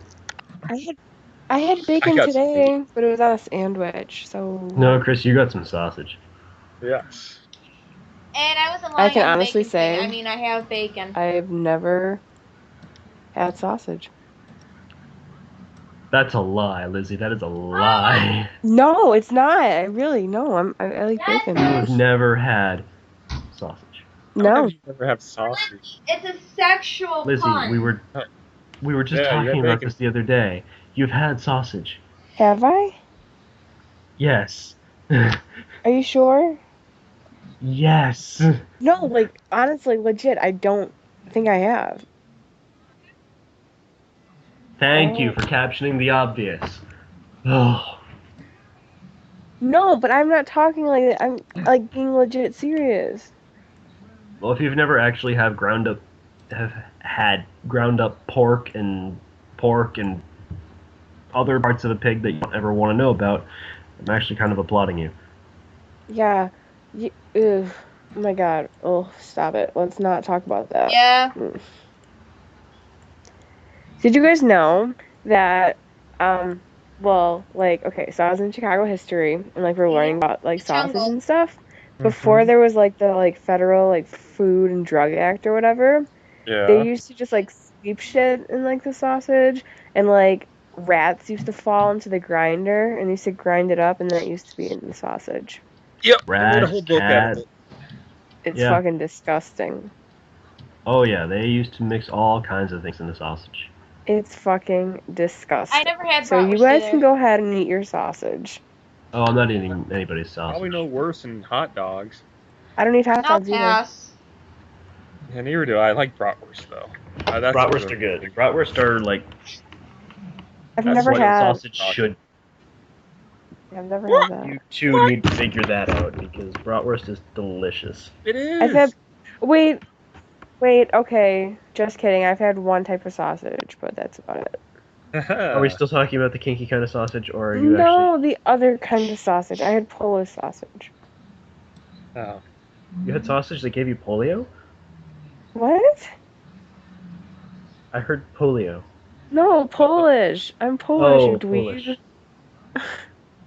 I had bacon got some today, but it was on a sandwich, so No, Chris, you got some sausage. Yes. And I wasn't lying I can on the honestly bacon thing. say- I mean, I have bacon. I've never had sausage. That's a lie, Lizzie. That is a lie. No, it's not. I like bacon. You've never had sausage. No. You never have sausage. It's a sexual Lizzie, pun. we were just Yeah, you talking had about bacon. this the other day. You've had sausage. Have I? Yes. Are you sure? Yes. No, like, honestly, legit, I don't think I have. Thank you for captioning the obvious. Oh. No, but I'm not talking like that. I'm, like, being legit serious. Well, if you've never actually had ground up pork and other parts of a pig that you don't ever want to know about, I'm actually kind of applauding you. Yeah. Ugh. Oh my god. Oh, stop it. Let's not talk about that. Yeah. Did you guys know that well, like, okay, so I was in Chicago history, and like we're learning about like sausage Jungle. and stuff. Before there was like the like federal like Food and Drug Act or whatever, they Yeah. used to just like sweep shit in like the sausage, and like rats used to fall into the grinder, and they used to grind it up, and then it used to be in the sausage. Yep. They made a Rats, whole book out of cats. it. It's Yeah. fucking disgusting. Oh yeah, they used to mix all kinds of things in the sausage. It's fucking disgusting. I never had So you bratwurst guys either. can go ahead and eat your sausage. Oh, I'm not eating anybody's sausage. Probably no worse than hot dogs. I don't eat hot I'll dogs either. pass. Yeah, neither do I. I like bratwurst though. That's Bratwurst what are good. Bratwurst are like I've That's never what had. sausage should. I've never had that. You two need to figure that out because bratwurst is delicious. It is. I've had. Wait. Okay, just kidding. I've had one type of sausage, but that's about it. Are we still talking about the kinky kind of sausage, or are you No, the other kind of sausage. I had Polish sausage. Oh. You had sausage that gave you polio? What? I heard polio. No, Polish. I'm Polish, Oh, you dweeb. Polish.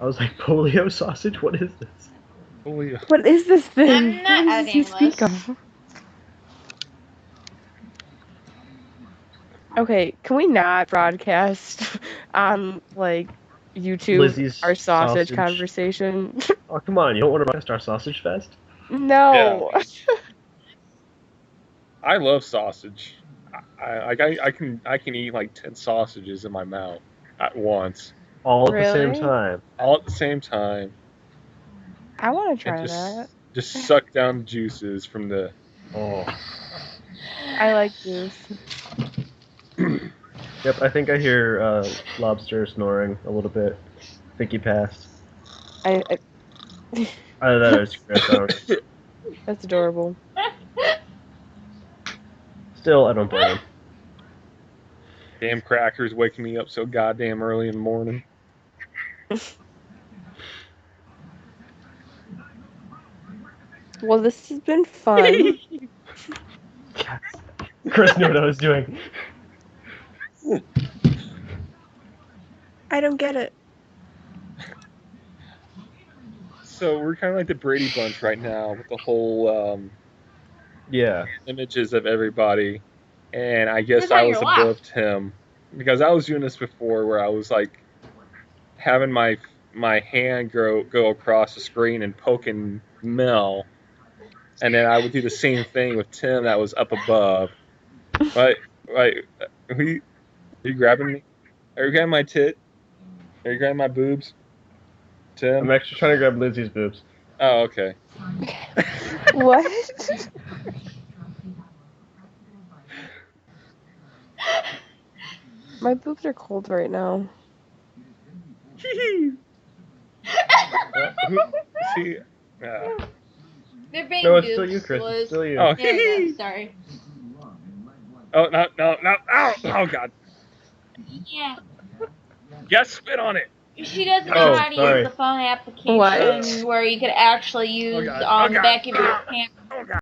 I was like, polio sausage? What is this? Holy. What is this thing? I'm not What does he editing speak this. of? Okay, can we not broadcast on like YouTube Lizzie's our sausage sausage. conversation? Oh, come on. You don't want to broadcast our sausage fest? No. I love sausage. I can eat like 10 sausages in my mouth at once, All at the same Really? time. all at the same time, I want to try and that. just suck down the juices from the. Oh. I like juice. Yep, I think I hear Lobster snoring a little bit. I think he passed. I Either that or it's Chris. I don't know. That's adorable. Still, I don't blame him. Damn crackers waking me up so goddamn early in the morning. Well, this has been fun. Chris knew what I was doing. I don't get it. So we're kind of like the Brady Bunch right now with the whole Yeah. images of everybody, and I guess Who's on I was your lap? above Tim because I was doing this before where I was like having my hand go across the screen and poking Mel, and then I would do the same thing with Tim that was up above. Right? Are you grabbing me? Are you grabbing my tit? Are you grabbing my boobs? Tim? I'm actually trying to grab Lizzie's boobs. Oh, okay. What? My boobs are cold right now. See? They're being No, it's still goofs, you, Chris. Liz. It's still you. Oh, Yeah, sorry. Oh, no. Ow! Oh, God. Yeah. Yes, spit on it. She doesn't know Oh, how to sorry. use the phone application What? where you could actually use God. Oh, the God. back of your camera. Oh, God.